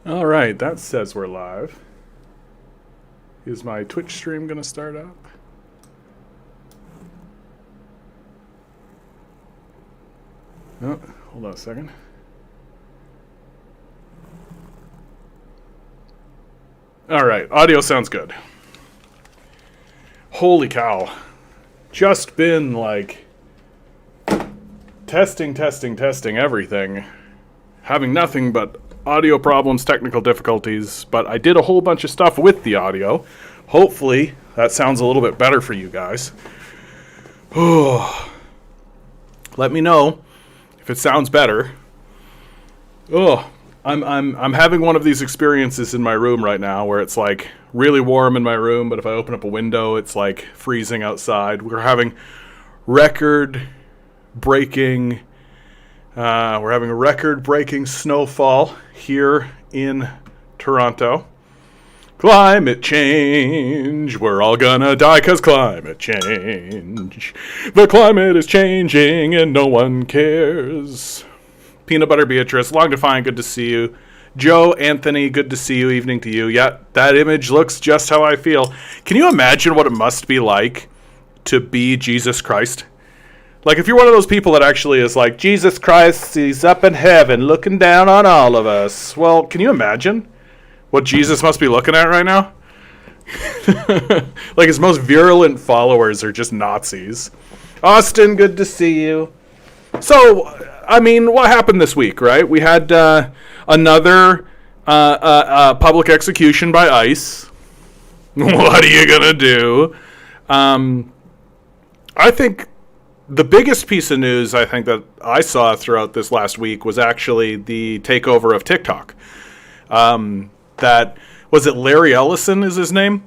All right, that says we're live. Is my Twitch stream going to start up? Oh, hold on a second. All right, audio sounds good. Holy cow. Just been like testing everything. Having nothing but audio problems, technical difficulties, but I did a whole bunch of stuff with the audio. Hopefully that sounds a little bit better for you guys. Let me know if it sounds better. I'm having one of these experiences in my room right now where it's like really warm in my room, but if I open up a window, it's like freezing outside. We're having record-breaking snowfall here in Toronto. Climate change. We're all gonna die 'cause climate change. The climate is changing and no one cares. Peanut Butter Beatrice, long defined, good to see you. Joe, Anthony, good to see you, evening to you. Yeah, that image looks just how I feel. Can you imagine what it must be like to be Jesus Christ? Like, if you're one of those people that actually is like, Jesus Christ, he's up in heaven looking down on all of us. Well, can you imagine what Jesus must be looking at right now? Like, his most virulent followers are just Nazis. Austin, good to see you. So, I mean, what happened this week, right? We had another public execution by ICE. What are you going to do? I think the biggest piece of news I think that I saw throughout this last week was actually the takeover of TikTok. That was it. Larry Ellison is his name.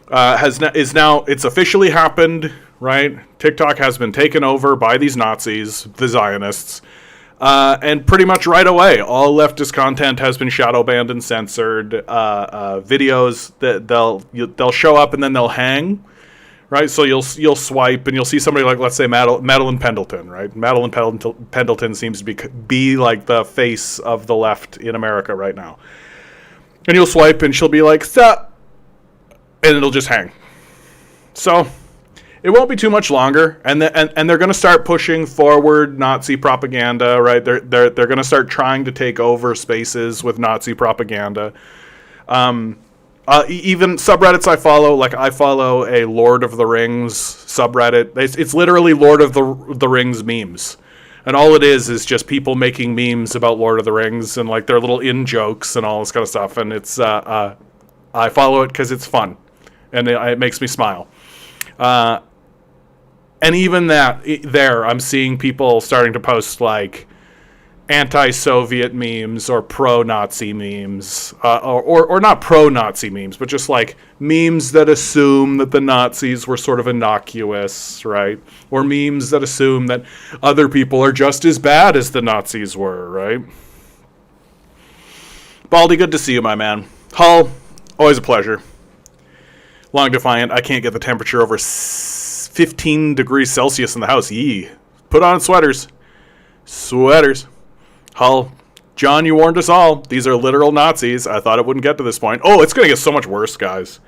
It's officially happened, right? TikTok has been taken over by these Nazis, the Zionists, and pretty much right away, all leftist content has been shadow banned and censored. Videos that they'll show up and then they'll hang. Right, so you'll swipe and you'll see somebody like, let's say, Madeline Pendleton, right? Madeline Pendleton seems to be like the face of the left in America right now. And you'll swipe and she'll be like, stop, and it'll just hang. So it won't be too much longer, and they're going to start pushing forward Nazi propaganda, right? They're going to start trying to take over spaces with Nazi propaganda. Even subreddits I follow, like I follow a Lord of the Rings subreddit. It's literally Lord of the Rings memes. And all it is just people making memes about Lord of the Rings and like their little in-jokes and all this kind of stuff. And it's, I follow it because it's fun. And it makes me smile. And even I'm seeing people starting to post like anti-Soviet memes or pro-Nazi memes, or not pro-Nazi memes, but just like memes that assume that the Nazis were sort of innocuous, right? Or memes that assume that other people are just as bad as the Nazis were, right? Baldy, good to see you, my man. Hull, always a pleasure. Long Defiant, I can't get the temperature over 15 degrees Celsius in the house. Yee. Put on sweaters. Hull, John, you warned us all. These are literal Nazis. I thought it wouldn't get to this point. Oh, it's going to get so much worse, guys.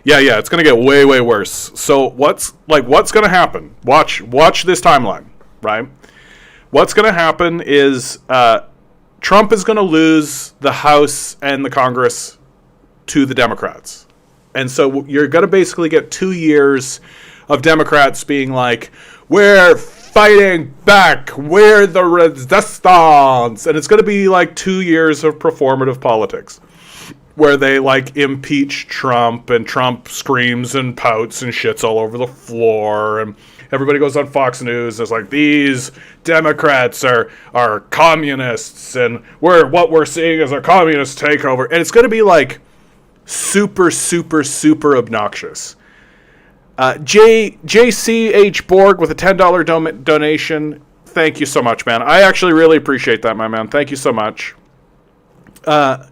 Yeah, it's going to get way, way worse. So what's going to happen? Watch this timeline, right? What's going to happen is Trump is going to lose the House and the Congress to the Democrats. And so you're going to basically get 2 years of Democrats being like, we're fighting back, we're the resistance. And it's going to be like 2 years of performative politics where they like impeach Trump and Trump screams and pouts and shits all over the floor. And everybody goes on Fox News and it's like, these Democrats are communists and what we're seeing is a communist takeover. And it's going to be like super, super, super obnoxious. JCH Borg with a $10 donation. Thank you so much, man. I actually really appreciate that, my man. Thank you so much. And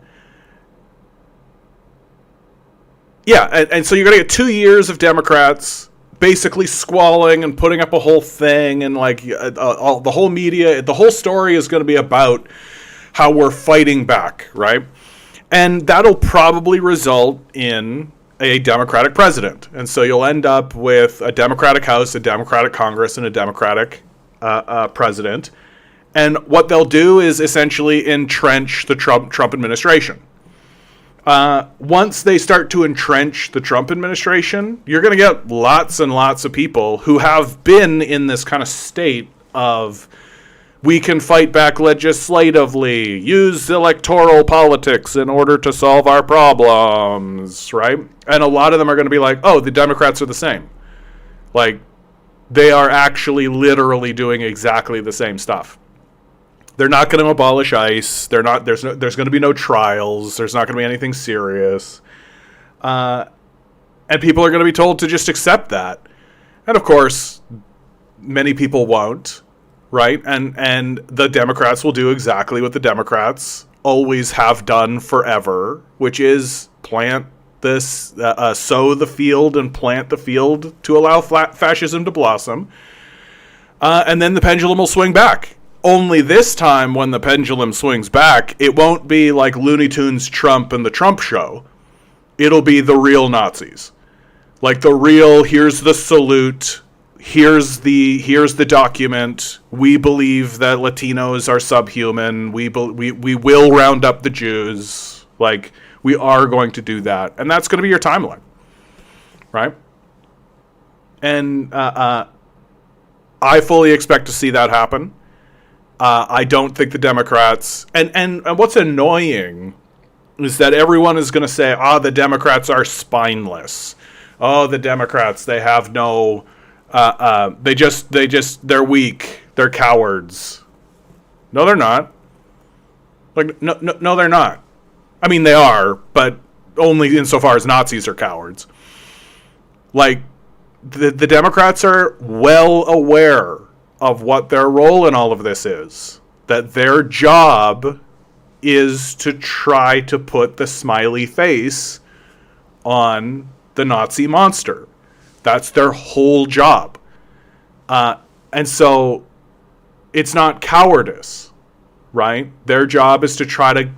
so you're going to get 2 years of Democrats basically squalling and putting up a whole thing, and like the whole media, the whole story is going to be about how we're fighting back, right? And that'll probably result in a Democratic president. And so you'll end up with a Democratic House, a Democratic Congress, and a Democratic president. And what they'll do is essentially entrench the Trump administration. Once they start to entrench the Trump administration, you're going to get lots and lots of people who have been in this kind of state of, we can fight back legislatively, use electoral politics in order to solve our problems, right? And a lot of them are going to be like, oh, the Democrats are the same. Like, they are actually literally doing exactly the same stuff. They're not going to abolish ICE. There's going to be no trials. There's not going to be anything serious. And people are going to be told to just accept that. And of course, many people won't. Right? And the Democrats will do exactly what the Democrats always have done forever, which is plant this, sow the field and plant the field to allow fascism to blossom. And then the pendulum will swing back. Only this time, when the pendulum swings back, it won't be like Looney Tunes Trump and the Trump Show. It'll be the real Nazis. Like the real, here's the salute, here's the document. We believe that Latinos are subhuman. We will round up the Jews. Like, we are going to do that. And that's going to be your timeline. Right? And I fully expect to see that happen. I don't think the Democrats... And what's annoying is that everyone is going to say, the Democrats are spineless. Oh, the Democrats, they have no... they're weak. They're cowards. No, they're not. Like, no, they're not. I mean, they are, but only insofar as Nazis are cowards. Like, the Democrats are well aware of what their role in all of this is. That their job is to try to put the smiley face on the Nazi monster. That's their whole job. And so it's not cowardice, right? Their job is to try to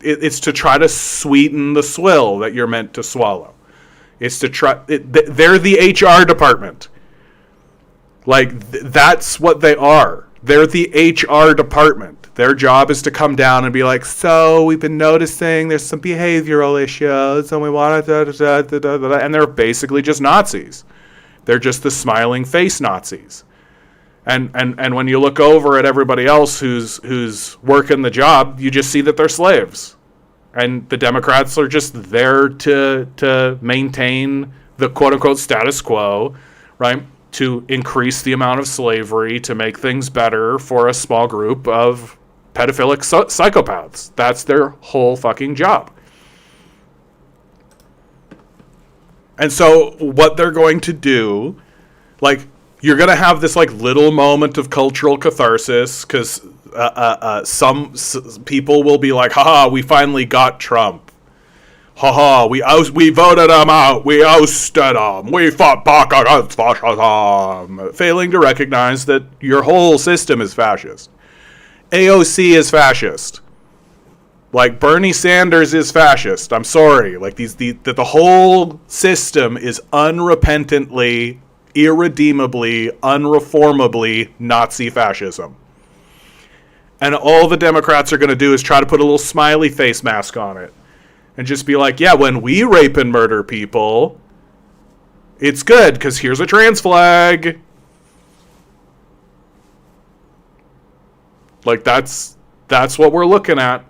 it's to try to sweeten the swill that you're meant to swallow. It's to try, they're the HR department. Like, that's what they are. They're the HR department. Their job is to come down and be like, so we've been noticing there's some behavioral issues and we want to, and they're basically just Nazis. They're just the smiling face Nazis. And when you look over at everybody else who's working the job, you just see that they're slaves. And the Democrats are just there to maintain the quote-unquote status quo, right? To increase the amount of slavery, to make things better for a small group of pedophilic psychopaths. That's their whole fucking job. And so what they're going to do, like, you're going to have this, like, little moment of cultural catharsis because some people will be like, haha, we finally got Trump. Haha, we voted him out. We ousted him. We fought back against fascism. Failing to recognize that your whole system is fascist. AOC is fascist. Like, Bernie Sanders is fascist. I'm sorry. Like, the whole system is unrepentantly, irredeemably, unreformably Nazi fascism. And all the Democrats are going to do is try to put a little smiley face mask on it. And just be like, yeah, when we rape and murder people, it's good, because here's a trans flag. Like, that's what we're looking at.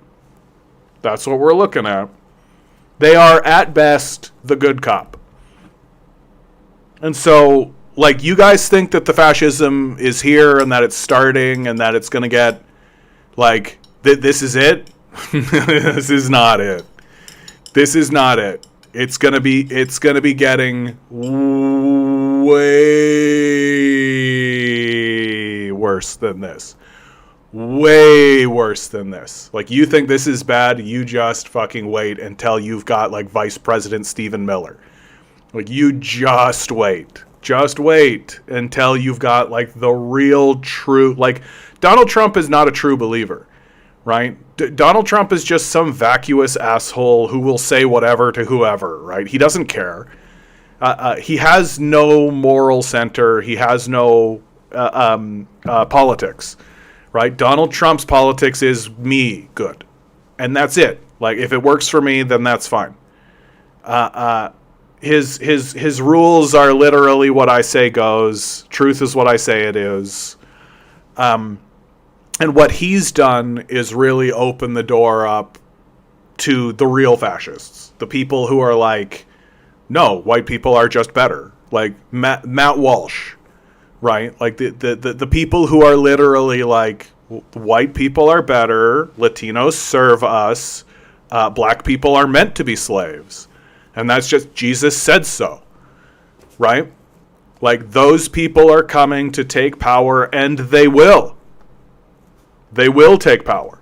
That's what we're looking at. They are, at best, the good cop. And so, like, you guys think that the fascism is here and that it's starting and that it's going to get, like, this is it? This is not it. This is not it. It's gonna be getting way worse than this. Way worse than this. Like, you think this is bad, you just fucking wait until you've got, like, Vice President Stephen Miller. Like, you just wait. Just wait until you've got, like, the real true... Like, Donald Trump is not a true believer, right? Donald Trump is just some vacuous asshole who will say whatever to whoever, right? He doesn't care. He has no moral center. He has no politics, right? Donald Trump's politics is me good, and that's it. Like, if it works for me, then that's fine. His rules are literally what I say goes. Truth is what I say it is. And what he's done is really open the door up to the real fascists, the people who are like, no, white people are just better. Like Matt Walsh, right? Like the people who are literally like, white people are better, Latinos serve us, black people are meant to be slaves. And that's just, Jesus said so, right? Like, those people are coming to take power, and they will. They will take power.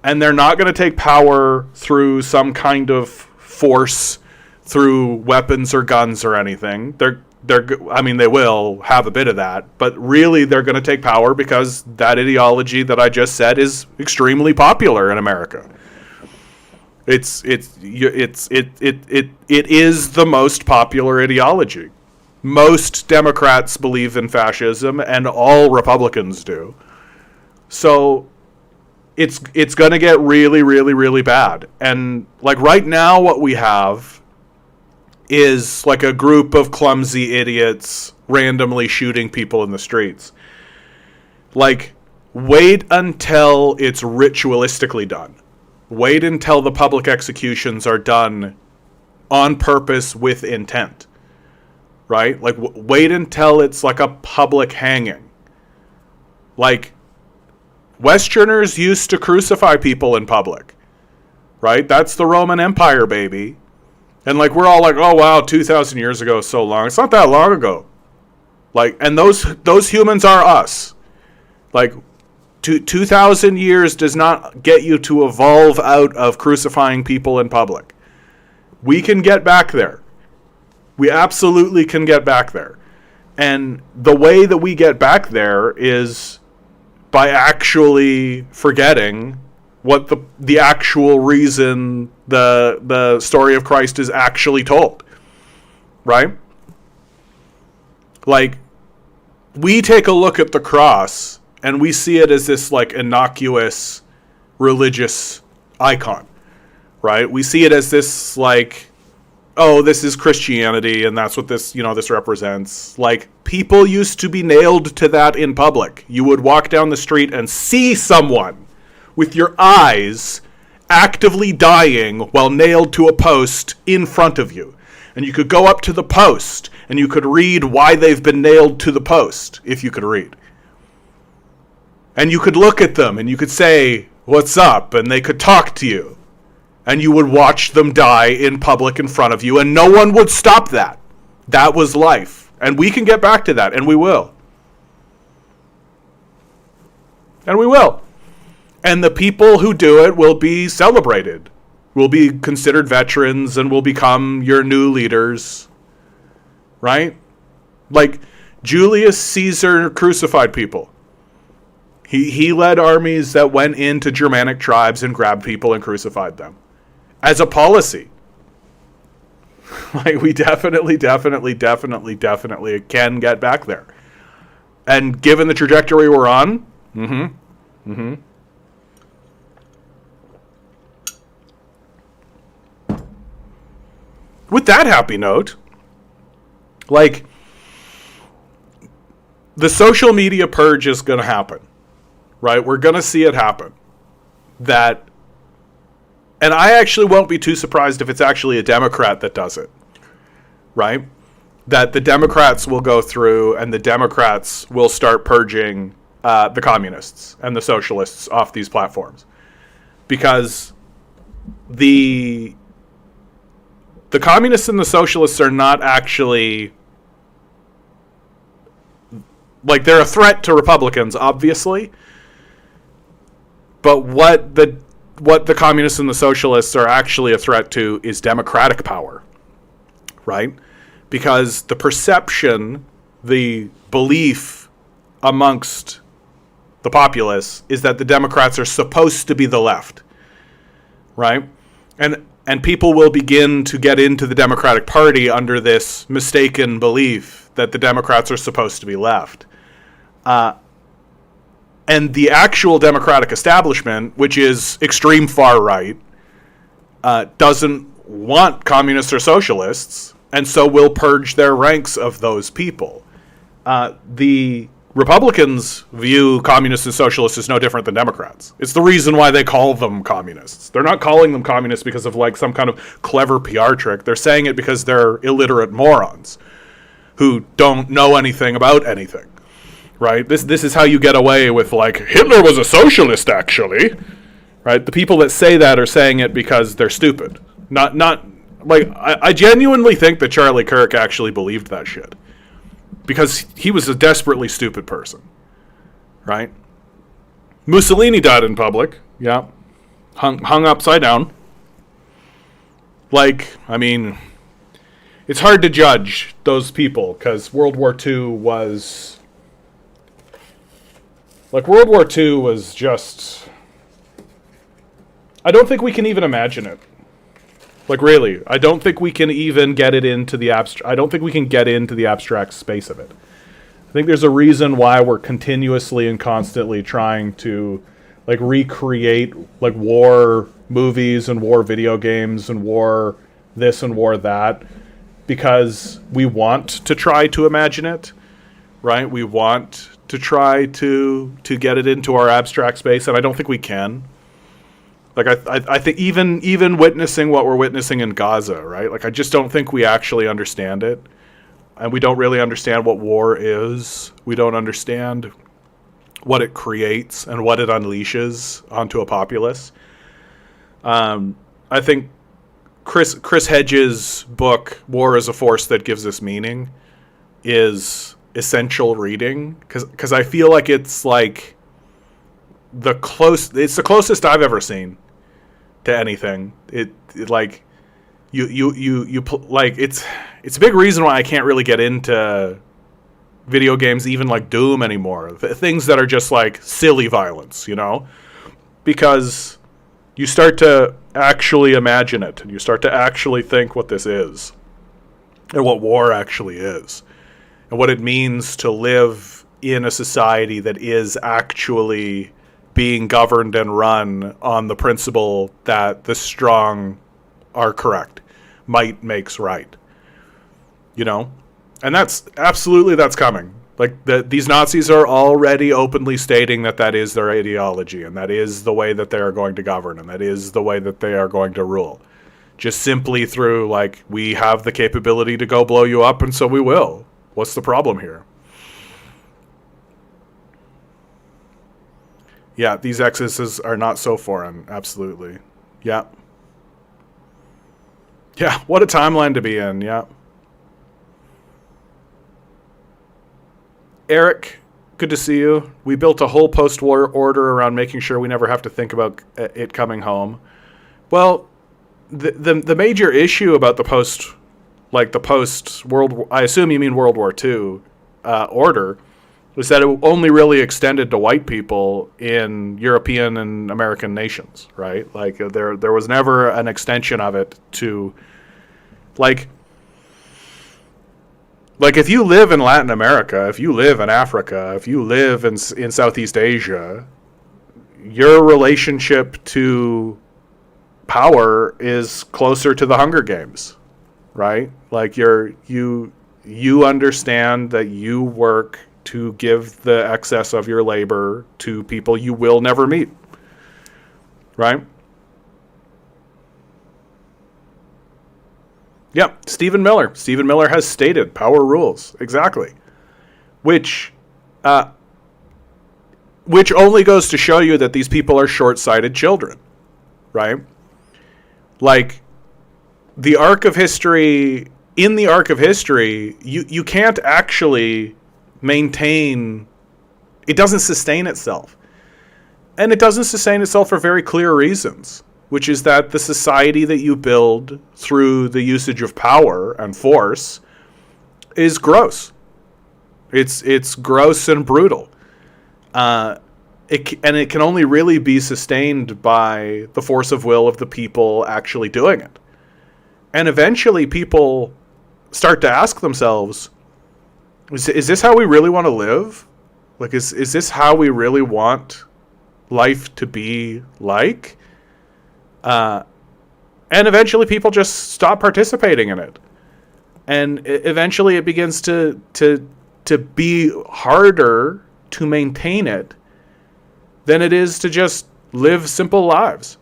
And they're not going to take power through some kind of force, through weapons or guns or anything. They will have a bit of that, but really they're going to take power because that ideology that I just said is extremely popular in America. It is the most popular ideology. Most Democrats believe in fascism, and all Republicans do. So it's going to get really, really, really bad. And like right now, what we have is like a group of clumsy idiots randomly shooting people in the streets. Like, wait until it's ritualistically done. Wait until the public executions are done on purpose with intent. Right? Like, wait until it's like a public hanging. Like, Westerners used to crucify people in public. Right? That's the Roman Empire, baby. And like, we're all like, oh wow, 2,000 years ago is so long. It's not that long ago. Like, and those humans are us. Like, 2,000 years does not get you to evolve out of crucifying people in public. We can get back there. We absolutely can get back there. And the way that we get back there is by actually forgetting what the actual reason the story of Christ is actually told. Right? Like, we take a look at the cross and we see it as this like innocuous religious icon. Right? We see it as this like, oh, this is Christianity and that's what this represents. Like, people used to be nailed to that in public. You would walk down the street and see someone with your eyes actively dying while nailed to a post in front of you. And you could go up to the post and you could read why they've been nailed to the post, if you could read. And you could look at them and you could say, what's up? And they could talk to you. And you would watch them die in public in front of you, and no one would stop that. That was life. And we can get back to that, and we will. And we will. And the people who do it will be celebrated, will be considered veterans, and will become your new leaders. Right? Like, Julius Caesar crucified people. He led armies that went into Germanic tribes and grabbed people and crucified them. As a policy. Like, we definitely can get back there. And given the trajectory we're on, with that happy note, like, the social media purge is going to happen. Right? We're going to see it happen. And I actually won't be too surprised if it's actually a Democrat that does it. Right? That the Democrats will go through and the Democrats will start purging the communists and the socialists off these platforms. Because the communists and the socialists are not actually, like, they're a threat to Republicans, obviously. But what the communists and the socialists are actually a threat to is democratic power, right? Because the perception, the belief amongst the populace, is that the Democrats are supposed to be the left, right? And people will begin to get into the Democratic Party under this mistaken belief that the Democrats are supposed to be left. And the actual Democratic establishment, which is extreme far right, doesn't want communists or socialists, and so will purge their ranks of those people. The Republicans view communists and socialists as no different than Democrats. It's the reason why they call them communists. They're not calling them communists because of like some kind of clever PR trick. They're saying it because they're illiterate morons who don't know anything about anything, right? This is how you get away with like, Hitler was a socialist actually, right? The people that say that are saying it because they're stupid. Not like, I genuinely think that Charlie Kirk actually believed that shit. Because he was a desperately stupid person, right? Mussolini died in public, yeah. Hung upside down. Like, I mean, it's hard to judge those people, because World War II was... Like, World War II was just... I don't think we can even imagine it. Like, really, I don't think we can even get it into the abstract. I don't think we can get into the abstract space of it. I think there's a reason why we're continuously and constantly trying to, like, recreate, like, war movies and war video games and war this and war that, because we want to try to imagine it, right? We want to try to get it into our abstract space, and I don't think we can. Like, I think even witnessing what we're witnessing in Gaza, right? Like, I just don't think we actually understand it. And we don't really understand what war is. We don't understand what it creates and what it unleashes onto a populace. I think Chris Hedges' book, War is a Force That Gives Us Meaning, is essential reading. Because I feel like it's like... it's the closest I've ever seen to anything. It like like it's a big reason why I can't really get into video games, even like Doom anymore. Things that are just like silly violence, you know, because you start to actually imagine it and you start to actually think what this is and what war actually is and what it means to live in a society that is actually being governed and run on the principle that the strong are correct. Might makes right. You know? And that's coming. Like, these Nazis are already openly stating that is their ideology, and that is the way that they are going to govern, and that is the way that they are going to rule. Just simply through, like, we have the capability to go blow you up, and so we will. What's the problem here? Yeah, these excesses are not so foreign. Absolutely. Yeah. Yeah, what a timeline to be in. Yeah. Eric, good to see you. We built a whole post-war order around making sure we never have to think about it coming home. Well, the major issue about the post-world... I assume you mean World War II order... was that it only really extended to white people in European and American nations, right? Like, there was never an extension of it to, like if you live in Latin America, if you live in Africa, if you live in Southeast Asia, your relationship to power is closer to the Hunger Games, right? Like, you understand that you work to give the excess of your labor to people you will never meet. Right? Yeah, Stephen Miller. Stephen Miller has stated power rules. Exactly. Which only goes to show you that these people are short-sighted children. Right? Like, the arc of history... In the arc of history, you can't actually... maintain, it doesn't sustain itself. And it doesn't sustain itself for very clear reasons, which is that the society that you build through the usage of power and force is gross. It's gross and brutal. it can only really be sustained by the force of will of the people actually doing it. And eventually people start to ask themselves, is this how we really want to live? Like, is this how we really want life to be like? And eventually people just stop participating in it. And eventually it begins to be harder to maintain it than it is to just live simple lives.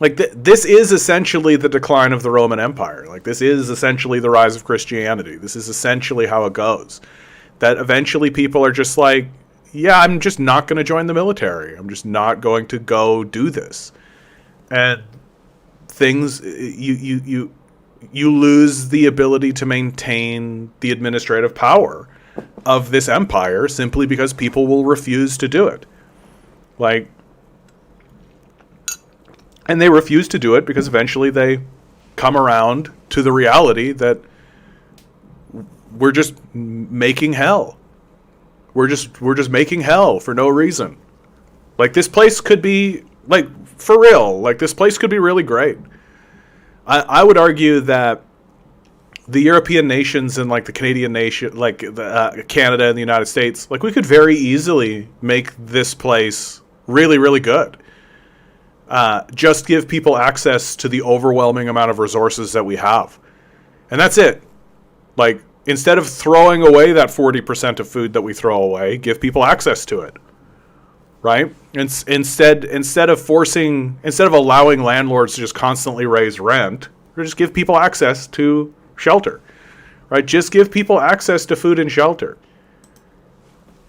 Like, this is essentially the decline of the Roman Empire. Like, this is essentially the rise of Christianity. This is essentially how it goes. That eventually people are just like, yeah, I'm just not going to join the military. I'm just not going to go do this. And things, you lose the ability to maintain the administrative power of this empire simply because people will refuse to do it. Like, and they refuse to do it because eventually they come around to the reality that we're just making hell. We're just making hell for no reason. Like, this place could be, like, for real, like, this place could be really great. I would argue that the European nations and, like, the Canadian nation, like Canada and the United States, like, we could very easily make this place really, really good. Just give people access to the overwhelming amount of resources that we have. And that's it. Like, instead of throwing away that 40% of food that we throw away, give people access to it. Right? Instead of allowing landlords to just constantly raise rent, or just give people access to shelter. Right? Just give people access to food and shelter.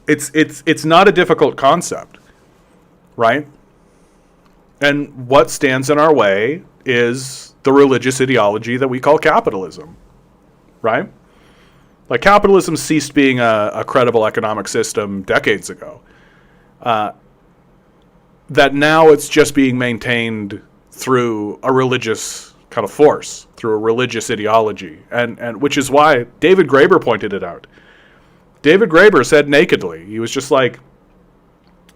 It's not a difficult concept. Right? And what stands in our way is the religious ideology that we call capitalism. Right? Like, capitalism ceased being a credible economic system decades ago. That now it's just being maintained through a religious kind of force, through a religious ideology. And which is why David Graeber pointed it out. David Graeber said nakedly, he was just like,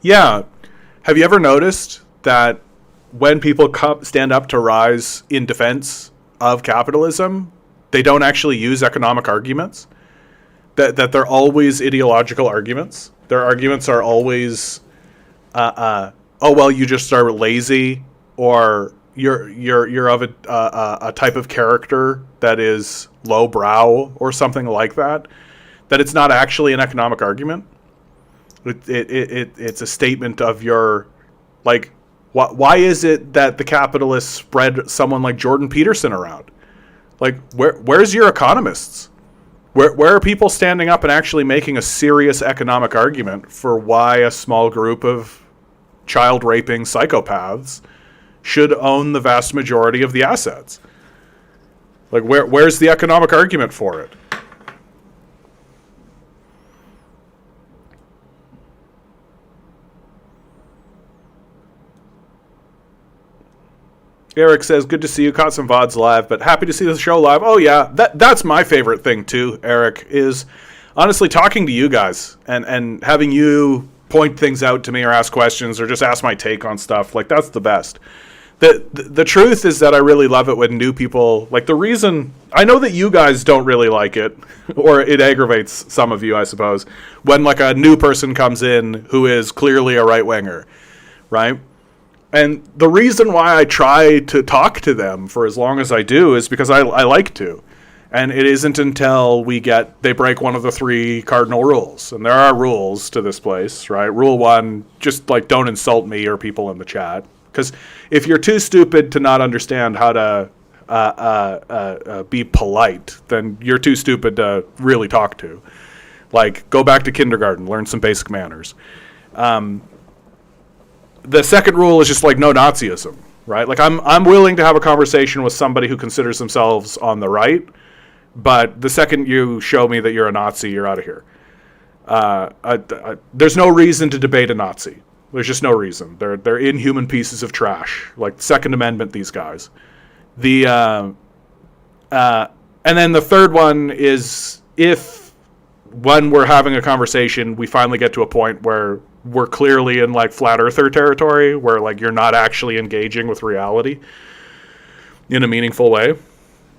yeah, have you ever noticed that when people stand up to rise in defense of capitalism, they don't actually use economic arguments? That they're always ideological arguments. Their arguments are always, oh, well, you just are lazy, or you're of a type of character that is lowbrow, or something like that. That it's not actually an economic argument. It's a statement of your, like, why is it that the capitalists spread someone like Jordan Peterson around? Like, where's your economists? Where are people standing up and actually making a serious economic argument for why a small group of child-raping psychopaths should own the vast majority of the assets? Like, where's the economic argument for it? Eric says, good to see you. Caught some VODs live, but happy to see the show live. Oh, yeah. That's my favorite thing, too, Eric, is honestly talking to you guys and having you point things out to me or ask questions or just ask my take on stuff. Like, that's the best. The truth is that I really love it when new people, like, the reason, I know that you guys don't really like it, or it aggravates some of you, I suppose, when, like, a new person comes in who is clearly a right-winger, right? And the reason why I try to talk to them for as long as I do is because I like to. And it isn't until they break one of the 3 cardinal rules. And there are rules to this place, right? Rule 1, just, like, don't insult me or people in the chat. Because if you're too stupid to not understand how to be polite, then you're too stupid to really talk to. Like, go back to kindergarten, learn some basic manners. The second rule is just, like, no Nazism, right? Like, I'm willing to have a conversation with somebody who considers themselves on the right, but the second you show me that you're a Nazi, you're out of here. There's no reason to debate a Nazi. There's just no reason. They're inhuman pieces of trash, like Second Amendment. These guys. And then the third one is, if when we're having a conversation, we finally get to a point where we're clearly in like flat earther territory where like you're not actually engaging with reality in a meaningful way,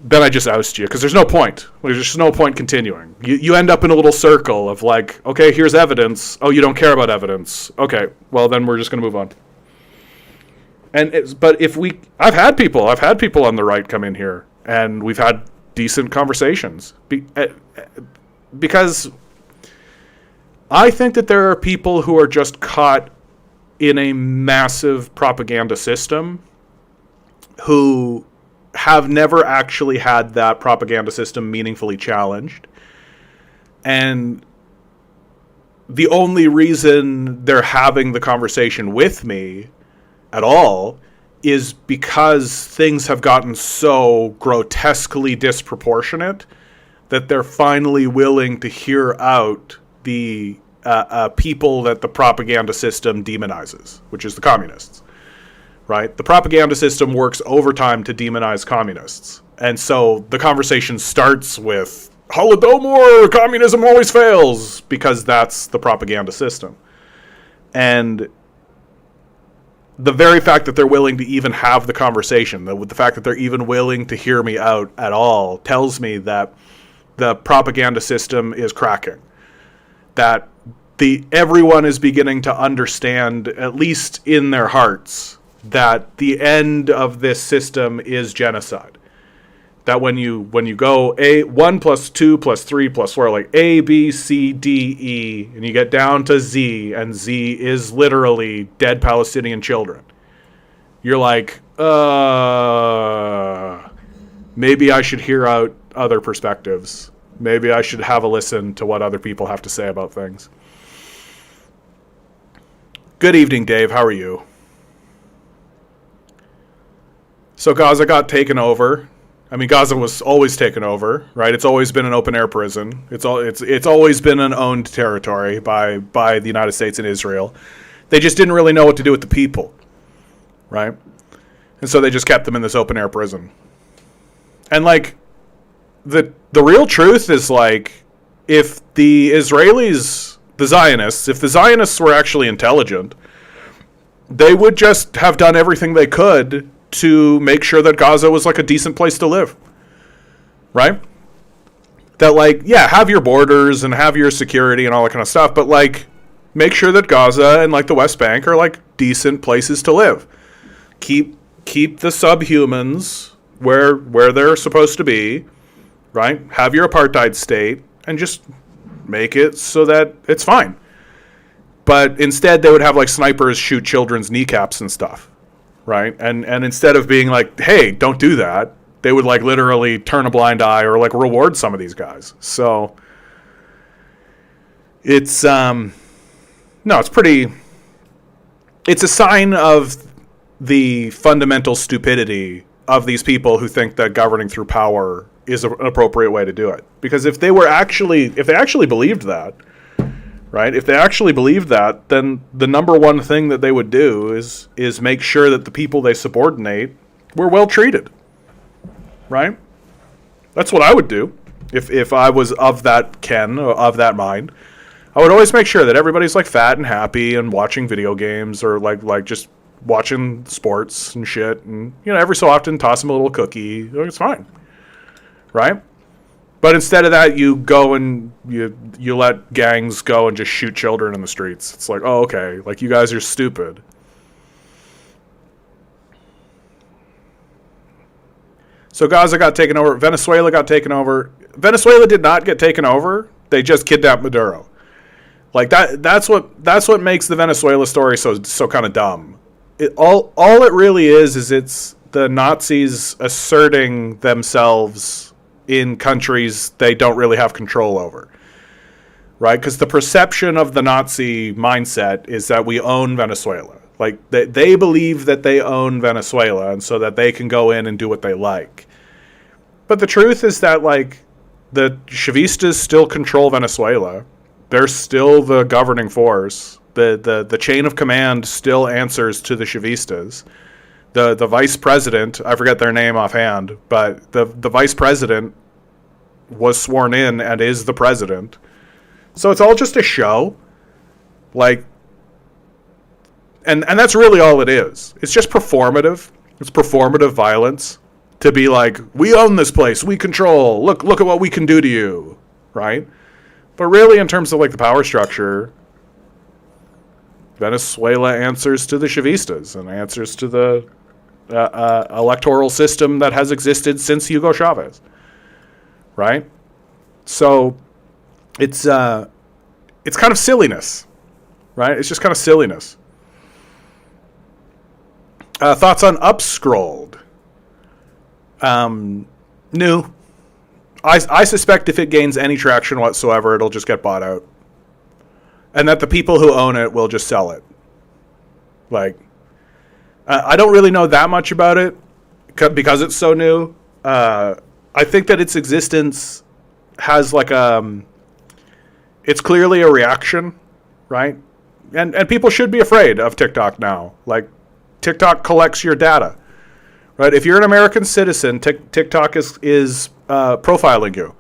then I just oust you because there's no point. There's just no point continuing. You end up in a little circle of like, okay, here's evidence. Oh, you don't care about evidence. Okay, well then we're just going to move on. But I've had people on the right come in here and we've had decent conversations because I think that there are people who are just caught in a massive propaganda system who have never actually had that propaganda system meaningfully challenged. And the only reason they're having the conversation with me at all is because things have gotten so grotesquely disproportionate that they're finally willing to hear out the people that the propaganda system demonizes, which is the communists, right? The propaganda system works overtime to demonize communists. And so the conversation starts with, Holodomor, communism always fails, because that's the propaganda system. And the very fact that they're willing to even have the conversation, the fact that they're even willing to hear me out at all, tells me that the propaganda system is cracking. That everyone is beginning to understand, at least in their hearts, that the end of this system is genocide. That when you go 1 + 2 + 3 + 4, like A, B, C, D, E, and you get down to Z, and Z is literally dead Palestinian children, you're like, maybe I should hear out other perspectives. Maybe I should have a listen to what other people have to say about things. Good evening, Dave. How are you? So Gaza got taken over. I mean, Gaza was always taken over, right? It's always been an open-air prison. It's always been an owned territory by the United States and Israel. They just didn't really know what to do with the people, right? And so they just kept them in this open-air prison. And, like, the real truth is, like, if the Israelis, the Zionists were actually intelligent, they would just have done everything they could to make sure that Gaza was like a decent place to live, right? That, like, yeah, have your borders and have your security and all that kind of stuff, but, like, make sure that Gaza and, like, the West Bank are, like, decent places to live. Keep the subhumans where they're supposed to be, right? Have your apartheid state and just make it so that it's fine. But instead, they would have, like, snipers shoot children's kneecaps and stuff, right? And instead of being like, hey, don't do that, they would, like, literally turn a blind eye or, like, reward some of these guys. So it's it's a sign of the fundamental stupidity of these people who think that governing through power is an appropriate way to do it. Because if they actually believed that, right? If they actually believed that, then the number one thing that they would do is make sure that the people they subordinate were well treated, right? That's what I would do if I was of that ken, or of that mind. I would always make sure that everybody's, like, fat and happy and watching video games or like just watching sports and shit, and, you know, every so often toss them a little cookie. It's fine, right? But instead of that, you go and you let gangs go and just shoot children in the streets. It's like, oh, okay, like, you guys are stupid. So Gaza got taken over. Venezuela got taken over. Venezuela did not get taken over. They just kidnapped Maduro. Like, that's what makes the Venezuela story so kind of dumb. All it really is it's the Nazis asserting themselves in countries they don't really have control over, right? Because the perception of the Nazi mindset is that we own Venezuela. Like, they believe that they own Venezuela, and so that they can go in and do what they like. But the truth is that, like, the Chavistas still control Venezuela. They're still the governing force. The chain of command still answers to the Chavistas. The vice president, I forget their name offhand, but the vice president was sworn in and is the president. So it's all just a show. Like, And that's really all it is. It's just performative. It's performative violence to be like, we own this place, we control, look at what we can do to you, right? But really, in terms of like the power structure, Venezuela answers to the Chavistas and answers to the electoral system that has existed since Hugo Chavez, right? So it's kind of silliness, right? It's just kind of silliness. Thoughts on Upscrolled? New. I suspect if it gains any traction whatsoever, it'll just get bought out. And that the people who own it will just sell it. Like, I don't really know that much about it because it's so new. I think that its existence has like it's clearly a reaction, right? And people should be afraid of TikTok now. Like, TikTok collects your data, right? If you're an American citizen, TikTok is profiling you.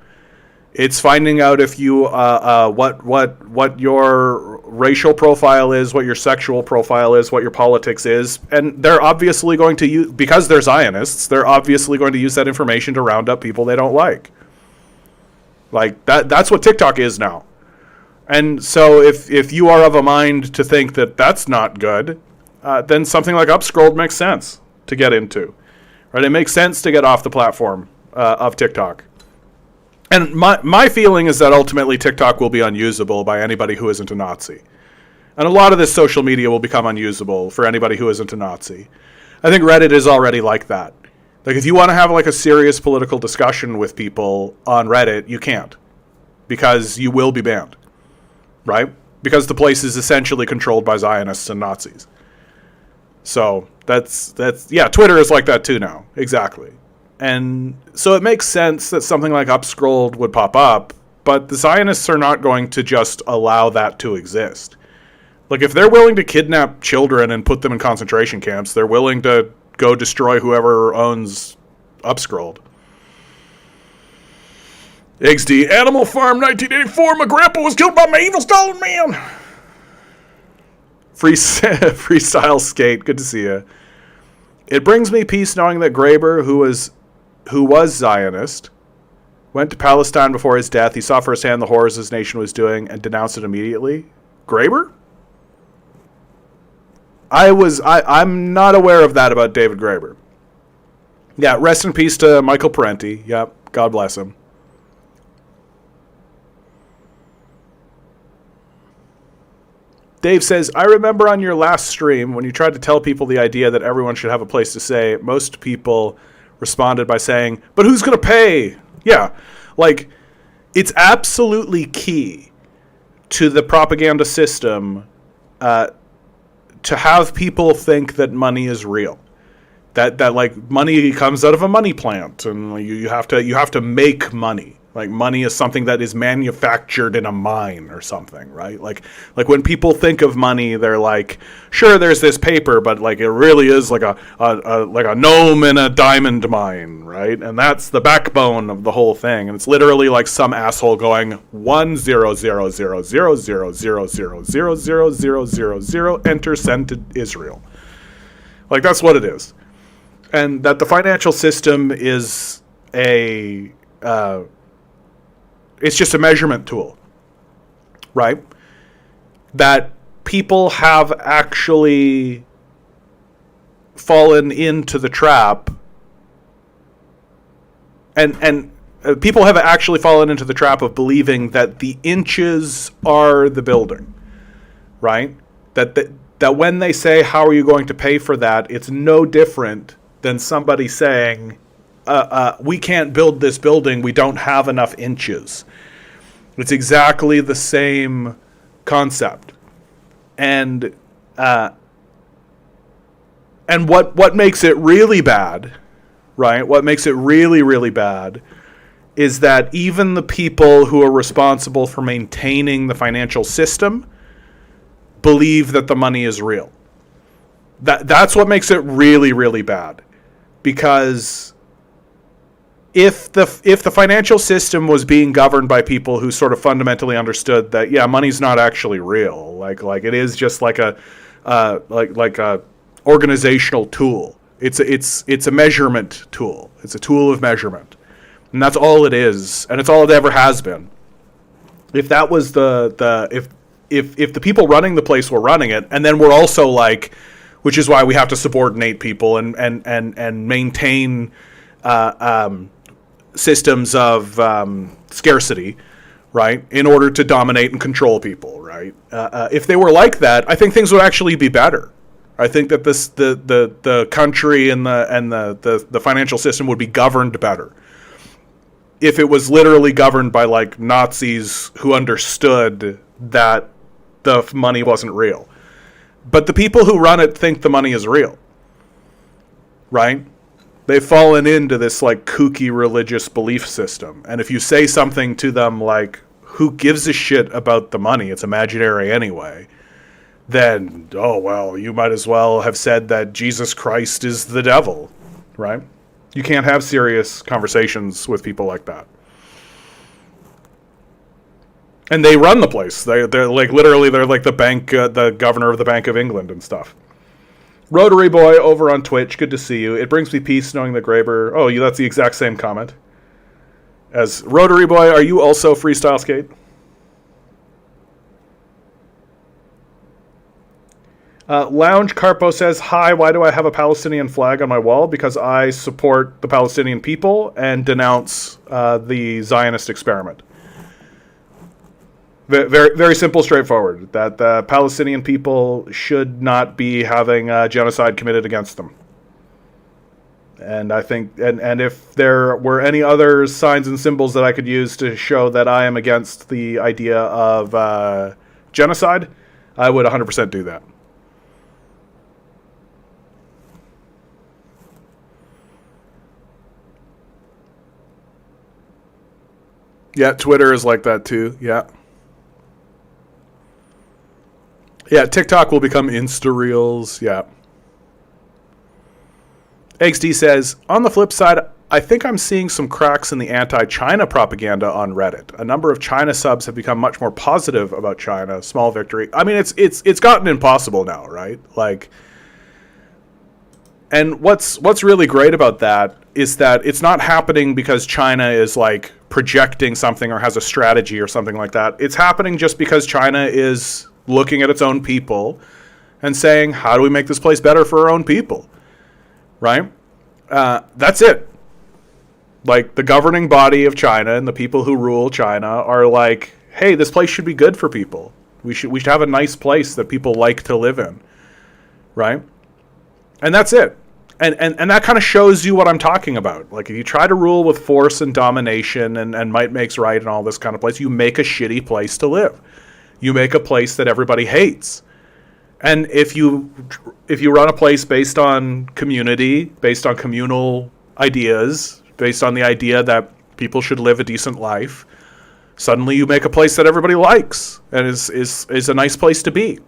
It's finding out if you what your racial profile is, what your sexual profile is, what your politics is, and they're obviously going to use, because they're Zionists, they're obviously going to use that information to round up people they don't like. Like that's what TikTok is now. And so if you are of a mind to think that that's not good, then something like Upscrolled makes sense to get into, right? It makes sense to get off the platform of TikTok. And my feeling is that ultimately TikTok will be unusable by anybody who isn't a Nazi. And a lot of this social media will become unusable for anybody who isn't a Nazi. I think Reddit is already like that. Like, if you want to have like a serious political discussion with people on Reddit, you can't. Because you will be banned. Right? Because the place is essentially controlled by Zionists and Nazis. So that's Twitter is like that too now. Exactly. And so it makes sense that something like Upscrolled would pop up, but the Zionists are not going to just allow that to exist. Like, if they're willing to kidnap children and put them in concentration camps, they're willing to go destroy whoever owns Upscrolled. XD, Animal Farm 1984, my grandpa was killed by my evil stolen man. Freestyle Skate, good to see you. It brings me peace knowing that Graeber, who was Zionist, went to Palestine before his death. He saw firsthand the horrors his nation was doing and denounced it immediately. Graeber? I'm not aware of that about David Graeber. Yeah, rest in peace to Michael Parenti. Yep, God bless him. Dave says, I remember on your last stream when you tried to tell people the idea that everyone should have a place to stay, most people responded by saying, but who's going to pay? Yeah, like, it's absolutely key to the propaganda system to have people think that money is real. That like money comes out of a money plant, and you have to make money. Like, money is something that is manufactured in a mine or something, right? Like when people think of money, they're like, sure, there's this paper, but like it really is like a gnome in a diamond mine, right? And that's the backbone of the whole thing. And it's literally like some asshole going 1000000000000 enter send to Israel. Like, that's what it is. And that the financial system is it's just a measurement tool, right? That people have actually fallen into the trap, and people have actually fallen into the trap of believing that the inches are the building, right? That when they say, how are you going to pay for that, it's no different than somebody saying, we can't build this building, we don't have enough inches. It's exactly the same concept. And what makes it really bad, right? What makes it really, really bad is that even the people who are responsible for maintaining the financial system believe that the money is real. That's what makes it really, really bad. Because if the financial system was being governed by people who sort of fundamentally understood that, yeah, money's not actually real, like it is just like a like a organizational tool. It's a measurement tool. It's a tool of measurement, and that's all it is, and it's all it ever has been. If that was if the people running the place were running it, and then we're also like, which is why we have to subordinate people and maintain systems of scarcity, right, in order to dominate and control people, right? If they were like that, I think things would actually be better. I think that the country and the financial system would be governed better if it was literally governed by like Nazis who understood that the money wasn't real. But the people who run it think the money is real, right? They've fallen into this like kooky religious belief system. And if you say something to them like, who gives a shit about the money? It's imaginary anyway. Then, oh, well, you might as well have said that Jesus Christ is the devil, right? You can't have serious conversations with people like that. And they run the place. They're like literally they're like the bank, the governor of the Bank of England and stuff. Rotary Boy over on Twitch, good to see you. It brings me peace knowing that Graber. Oh, that's the exact same comment as Rotary Boy. Are you also freestyle skate? Lounge Carpo says, hi, why do I have a Palestinian flag on my wall? Because I support the Palestinian people and denounce the Zionist experiment. Very, very simple, straightforward. That the Palestinian people should not be having genocide committed against them. And I think, and if there were any other signs and symbols that I could use to show that I am against the idea of genocide, I would 100% do that. Yeah, Twitter is like that too. Yeah. Yeah, TikTok will become Insta Reels. Yeah. XD says, on the flip side, I think I'm seeing some cracks in the anti-China propaganda on Reddit. A number of China subs have become much more positive about China. Small victory. I mean, it's gotten impossible now, right? Like, and what's really great about that is that it's not happening because China is like projecting something or has a strategy or something like that. It's happening just because China is looking at its own people and saying, how do we make this place better for our own people? Right? That's it. Like, the governing body of China and the people who rule China are like, hey, this place should be good for people. We should have a nice place that people like to live in. Right? And that's it. And that kind of shows you what I'm talking about. Like, if you try to rule with force and domination and might makes right and all this kind of place, you make a shitty place to live. You make a place that everybody hates. And if you run a place based on community, based on communal ideas, based on the idea that people should live a decent life, suddenly you make a place that everybody likes and is a nice place to be.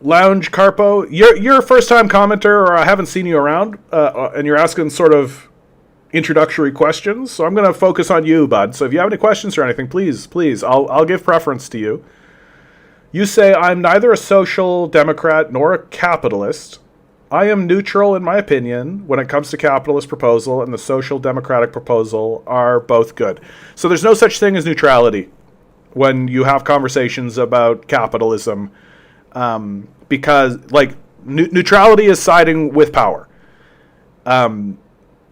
Lounge Carpo, you're a first-time commenter, or I haven't seen you around, and you're asking sort of introductory questions, so I'm going to focus on you, bud. So if you have any questions or anything, please, I'll give preference to you. You say, I'm neither a social democrat nor a capitalist. I am neutral in my opinion when it comes to capitalist proposal and the social democratic proposal are both good. So there's no such thing as neutrality when you have conversations about capitalism, because like neutrality is siding with power.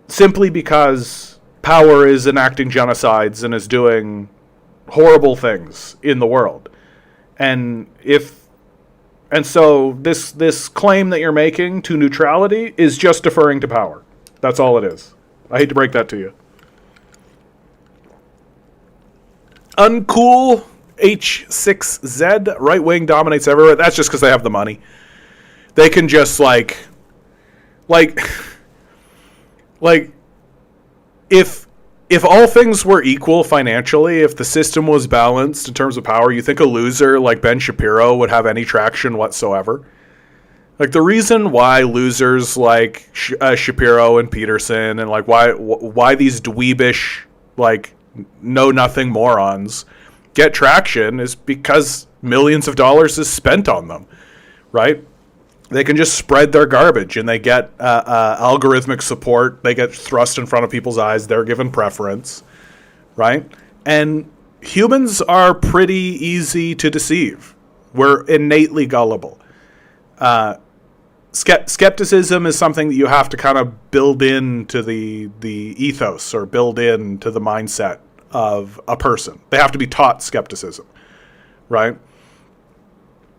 Simply because power is enacting genocides and is doing horrible things in the world. And so this claim that you're making to neutrality is just deferring to power. That's all it is. I hate to break that to you. Uncool H6Z, right wing dominates everywhere. That's just because they have the money. They can just like if all things were equal financially, if the system was balanced in terms of power, you think a loser like Ben Shapiro would have any traction whatsoever? Like, the reason why losers like Shapiro and Peterson and like why these dweebish like know nothing morons get traction is because millions of dollars is spent on them, right? They can just spread their garbage, and they get algorithmic support. They get thrust in front of people's eyes. They're given preference, right? And humans are pretty easy to deceive. We're innately gullible. Skepticism is something that you have to kind of build into the ethos, or build into the mindset of a person. They have to be taught skepticism, right?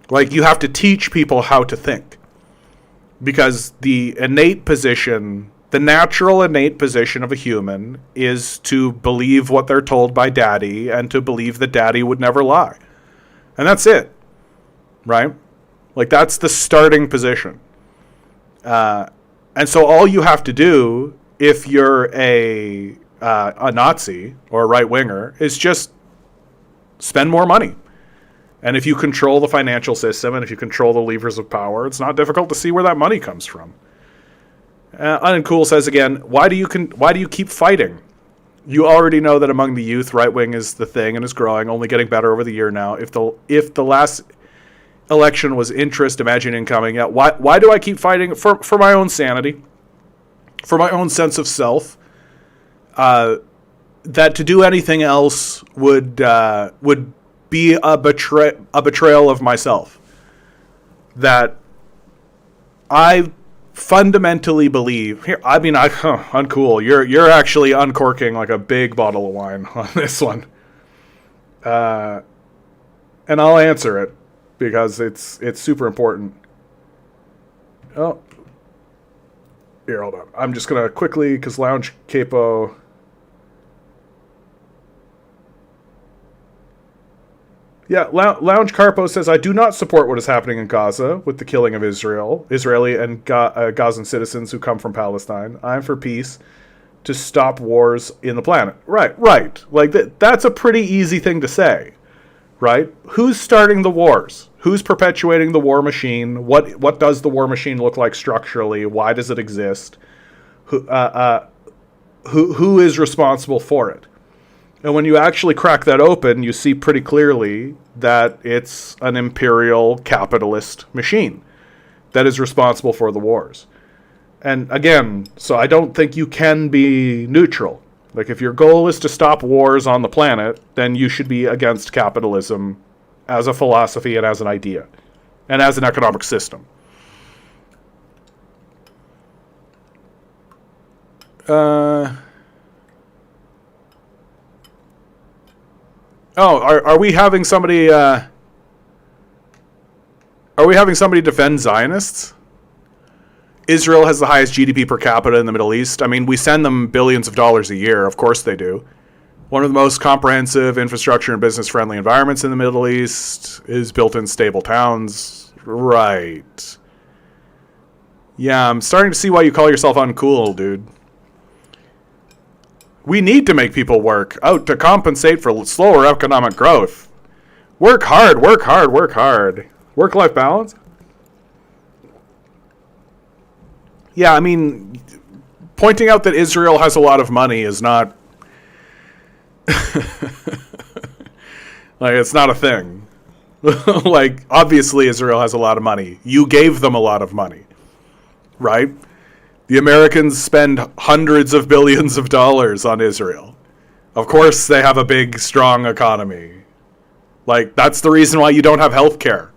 Like, you have to teach people how to think. Because the natural innate position of a human is to believe what they're told by daddy, and to believe that daddy would never lie. And that's it, right? Like, that's the starting position. And so all you have to do, if you're a Nazi or a right-winger, is just spend more money. And if you control the financial system, and if you control the levers of power, it's not difficult to see where that money comes from. Uncool says again, why do you keep fighting? You already know that among the youth, right-wing is the thing and is growing, only getting better over the year now. If the last election was interest, imagine incoming. Yeah, why do I keep fighting? For my own sanity, for my own sense of self. That to do anything else would be a betrayal of myself. That I fundamentally believe here. I mean, uncool. You're actually uncorking like a big bottle of wine on this one. And I'll answer it because it's super important. Oh, here, hold on. I'm just gonna quickly, because Lounge Capo. Yeah, Lounge Carpo says, I do not support what is happening in Gaza with the killing of Israeli and Gazan citizens who come from Palestine. I'm for peace to stop wars in the planet. Right. Like, that's a pretty easy thing to say, right? Who's starting the wars? Who's perpetuating the war machine? What does the war machine look like structurally? Why does it exist? Who is responsible for it? And when you actually crack that open, you see pretty clearly that it's an imperial capitalist machine that is responsible for the wars. And again, so I don't think you can be neutral. Like, if your goal is to stop wars on the planet, then you should be against capitalism as a philosophy and as an idea and as an economic system. Are we having somebody? Are we having somebody defend Zionists? Israel has the highest GDP per capita in the Middle East. I mean, we send them billions of dollars a year. Of course they do. One of the most comprehensive infrastructure and business-friendly environments in the Middle East is built in stable towns. Right. Yeah, I'm starting to see why you call yourself uncool, dude. We need to make people work out to compensate for slower economic growth. Work hard, work hard, work hard. Work-life balance? Yeah, I mean, pointing out that Israel has a lot of money is not... like, it's not a thing. Like, obviously Israel has a lot of money. You gave them a lot of money, right? The Americans spend hundreds of billions of dollars on Israel. Of course they have a big, strong economy. Like, that's the reason why you don't have health care.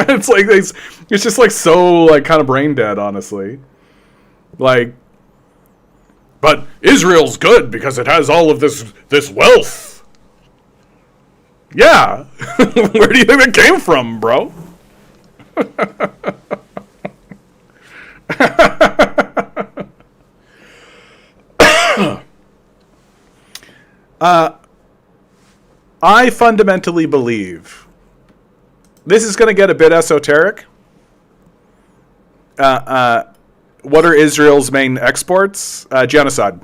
It's like, it's just like so, like, kind of brain dead, honestly. Like, but Israel's good because it has all of this wealth. Yeah. Where do you think that came from, bro? I fundamentally believe, this is going to get a bit esoteric. What are Israel's main exports? Genocide.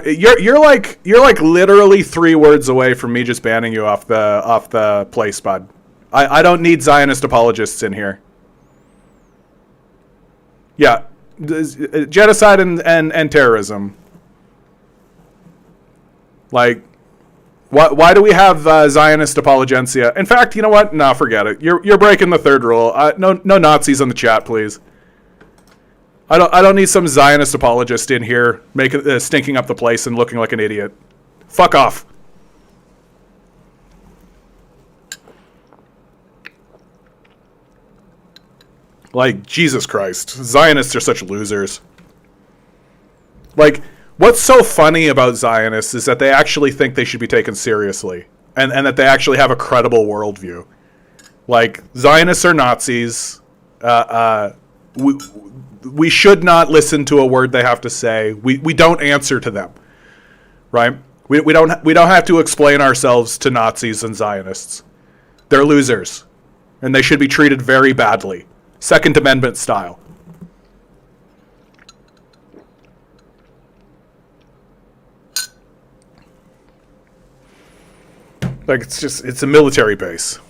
You're like literally 3 words away from me just banning you off the place, bud. I don't need Zionist apologists in here. Yeah, genocide and terrorism. Like, why do we have Zionist apologencia? In fact, you know what? Nah, forget it. You're breaking the third rule. No Nazis in the chat, please. I don't need some Zionist apologist in here making stinking up the place and looking like an idiot. Fuck off. Like, Jesus Christ. Zionists are such losers. Like, what's so funny about Zionists is that they actually think they should be taken seriously. And that they actually have a credible worldview. Like, Zionists are Nazis. We should not listen to a word they have to say. We don't answer to them. Right? We don't have to explain ourselves to Nazis and Zionists. They're losers. And they should be treated very badly. Second Amendment style. Like, it's a military base.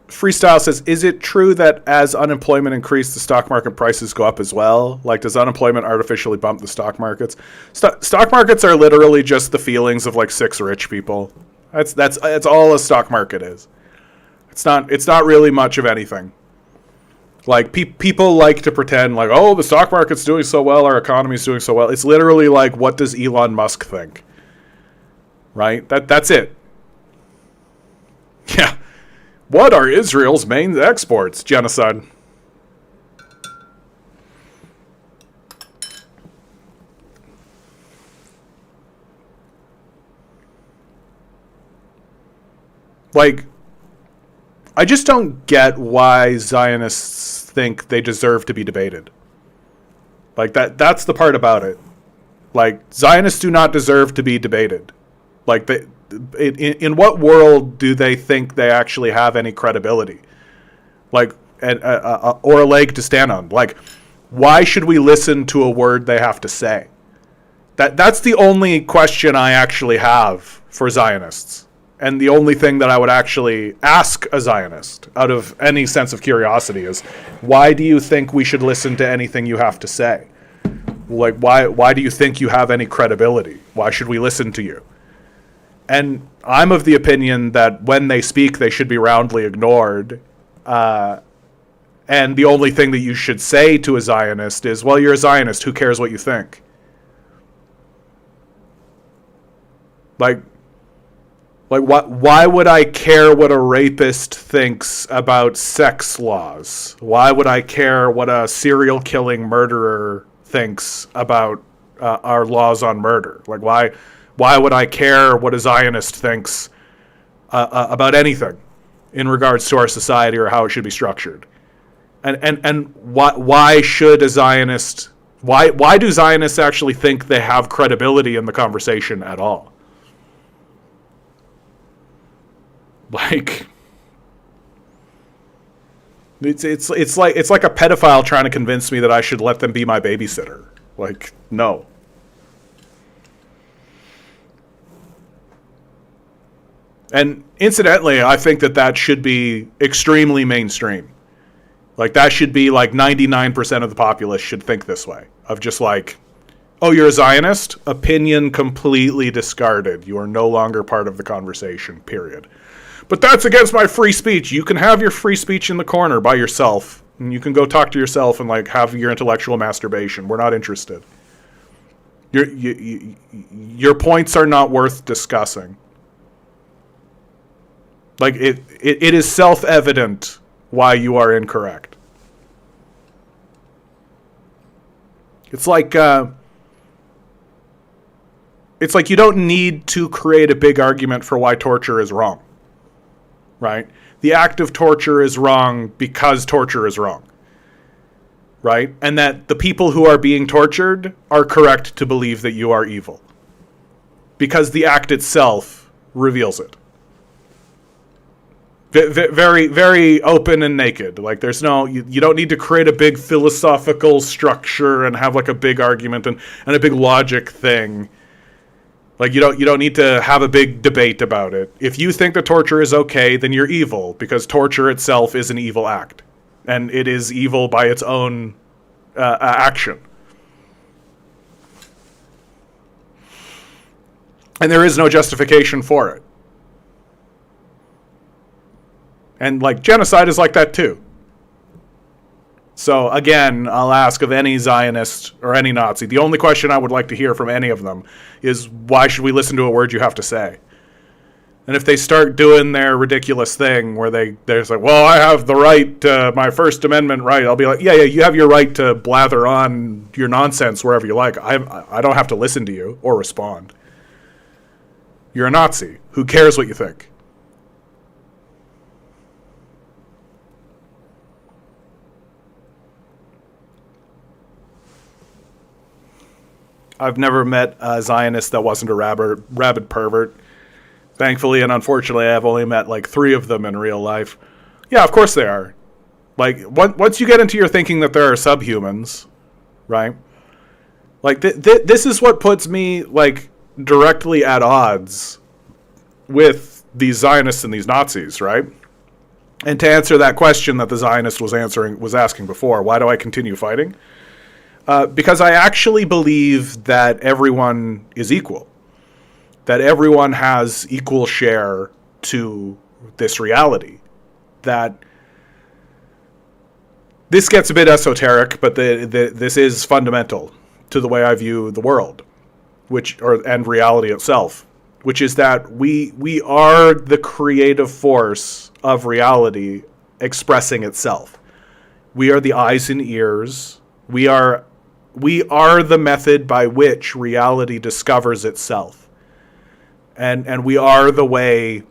Freestyle says, is it true that as unemployment increases, the stock market prices go up as well? Like, does unemployment artificially bump the stock markets? Stock markets are literally just the feelings of like 6 rich people. That's all a stock market is. It's not really much of anything. Like, people like to pretend like, oh, the stock market's doing so well, our economy's doing so well. It's literally like, what does Elon Musk think? Right? That's it. Yeah. What are Israel's main exports? Genocide. Like, I just don't get why Zionists think they deserve to be debated. Like, that's the part about it. Like, Zionists do not deserve to be debated. Like, in what world do they think they actually have any credibility? Like, or a leg to stand on? Like, why should we listen to a word they have to say? That's the only question I actually have for Zionists. And the only thing that I would actually ask a Zionist out of any sense of curiosity is, why do you think we should listen to anything you have to say? Like, why do you think you have any credibility? Why should we listen to you? And I'm of the opinion that when they speak, they should be roundly ignored. And the only thing that you should say to a Zionist is, well, you're a Zionist. Who cares what you think? Like, why would I care what a rapist thinks about sex laws? Why would I care what a serial killing murderer thinks about our laws on murder? Like, why would I care what a Zionist thinks about anything in regards to our society or how it should be structured? And why should a Zionist? Why do Zionists actually think they have credibility in the conversation at all? Like, it's like a pedophile trying to convince me that I should let them be my babysitter. Like, no. And incidentally, I think that should be extremely mainstream. Like, that should be like 99% of the populace should think this way. Of just like, oh, you're a Zionist? Opinion completely discarded. You are no longer part of the conversation, period. But that's against my free speech. You can have your free speech in the corner by yourself. And you can go talk to yourself and like have your intellectual masturbation. We're not interested. Your points are not worth discussing. Like, it is self-evident why you are incorrect. It's like you don't need to create a big argument for why torture is wrong. Right? The act of torture is wrong because torture is wrong. Right? And that the people who are being tortured are correct to believe that you are evil. Because the act itself reveals it. Very, very open and naked. Like, there's no, you don't need to create a big philosophical structure and have like a big argument and a big logic thing. Like, you don't need to have a big debate about it. If you think that torture is okay, then you're evil, because torture itself is an evil act, and it is evil by its own action. And there is no justification for it. And like genocide is like that too. So again, I'll ask of any Zionist or any Nazi, the only question I would like to hear from any of them is, why should we listen to a word you have to say? And if they start doing their ridiculous thing where they're like, well, I have the right to my First Amendment right, I'll be like, yeah, you have your right to blather on your nonsense wherever you like. I don't have to listen to you or respond. You're a Nazi. Who cares what you think? I've never met a Zionist that wasn't a rabid pervert. Thankfully and unfortunately, I've only met like 3 of them in real life. Yeah, of course they are. Like, once you get into your thinking that there are subhumans, right? Like, this is what puts me, like, directly at odds with these Zionists and these Nazis, right? And to answer that question that the Zionist was asking before, why do I continue fighting? Because I actually believe that everyone is equal. That everyone has equal share to this reality. That this gets a bit esoteric, but this is fundamental to the way I view the world, and reality itself, which is that we are the creative force of reality expressing itself. We are the eyes and ears. We are the method by which reality discovers itself. And we are the way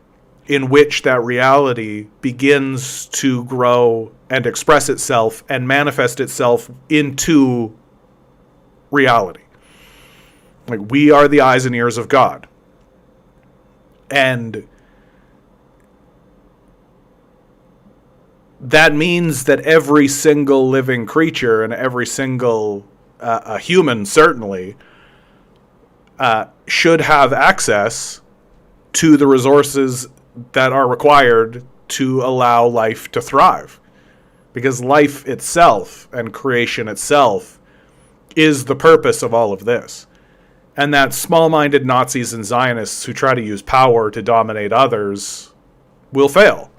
in which that reality begins to grow and express itself and manifest itself into reality. Like, we are the eyes and ears of God. And that means that every single living creature and every single a human, certainly, should have access to the resources that are required to allow life to thrive. Because life itself and creation itself is the purpose of all of this. And that small-minded Nazis and Zionists who try to use power to dominate others will fail.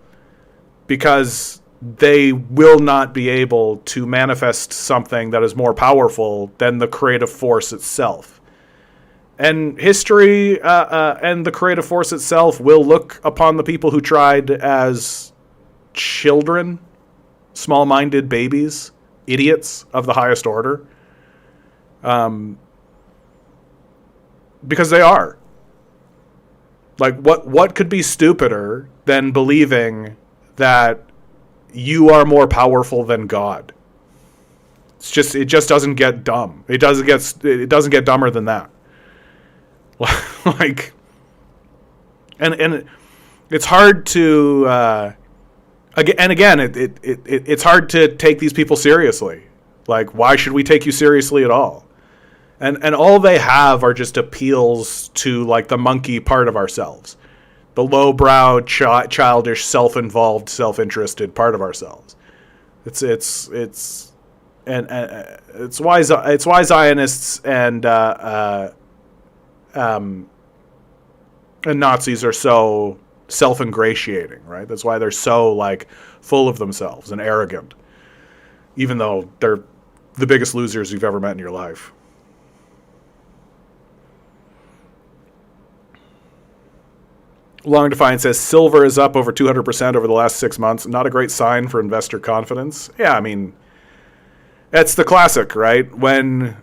Because they will not be able to manifest something that is more powerful than the creative force itself. And history and the creative force itself will look upon the people who tried as children, small-minded babies, idiots of the highest order. Because they are. Like, what could be stupider than believing that you are more powerful than God? It just doesn't get dumb. It doesn't get dumber than that. Like, and it's hard to it's hard to take these people seriously. Like, why should we take you seriously at all? And all they have are just appeals to, like, the monkey part of ourselves, the lowbrow, childish, self-involved, self-interested part of ourselves. It's why Zionists and Nazis are so self-ingratiating, right? That's why they're so, like, full of themselves and arrogant, even though they're the biggest losers you've ever met in your life. Long Defiant says, silver is up over 200% over the last 6 months. Not a great sign for investor confidence. Yeah, I mean, that's the classic, right? When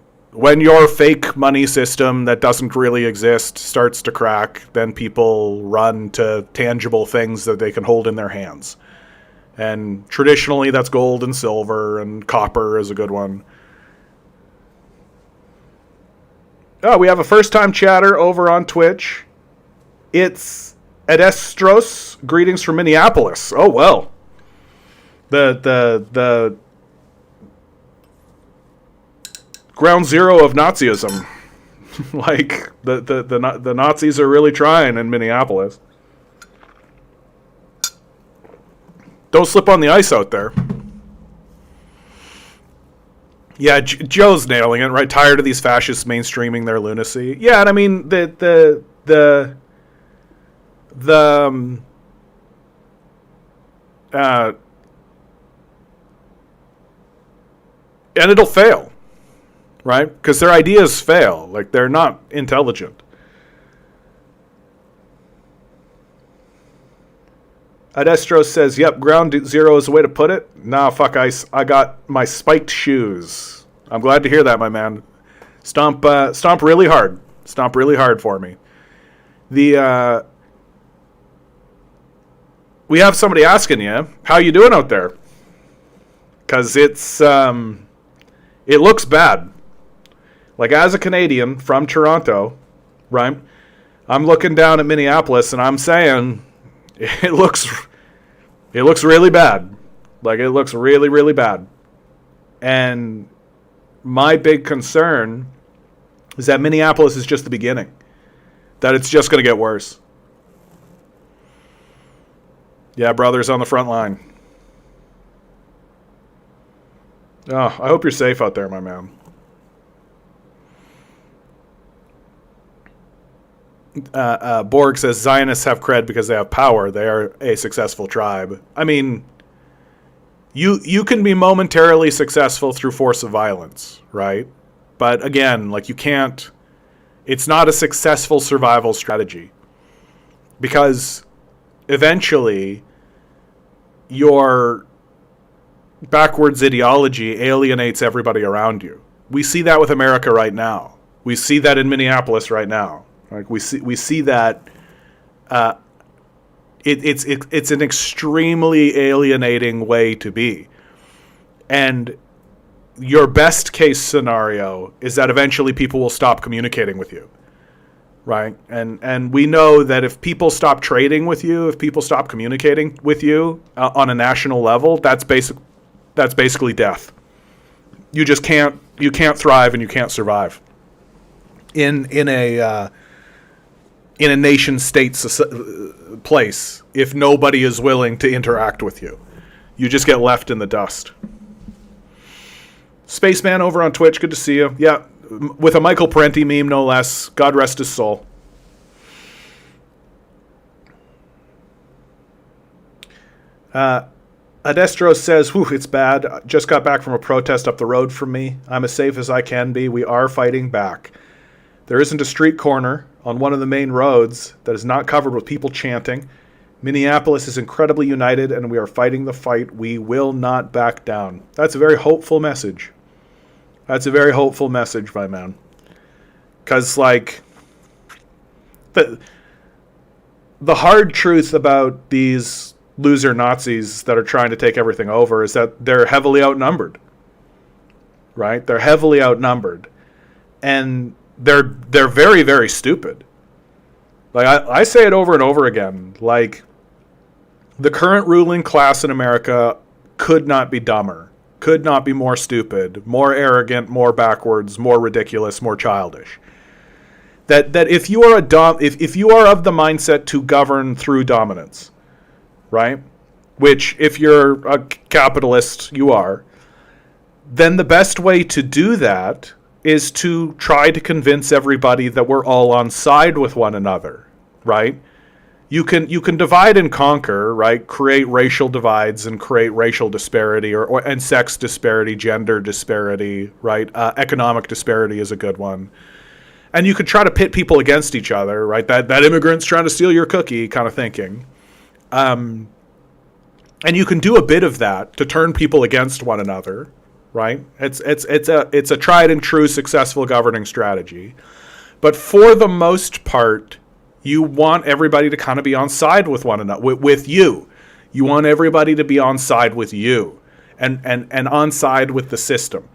your fake money system that doesn't really exist starts to crack, then people run to tangible things that they can hold in their hands. And traditionally, that's gold and silver, and copper is a good one. Oh, we have a first-time chatter over on Twitch. It's Edestros. Greetings from Minneapolis. Oh, well. The ground zero of Nazism. Like, the Nazis are really trying in Minneapolis. Don't slip on the ice out there. Yeah, Joe's nailing it, right? Tired of these fascists mainstreaming their lunacy. Yeah, and I mean the and it'll fail, right? Because their ideas fail. Like, they're not intelligent. Adestro says, yep, ground zero is the way to put it. Nah, fuck ice. I got my spiked shoes. I'm glad to hear that, my man. Stomp really hard. Stomp really hard for me. We have somebody asking you, how you doing out there? Because it looks bad. Like, as a Canadian from Toronto, right? I'm looking down at Minneapolis and I'm saying, it looks really bad. Like, it looks really, really bad. And my big concern is that Minneapolis is just the beginning. That it's just going to get worse. Yeah, brothers on the front line. Oh, I hope you're safe out there, my man. Borg says Zionists have cred because they have power. They are a successful tribe. I mean, you can be momentarily successful through force of violence, right? But again, like, you can't. It's not a successful survival strategy, because eventually your backwards ideology alienates everybody around you. We see that with America right now. We see that in Minneapolis right now. Like, we see that it's an extremely alienating way to be. And your best case scenario is that eventually people will stop communicating with you, right? And we know that if people stop trading with you, if people stop communicating with you on a national level, that's basically death. You just can't thrive and you can't survive in a nation state place if nobody is willing to interact with you. You just get left in the dust. Spaceman over on Twitch, good to see you. Yeah, with a Michael Parenti meme, no less. God rest his soul. Adestro says, whew, it's bad. Just got back from a protest up the road from me. I'm as safe as I can be. We are fighting back. There isn't a street corner on one of the main roads that is not covered with people chanting. Minneapolis is incredibly united, and we are fighting the fight. We will not back down. That's a very hopeful message. That's a very hopeful message, my man. Because, like, the hard truth about these loser Nazis that are trying to take everything over is that they're heavily outnumbered. Right? They're heavily outnumbered. And they're very, very stupid. Like, I say it over and over again. Like, the current ruling class in America could not be dumber, could not be more stupid, more arrogant, more backwards, more ridiculous, more childish. That if you are if you are of the mindset to govern through dominance, right? Which, if you're a capitalist, you are. Then the best way to do that is to try to convince everybody that we're all on side with one another, right? You can divide and conquer, right? Create racial divides and create racial disparity and sex disparity, gender disparity, right? Economic disparity is a good one. And you could try to pit people against each other, right? That immigrant's trying to steal your cookie kind of thinking. And you can do a bit of that to turn people against one another, right? It's a tried and true successful governing strategy. But for the most part, you want everybody to kind of be on side with one another, with you. You want everybody to be on side with you and on side with the system.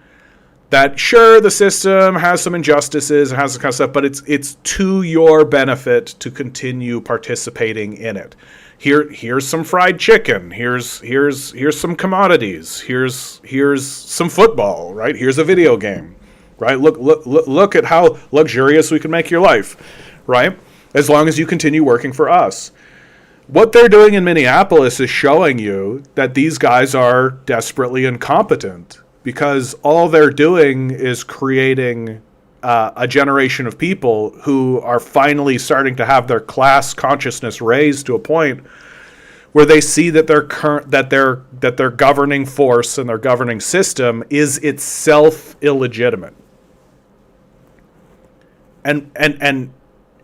That, sure, the system has some injustices and has some kind of stuff, but it's to your benefit to continue participating in it. Here's some fried chicken. Here's some commodities. Here's some football, right? Here's a video game. right? Look at how luxurious we can make your life, right? As long as you continue working for us. What they're doing in Minneapolis is showing you that these guys are desperately incompetent, because all they're doing is creating a generation of people who are finally starting to have their class consciousness raised to a point where they see that their governing force and their governing system is itself illegitimate. And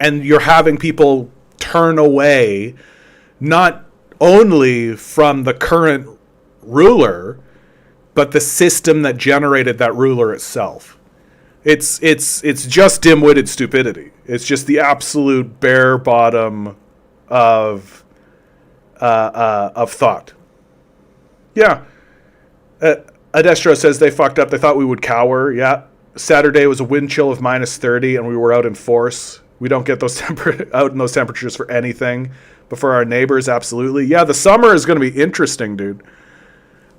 you're having people turn away not only from the current ruler, but the system that generated that ruler itself. It's just dim-witted stupidity. It's just the absolute bare bottom of thought. Yeah. Adestro says they fucked up. They thought we would cower. Yeah. Saturday was a wind chill of minus 30, and we were out in force. We don't get those out in those temperatures for anything. But for our neighbors, absolutely. Yeah, the summer is going to be interesting, dude.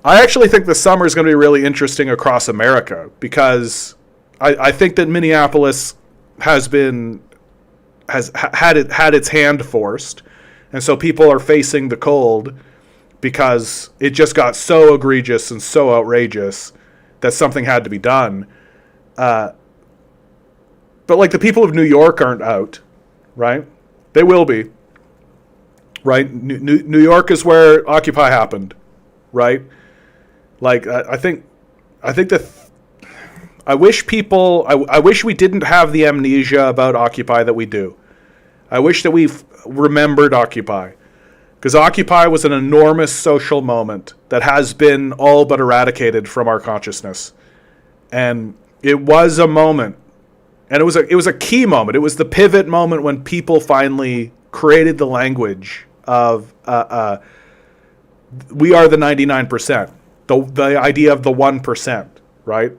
I actually think the summer is going to be really interesting across America, because I think that Minneapolis has had its hand forced, and so people are facing the cold because it just got so egregious and so outrageous that something had to be done. But like, the people of New York aren't out, right? They will be, right? New York is where Occupy happened, right? Like, I think that I wish we didn't have the amnesia about Occupy that we do. I wish that we remembered Occupy, because Occupy was an enormous social moment that has been all but eradicated from our consciousness. And it was a moment, and it was a key moment. It was the pivot moment when people finally created the language of we are the 99%. The idea of the 1%, right?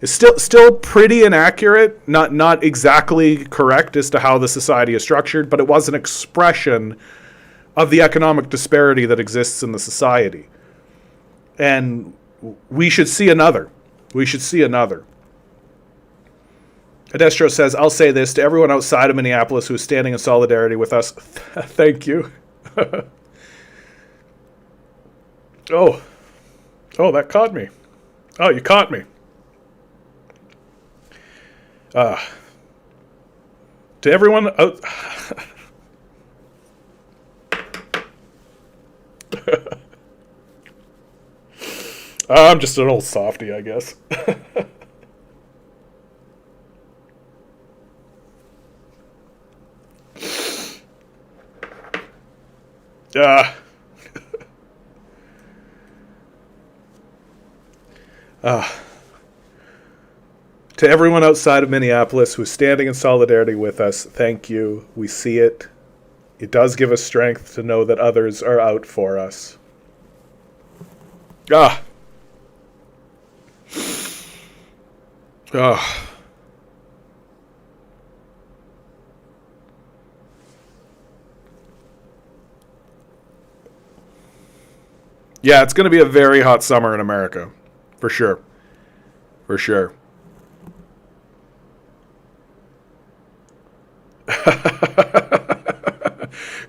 Is still pretty inaccurate, not exactly correct as to how the society is structured, but it was an expression of the economic disparity that exists in the society. And we should see another. Adestro says, I'll say this to everyone outside of Minneapolis who's standing in solidarity with us. Thank you. Oh, that caught me. Oh, you caught me. To everyone out... I'm just an old softy, I guess. To everyone outside of Minneapolis who's standing in solidarity with us, thank you. We see it. It does give us strength to know that others are out for us. Yeah, it's going to be a very hot summer in America. For sure.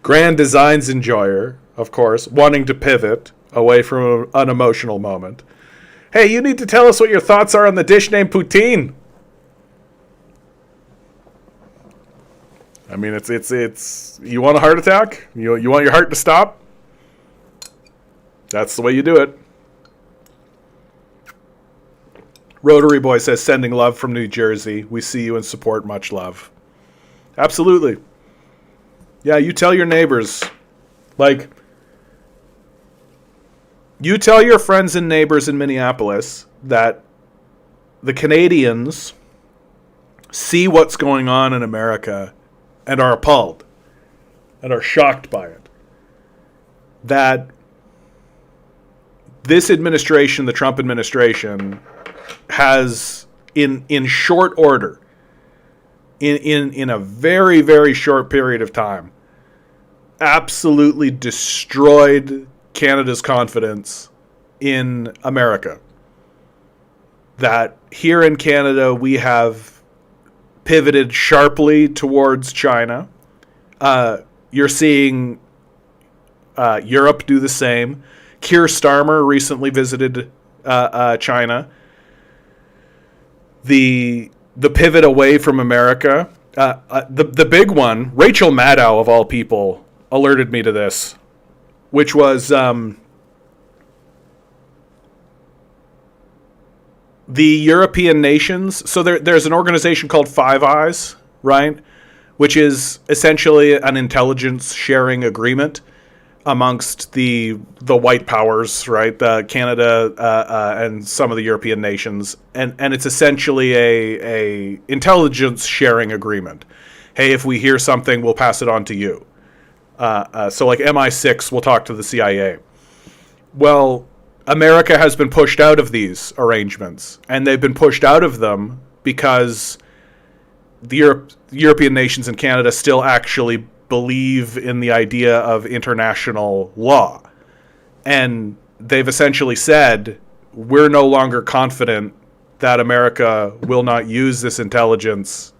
Grand designs enjoyer, of course, wanting to pivot away from an emotional moment. Hey, you need to tell us what your thoughts are on the dish named poutine. I mean, it's you want a heart attack? You want your heart to stop? That's the way you do it. Rotary Boy says, sending love from New Jersey. We see you and support. Much love. Absolutely. Yeah, you tell your neighbors. Like, you tell your friends and neighbors in Minneapolis that the Canadians see what's going on in America and are appalled and are shocked by it. That this administration, the Trump administration, has in short order, in a very, very short period of time, absolutely destroyed Canada's confidence in America. that here in Canada we have pivoted sharply towards China. You're seeing Europe do the same. Keir Starmer recently visited China. The pivot away from America. The big one, Rachel Maddow of all people alerted me to this, which was the European nations. So there's an organization called Five Eyes, right? Which is essentially an intelligence sharing agreement amongst the white powers, right? Canada and some of the European nations, and it's essentially a intelligence sharing agreement. Hey, if we hear something, we'll pass it on to you. So like MI6 will talk to the CIA. Well, America has been pushed out of these arrangements, and they've been pushed out of them because the European nations and Canada still actually believe in the idea of international law. And they've essentially said, we're no longer confident that America will not use this intelligence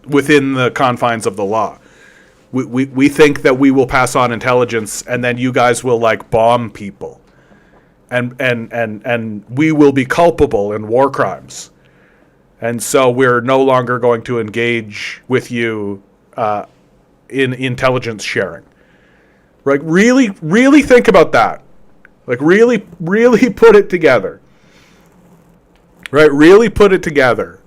within the confines of the law. We think that we will pass on intelligence, and then you guys will like bomb people, and we will be culpable in war crimes. And so we're no longer going to engage with you in intelligence sharing. Right? Really, really think about that. Like, really, really put it together. Right? Really put it together.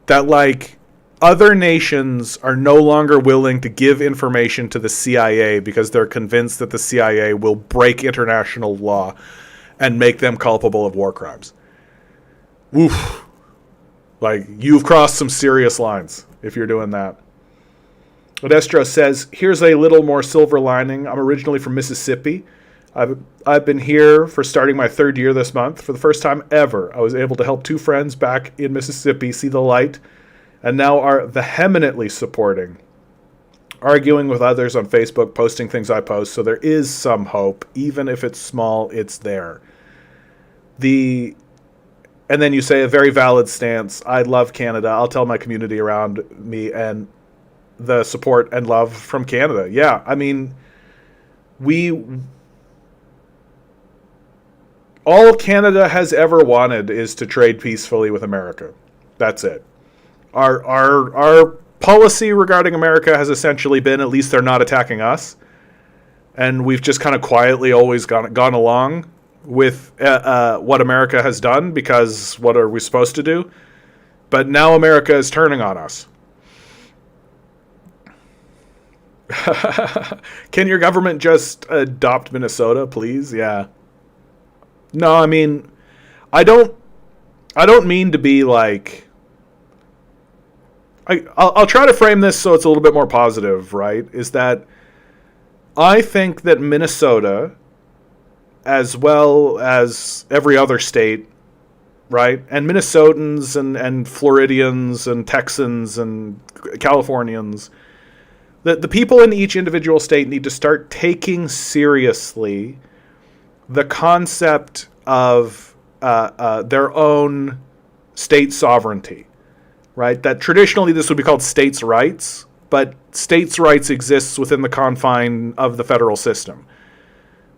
That, like, other nations are no longer willing to give information to the CIA because they're convinced that the CIA will break international law and make them culpable of war crimes. Oof. Like, you've crossed some serious lines if you're doing that. Odestro says, here's a little more silver lining. I'm originally from Mississippi. I've been here for starting my third year this month. For the first time ever, I was able to help two friends back in Mississippi see the light, and now are vehemently supporting, arguing with others on Facebook, posting things I post. So there is some hope. Even if it's small, it's there. And then you say a very valid stance. I love Canada. I'll tell my community around me, and the support and love from Canada. Yeah, I mean, all Canada has ever wanted is to trade peacefully with America. That's it. Our policy regarding America has essentially been, at least they're not attacking us. And we've just kind of quietly always gone along with what America has done, because what are we supposed to do? But now America is turning on us. Can your government just adopt Minnesota, please? Yeah. No, I mean, I don't mean to be like... I'll try to frame this so it's a little bit more positive, right? Is that I think that Minnesota, as well as every other state, right? And Minnesotans and Floridians and Texans and Californians, that the people in each individual state need to start taking seriously the concept of their own state sovereignty, right? That traditionally this would be called states' rights, but states' rights exists within the confine of the federal system.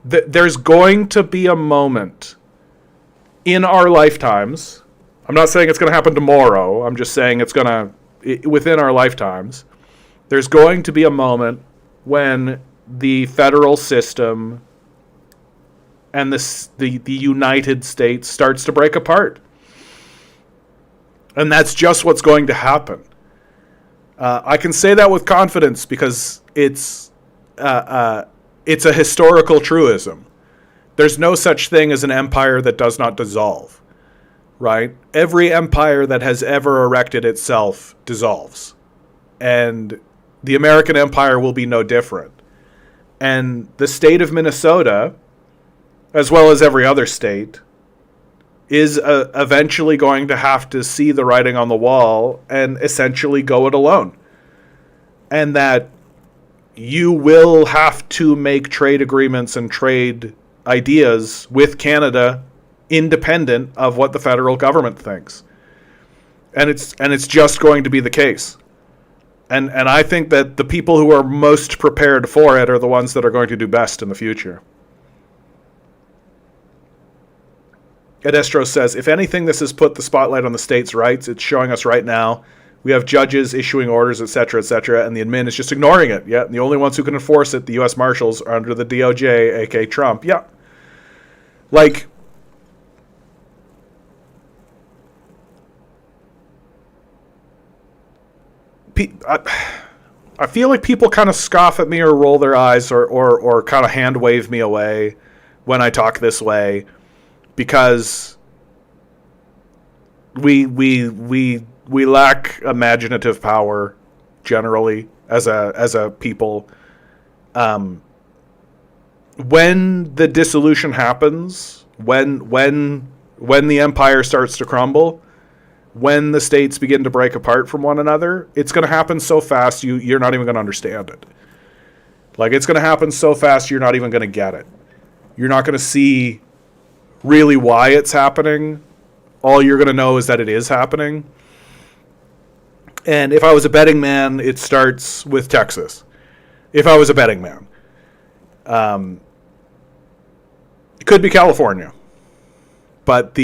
There's going to be a moment in our lifetimes. I'm not saying it's going to happen tomorrow. I'm just saying it's going to, within our lifetimes, there's going to be a moment when the federal system and the United States starts to break apart. And that's just what's going to happen. I can say that with confidence because it's a historical truism. There's no such thing as an empire that does not dissolve, right? Every empire that has ever erected itself dissolves. And the American empire will be no different. And the state of Minnesota, as well as every other state, is eventually going to have to see the writing on the wall and essentially go it alone. And that you will have to make trade agreements and trade ideas with Canada independent of what the federal government thinks. And it's just going to be the case. And I think that the people who are most prepared for it are the ones that are going to do best in the future. Ed Estros says, if anything, this has put the spotlight on the states' rights. It's showing us right now. We have judges issuing orders, etc., and the admin is just ignoring it. Yeah, and the only ones who can enforce it, the U.S. Marshals, are under the DOJ, aka Trump. Yeah. Like, I feel like people kind of scoff at me or roll their eyes or kind of hand wave me away when I talk this way, because we lack imaginative power generally as a people. When the dissolution happens, when the empire starts to crumble, when the states begin to break apart from one another, it's going to happen so fast you're not even going to understand it. Like, it's going to happen so fast you're not even going to get it. You're not going to see really why it's happening. All you're going to know is that it is happening. And if I was a betting man, it starts with Texas. If I was a betting man. It could be California. But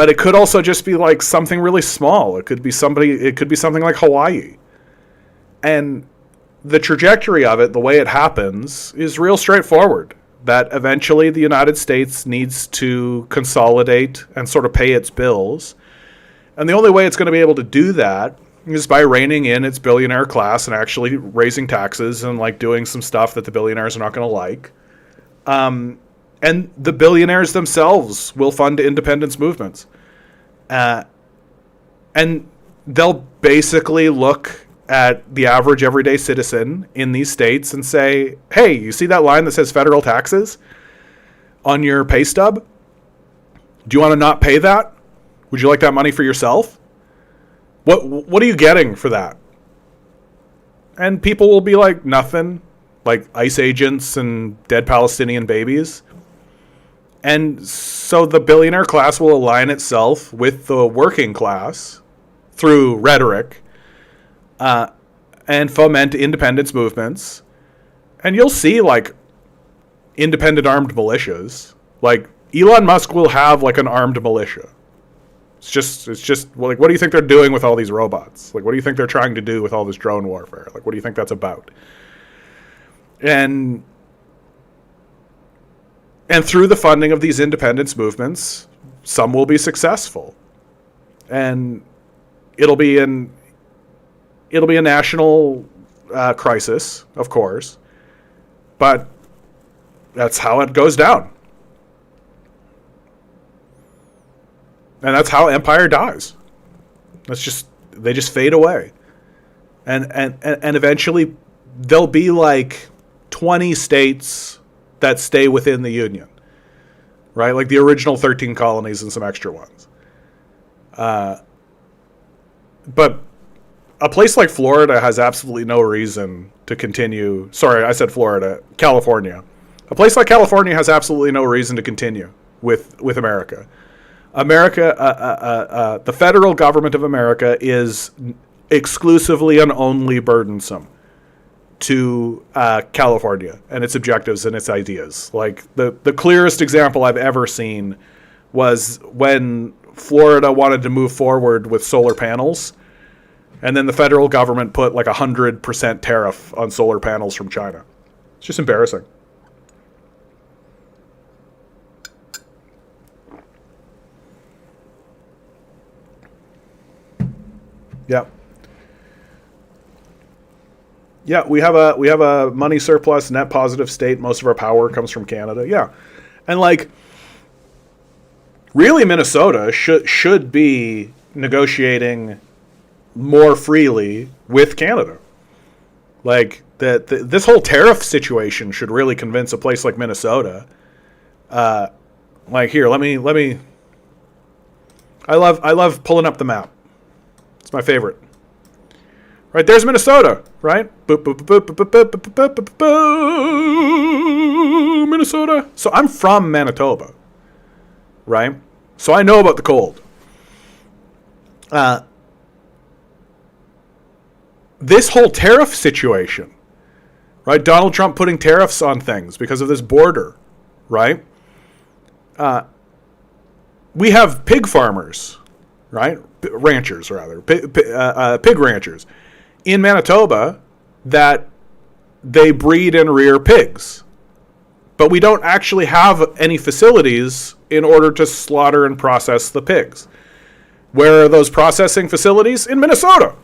it could also just be like something really small. It could be something like Hawaii. And the trajectory of it, the way it happens, is real straightforward. That eventually the United States needs to consolidate and sort of pay its bills. And the only way it's going to be able to do that is by reining in its billionaire class and actually raising taxes and like doing some stuff that the billionaires are not going to like. And the billionaires themselves will fund independence movements. And they'll basically look at the average everyday citizen in these states and say, hey, you see that line that says federal taxes on your pay stub? Do you want to not pay that? Would you like that money for yourself? What are you getting for that? And people will be like, nothing. Like ICE agents and dead Palestinian babies. And so the billionaire class will align itself with the working class through rhetoric and foment independence movements. And you'll see like independent armed militias. Like Elon Musk will have like an armed militia. It's just like, what do you think they're doing with all these robots? Like, what do you think they're trying to do with all this drone warfare? Like, what do you think that's about? And through the funding of these independence movements, some will be successful. And it'll be a national crisis, of course. But that's how it goes down. And that's how empire dies. They just fade away. And eventually there'll be like 20 states that stay within the Union, right? Like the original 13 colonies and some extra ones. But a place like Florida has absolutely no reason to continue. Sorry, I said Florida. California. A place like California has absolutely no reason to continue with America. The federal government of America is exclusively and only burdensome to California and its objectives and its ideas. Like the clearest example I've ever seen was when Florida wanted to move forward with solar panels, and then the federal government put like 100% tariff on solar panels from China. It's just embarrassing. Yeah. Yeah, we have a money surplus, net positive state. Most of our power comes from Canada. Yeah. And like really Minnesota should be negotiating more freely with Canada. Like this whole tariff situation should really convince a place like Minnesota. Like here, let me I love pulling up the map. It's my favorite. Right, there's Minnesota, right? Minnesota. So I'm from Manitoba, right? So I know about the cold. This whole tariff situation, right? Donald Trump putting tariffs on things because of this border, right? We have pig farmers, right? Ranchers, rather. Pig ranchers in Manitoba that they breed and rear pigs. But we don't actually have any facilities in order to slaughter and process the pigs. Where are those processing facilities? In Minnesota.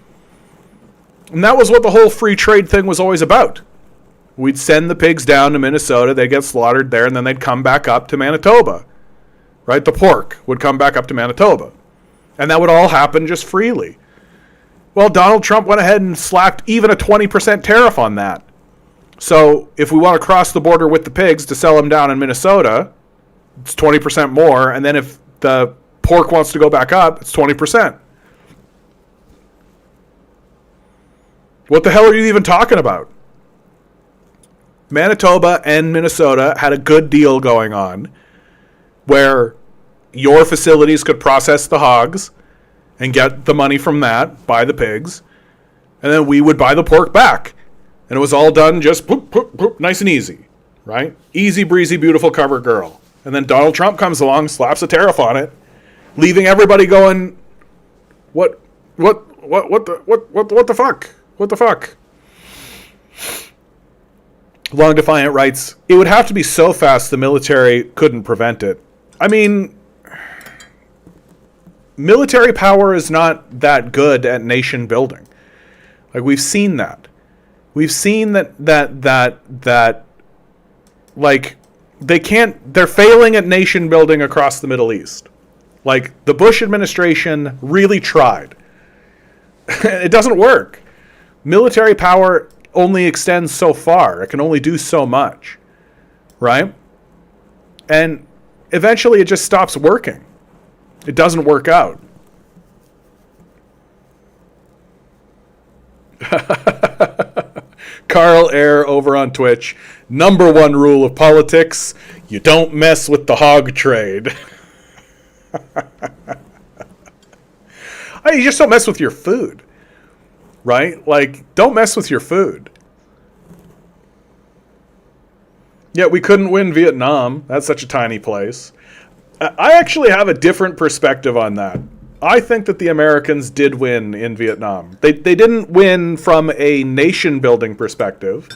And that was what the whole free trade thing was always about. We'd send the pigs down to Minnesota, they'd get slaughtered there, and then they'd come back up to Manitoba. Right? The pork would come back up to Manitoba. And that would all happen just freely. Well, Donald Trump went ahead and slapped even a 20% tariff on that. So if we want to cross the border with the pigs to sell them down in Minnesota, it's 20% more. And then if the pork wants to go back up, it's 20%. What the hell are you even talking about? Manitoba and Minnesota had a good deal going on where your facilities could process the hogs and get the money from that, buy the pigs, and then we would buy the pork back. And it was all done just boop, boop, boop, nice and easy, right? Easy breezy, beautiful cover girl. And then Donald Trump comes along, slaps a tariff on it, leaving everybody going, what the fuck? What the fuck? Long Defiant writes, it would have to be so fast the military couldn't prevent it. I mean, military power is not that good at nation building. Like, we've seen that. We've seen that like, they're failing at nation building across the Middle East. Like, the Bush administration really tried. It doesn't work. Military power only extends so far. It can only do so much. Right? And eventually it just stops working. It doesn't work out. Carl Air over on Twitch. Number one rule of politics, you don't mess with the hog trade. You just don't mess with your food. Right? Like, don't mess with your food. Yeah, we couldn't win Vietnam. That's such a tiny place. I actually have a different perspective on that. I think that the Americans did win in Vietnam. They didn't win from a nation-building perspective,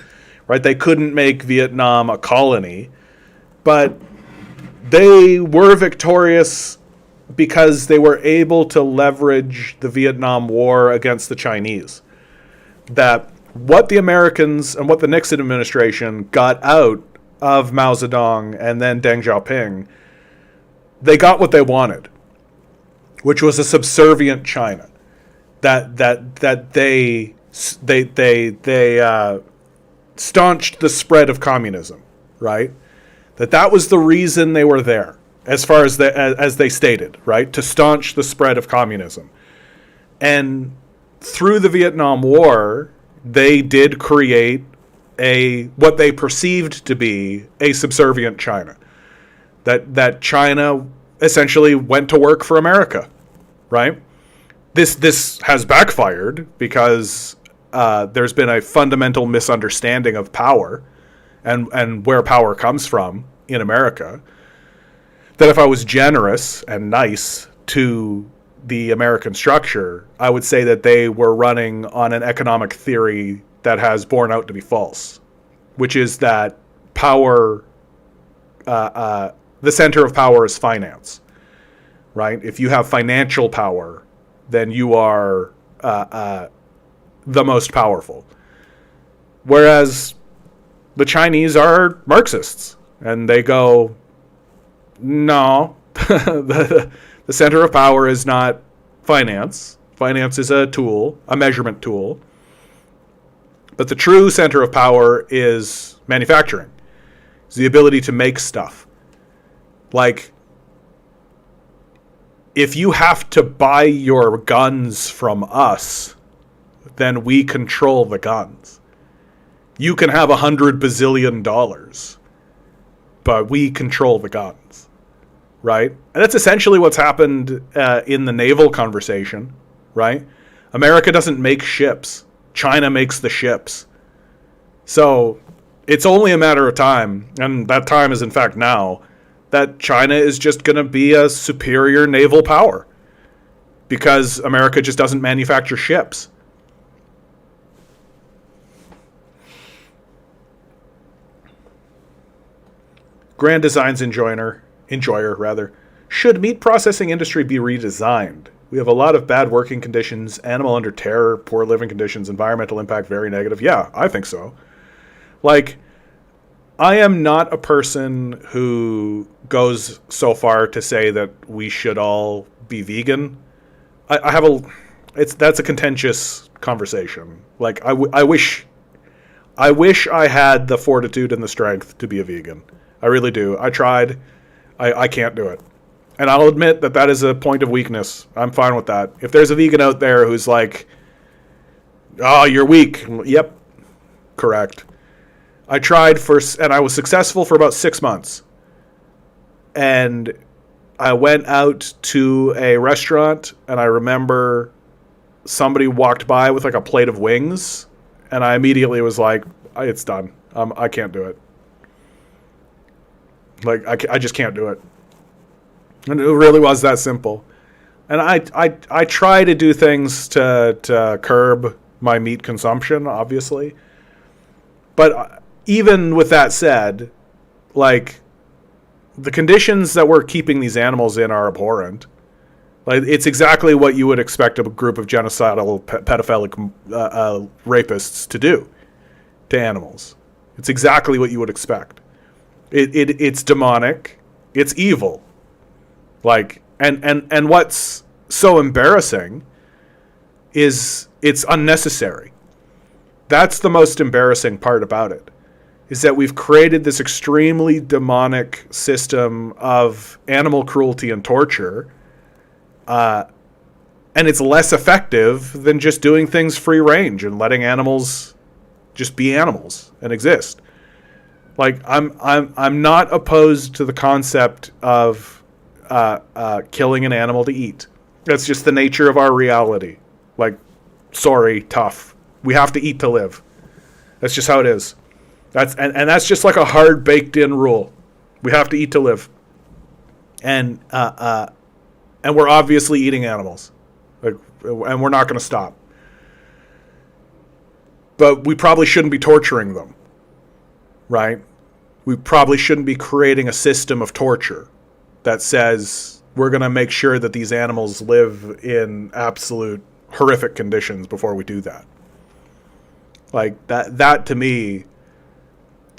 right? They couldn't make Vietnam a colony, but they were victorious because they were able to leverage the Vietnam War against the Chinese. That what the Americans and what the Nixon administration got out of Mao Zedong and then Deng Xiaoping, they got what they wanted, which was a subservient China. That they staunched the spread of communism, right? That was the reason they were there, as far as as they stated, right? To staunch the spread of communism. And through the Vietnam War, they did create what they perceived to be a subservient China. That China essentially went to work for America, right? This has backfired because there's been a fundamental misunderstanding of power and where power comes from in America. That if I was generous and nice to the American structure, I would say that they were running on an economic theory that has borne out to be false, which is that power, the center of power is finance, right? If you have financial power, then you are the most powerful. Whereas the Chinese are Marxists, and they go, no, the center of power is not finance. Finance is a tool, a measurement tool. But the true center of power is manufacturing. It's the ability to make stuff. Like, if you have to buy your guns from us then we control the guns. You can have $100 bazillion, but we control the guns, right? And that's essentially what's happened in the naval conversation, right? America doesn't make ships. China makes the ships. So it's only a matter of time, and that time is in fact now, that China is just going to be a superior naval power because America just doesn't manufacture ships. Grand Design's enjoyer, should meat processing industry be redesigned? We have a lot of bad working conditions, animal under terror, poor living conditions, environmental impact very negative. Yeah, I think so. Like, I am not a person who goes so far to say that we should all be vegan. That's a contentious conversation. Like, I wish I had the fortitude and the strength to be a vegan. I really do. I tried. I can't do it. And I'll admit that is a point of weakness. I'm fine with that. If there's a vegan out there who's like, oh, you're weak. Yep. Correct. I tried and I was successful for about 6 months. And I went out to a restaurant and I remember somebody walked by with like a plate of wings. And I immediately was like, it's done. I can't do it. Like, I just can't do it. And it really was that simple. And I try to do things to curb my meat consumption, obviously. But even with that said, like, the conditions that we're keeping these animals in are abhorrent. Like, it's exactly what you would expect a group of genocidal, pedophilic rapists to do to animals. It's exactly what you would expect. It's demonic. It's evil. Like, and what's so embarrassing is it's unnecessary. That's the most embarrassing part about it, is that we've created this extremely demonic system of animal cruelty and torture, and it's less effective than just doing things free range and letting animals just be animals and exist. Like, I'm not opposed to the concept of killing an animal to eat. That's just the nature of our reality. Like, sorry, tough. We have to eat to live. That's just how it is. That's just like a hard baked in rule. We have to eat to live. And we're obviously eating animals. Like, and we're not going to stop. But we probably shouldn't be torturing them. Right? We probably shouldn't be creating a system of torture that says we're going to make sure that these animals live in absolute horrific conditions before we do that. Like, that to me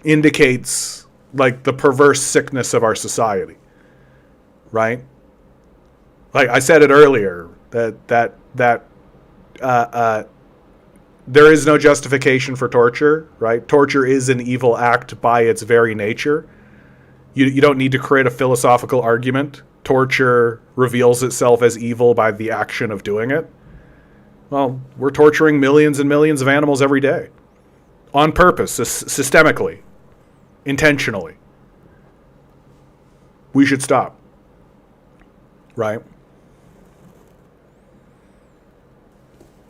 indicates, like, the perverse sickness of our society. Right? Like I said it earlier, that there is no justification for torture, right? Torture is an evil act by its very nature. You don't need to create a philosophical argument. Torture reveals itself as evil by the action of doing it. Well, we're torturing millions and millions of animals every day. On purpose, systemically, intentionally. We should stop. Right?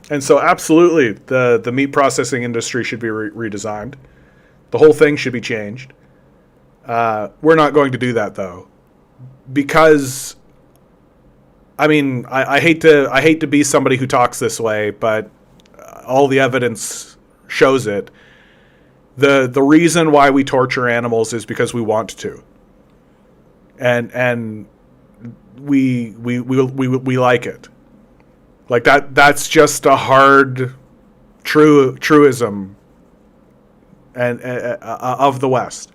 And so absolutely, the meat processing industry should be redesigned. The whole thing should be changed. We're not going to do that, though, because, I mean, I hate to be somebody who talks this way, but all the evidence shows it. The reason why we torture animals is because we want to, and we like it. Like, that's just a hard truism and of the West.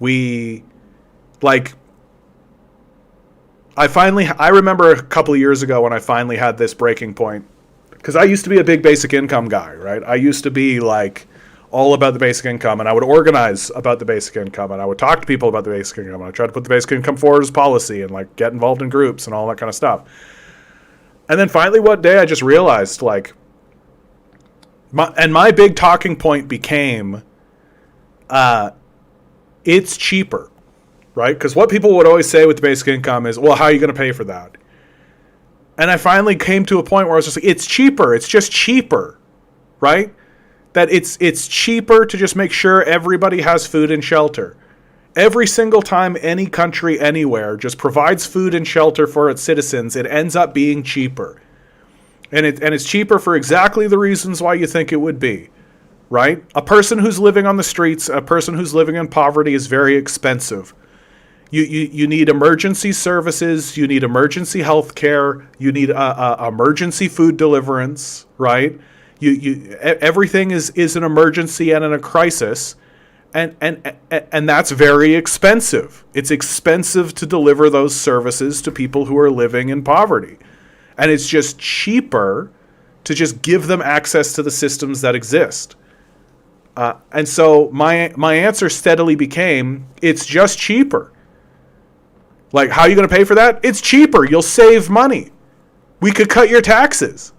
We, like, I remember a couple of years ago when I finally had this breaking point, because I used to be a big basic income guy, right? I used to be like all about the basic income, and I would organize about the basic income, and I would talk to people about the basic income, and I tried to put the basic income forward as policy and, like, get involved in groups and all that kind of stuff. And then finally one day I just realized, like, My big talking point became, it's cheaper, right? Because what people would always say with the basic income is, well, how are you going to pay for that? And I finally came to a point where I was just like, it's cheaper. It's just cheaper, right? That it's cheaper to just make sure everybody has food and shelter. Every single time any country anywhere just provides food and shelter for its citizens, it ends up being cheaper. And it's cheaper for exactly the reasons why you think it would be, right? A person who's living on the streets, a person who's living in poverty is very expensive. You need emergency services, you need emergency health care, you need emergency food deliverance, right? Everything is an emergency and in a crisis. And that's very expensive. It's expensive to deliver those services to people who are living in poverty. And it's just cheaper to just give them access to the systems that exist. And so my answer steadily became, it's just cheaper. Like, how are you going to pay for that? It's cheaper. You'll save money. We could cut your taxes.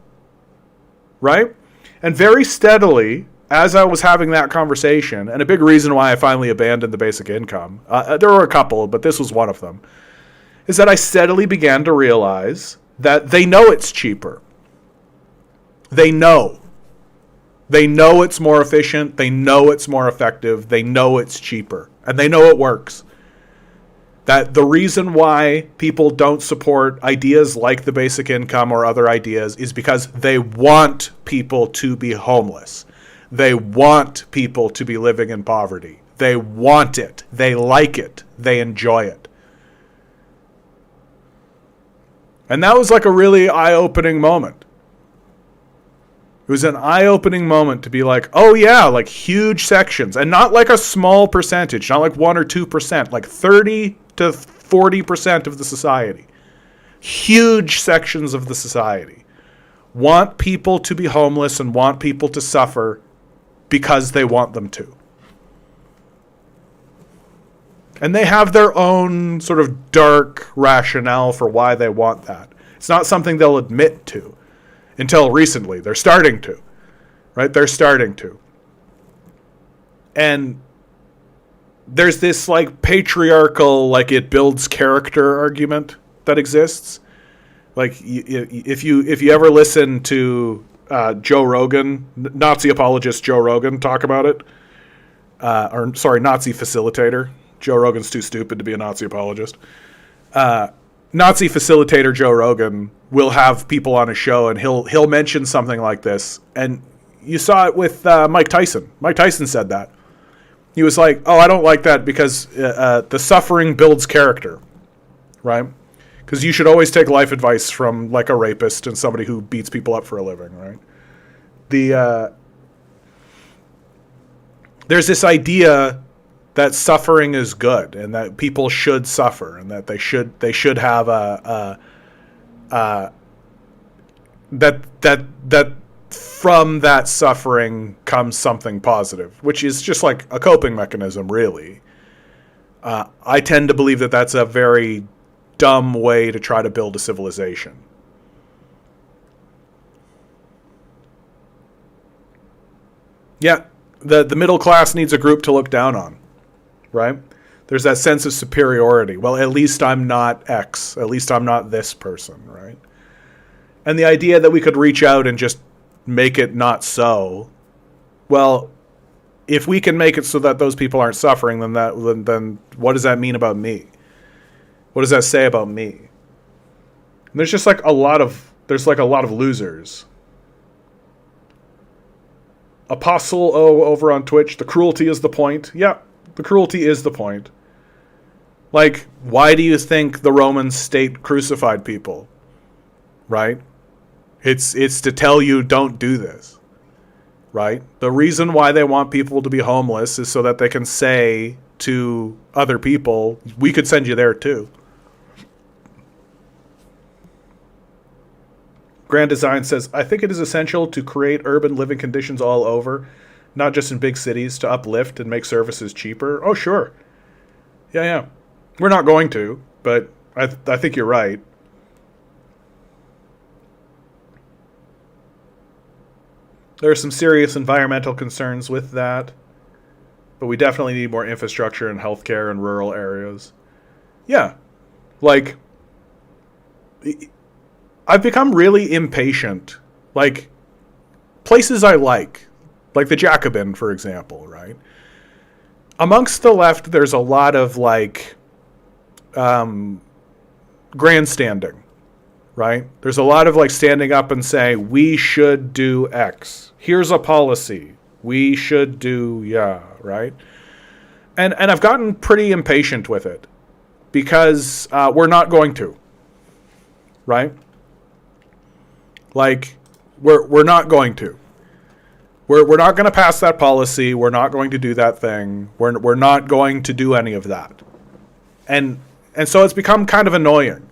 Right? And very steadily, as I was having that conversation, and a big reason why I finally abandoned the basic income, there were a couple, but this was one of them, is that I steadily began to realize that they know it's cheaper. They know. They know it's more efficient. They know it's more effective. They know it's cheaper. And they know it works. That the reason why people don't support ideas like the basic income or other ideas is because they want people to be homeless. They want people to be living in poverty. They want it. They like it. They enjoy it. And that was like a really eye-opening moment. It was an eye-opening moment to be like, oh yeah, like huge sections. And not like a small percentage, not like 1 or 2%, like 30 to 40% of the society. Huge sections of the society want people to be homeless and want people to suffer because they want them to. And they have their own sort of dark rationale for why they want that. It's not something they'll admit to until recently. They're starting to, right? They're starting to. And there's this like patriarchal, like it builds character argument that exists. Like if you ever listen to Joe Rogan, Nazi apologist Joe Rogan, talk about it, Nazi facilitator. Joe Rogan's too stupid to be a Nazi apologist. Nazi facilitator Joe Rogan will have people on his show, and he'll mention something like this. And you saw it with Mike Tyson. Mike Tyson said that. He was like, "Oh, I don't like that because the suffering builds character, right? Because you should always take life advice from like a rapist and somebody who beats people up for a living, right?" There's this idea that suffering is good and that people should suffer and that they should have that from that suffering comes something positive, which is just like a coping mechanism, really. I tend to believe that that's a very dumb way to try to build a civilization. Yeah, the middle class needs a group to look down on. Right? There's that sense of superiority. Well, at least I'm not X. At least I'm not this person, right? And the idea that we could reach out and just make it not so. Well, if we can make it so that those people aren't suffering, then what does that mean about me? What does that say about me? And there's just like a lot of losers. Apostle O over on Twitch, the cruelty is the point. Yeah. The cruelty is the point. Like, why do you think the Roman state crucified people? Right? It's to tell you don't do this. Right? The reason why they want people to be homeless is so that they can say to other people, we could send you there too. Grand Design says, I think it is essential to create urban living conditions all over, not just in big cities, to uplift and make services cheaper. Oh, sure. Yeah. We're not going to, but I think you're right. There are some serious environmental concerns with that, but we definitely need more infrastructure and healthcare in rural areas. Yeah, like, I've become really impatient. Like, places I like the Jacobin, for example, right? Amongst the left, there's a lot of, like, grandstanding, right? There's a lot of, like, standing up and saying, we should do X. Here's a policy. We should do, yeah, right? And I've gotten pretty impatient with it because we're not going to, right? Like, we're not going to. We're not going to pass that policy. We're not going to do that thing. We're not going to do any of that. And so it's become kind of annoying.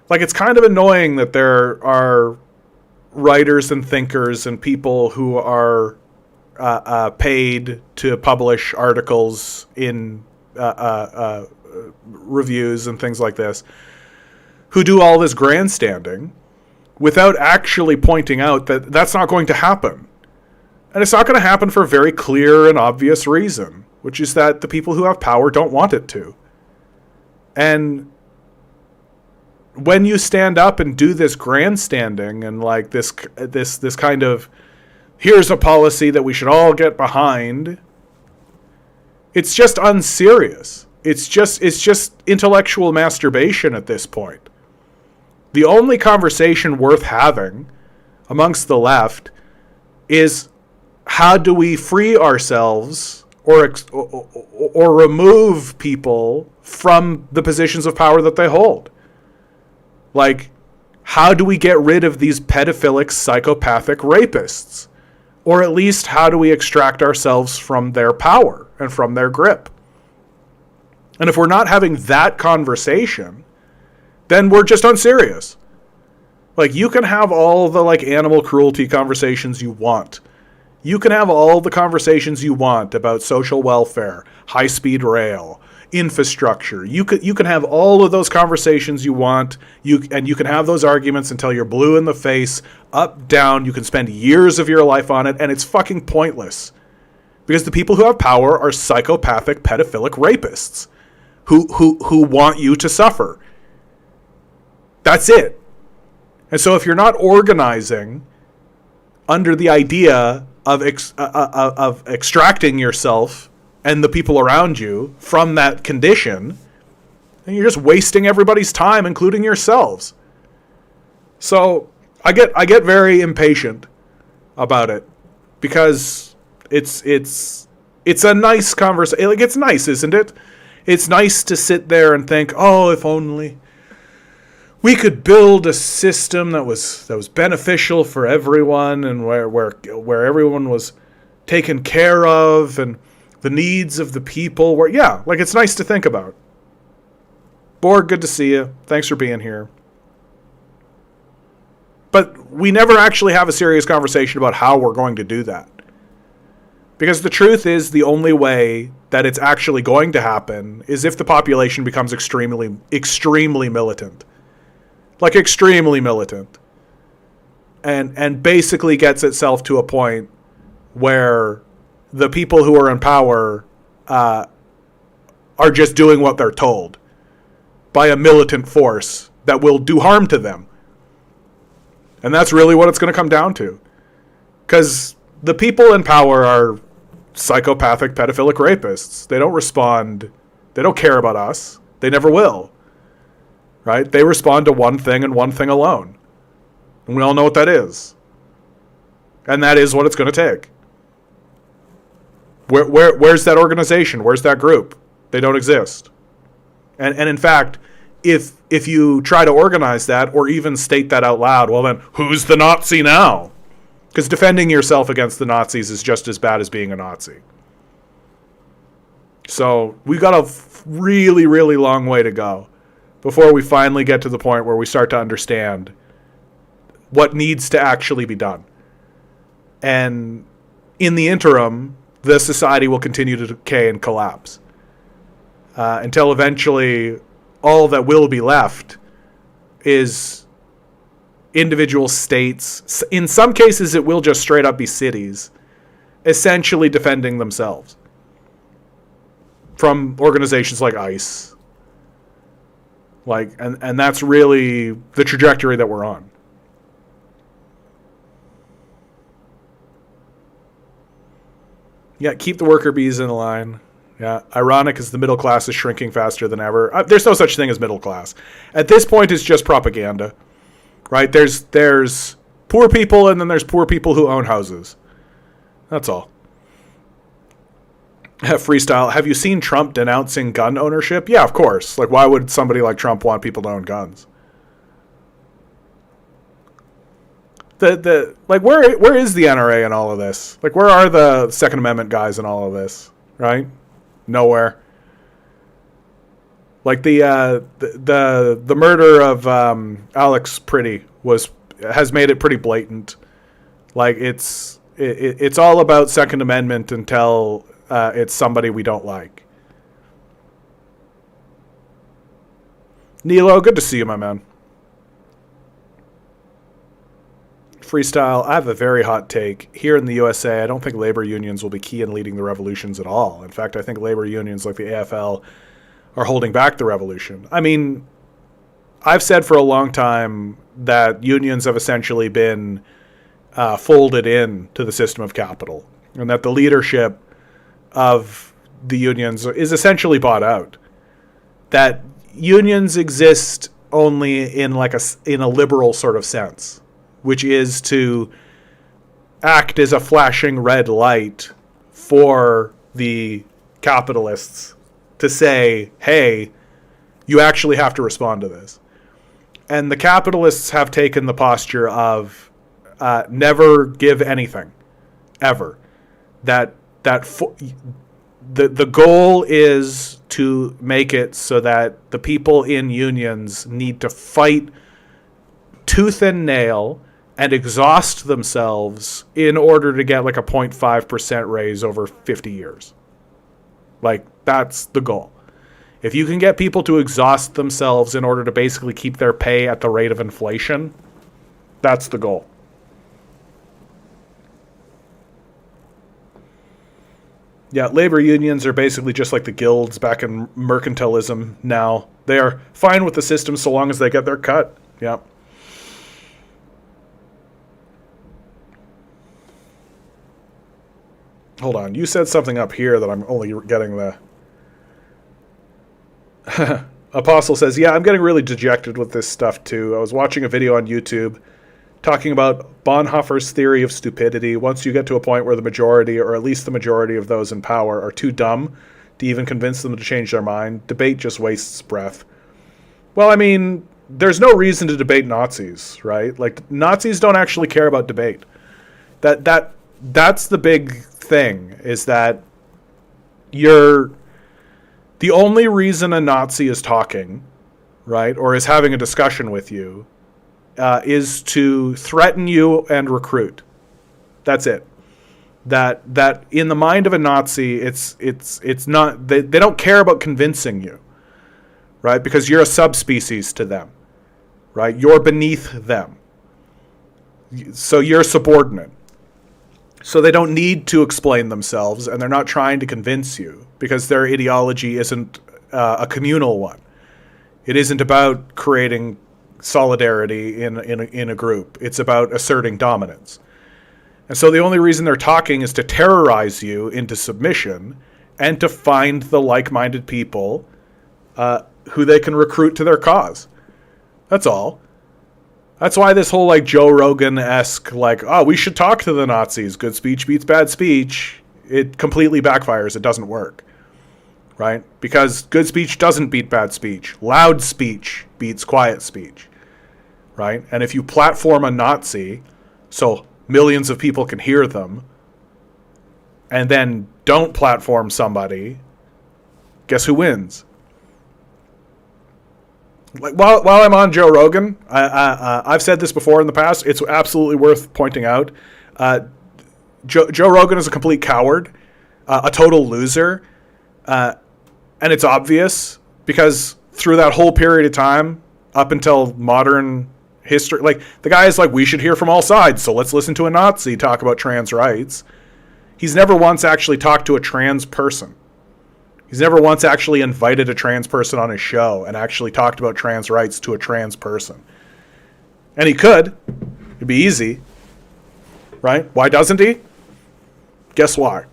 Like, it's kind of annoying that there are writers and thinkers and people who are paid to publish articles in reviews and things like this, who do all this grandstanding without actually pointing out that that's not going to happen. And it's not going to happen for a very clear and obvious reason, which is that the people who have power don't want it to. And when you stand up and do this grandstanding and, like, this kind of, here's a policy that we should all get behind, it's just unserious. It's just intellectual masturbation at this point. The only conversation worth having amongst the left is, how do we free ourselves or remove people from the positions of power that they hold? Like, how do we get rid of these pedophilic, psychopathic rapists? Or at least, how do we extract ourselves from their power and from their grip? And if we're not having that conversation, then we're just unserious. Like, you can have all the, like, animal cruelty conversations you want. You can have all the conversations you want about social welfare, high-speed rail, infrastructure. You can have all of those conversations you want. You can have those arguments until you're blue in the face, up, down. You can spend years of your life on it, and it's fucking pointless. Because the people who have power are psychopathic, pedophilic rapists who want you to suffer. That's it. And so if you're not organizing under the idea of extracting yourself and the people around you from that condition, then you're just wasting everybody's time, including yourselves. So I get very impatient about it because it's a nice conversation. Like, it's nice, isn't it? It's nice to sit there and think, oh, if only we could build a system that was beneficial for everyone, and where everyone was taken care of, and the needs of the people were, yeah, like, it's nice to think about. Borg, good to see you. Thanks for being here. But we never actually have a serious conversation about how we're going to do that. Because the truth is, the only way that it's actually going to happen is if the population becomes extremely, extremely militant. Like, extremely militant. And basically gets itself to a point where the people who are in power are just doing what they're told by a militant force that will do harm to them. And that's really what it's going to come down to. Because the people in power are psychopathic, pedophilic rapists. They don't respond. They don't care about us. They never will. Right? They respond to one thing and one thing alone. And we all know what that is. And that is what it's going to take. Where's that organization? Where's that group? They don't exist. And in fact, if you try to organize that or even state that out loud, well then, who's the Nazi now? Because defending yourself against the Nazis is just as bad as being a Nazi. So we got a really, really long way to go before we finally get to the point where we start to understand what needs to actually be done. And in the interim, the society will continue to decay and collapse until eventually all that will be left is individual states. In some cases, it will just straight up be cities essentially defending themselves from organizations like ICE. And that's really the trajectory that we're on. Yeah, keep the worker bees in line. Yeah, ironic is the middle class is shrinking faster than ever. There's no such thing as middle class. At this point, it's just propaganda, right? There's poor people, and then there's poor people who own houses. That's all. Freestyle, have you seen Trump denouncing gun ownership? Yeah, of course. Like, why would somebody like Trump want people to own guns? Where is the NRA in all of this? Like, where are the Second Amendment guys in all of this? Right? Nowhere. Like the murder of Alex Pretty has made it pretty blatant. Like it's all about Second Amendment until it's somebody we don't like. Nilo, good to see you, my man. Freestyle, I have a very hot take. Here in the USA, I don't think labor unions will be key in leading the revolutions at all. In fact, I think labor unions like the AFL are holding back the revolution. I mean, I've said for a long time that unions have essentially been folded in to the system of capital, and that the leadership of the unions is essentially bought out. That unions exist only in a liberal sort of sense, which is to act as a flashing red light for the capitalists to say, hey, you actually have to respond to this. And the capitalists have taken the posture of never give anything, ever. The goal is to make it so that the people in unions need to fight tooth and nail and exhaust themselves in order to get like a 0.5% raise over 50 years. Like, that's the goal. If you can get people to exhaust themselves in order to basically keep their pay at the rate of inflation, that's the goal. Yeah, labor unions are basically just like the guilds back in mercantilism now. They are fine with the system so long as they get their cut. Yeah. Hold on, you said something up here that I'm only getting the... Apostle says, yeah, I'm getting really dejected with this stuff too. I was watching a video on YouTube talking about Bonhoeffer's theory of stupidity. Once you get to a point where the majority, or at least the majority of those in power, are too dumb to even convince them to change their mind, debate just wastes breath. Well, I mean, there's no reason to debate Nazis, right? Like, Nazis don't actually care about debate. That's the big thing, is that the only reason a Nazi is talking, right, or is having a discussion with you, is to threaten you and recruit. That's it. That in the mind of a Nazi, it's not, they don't care about convincing you, right? Because you're a subspecies to them, right? You're beneath them. So you're subordinate. So they don't need to explain themselves, and they're not trying to convince you, because their ideology isn't a communal one. It isn't about creating solidarity in a group. It's about asserting dominance. And so the only reason they're talking is to terrorize you into submission and to find the like-minded people who they can recruit to their cause. That's all. That's why this whole like Joe Rogan-esque like, oh, we should talk to the Nazis. Good speech beats bad speech. It completely backfires. It doesn't work. Right? Because good speech doesn't beat bad speech. Loud speech beats quiet speech. Right? And if you platform a Nazi so millions of people can hear them, and then don't platform somebody, guess who wins? Like, while I'm on Joe Rogan, I've said this before in the past. It's absolutely worth pointing out. Joe Rogan is a complete coward, a total loser, and it's obvious because through that whole period of time, up until modern history. Like, the guy is like, we should hear from all sides, so let's listen to a Nazi talk about trans rights. He's never once actually talked to a trans person. He's never once actually invited a trans person on his show and actually talked about trans rights to a trans person. And he could. It'd be easy. Right? Why doesn't he? Guess why?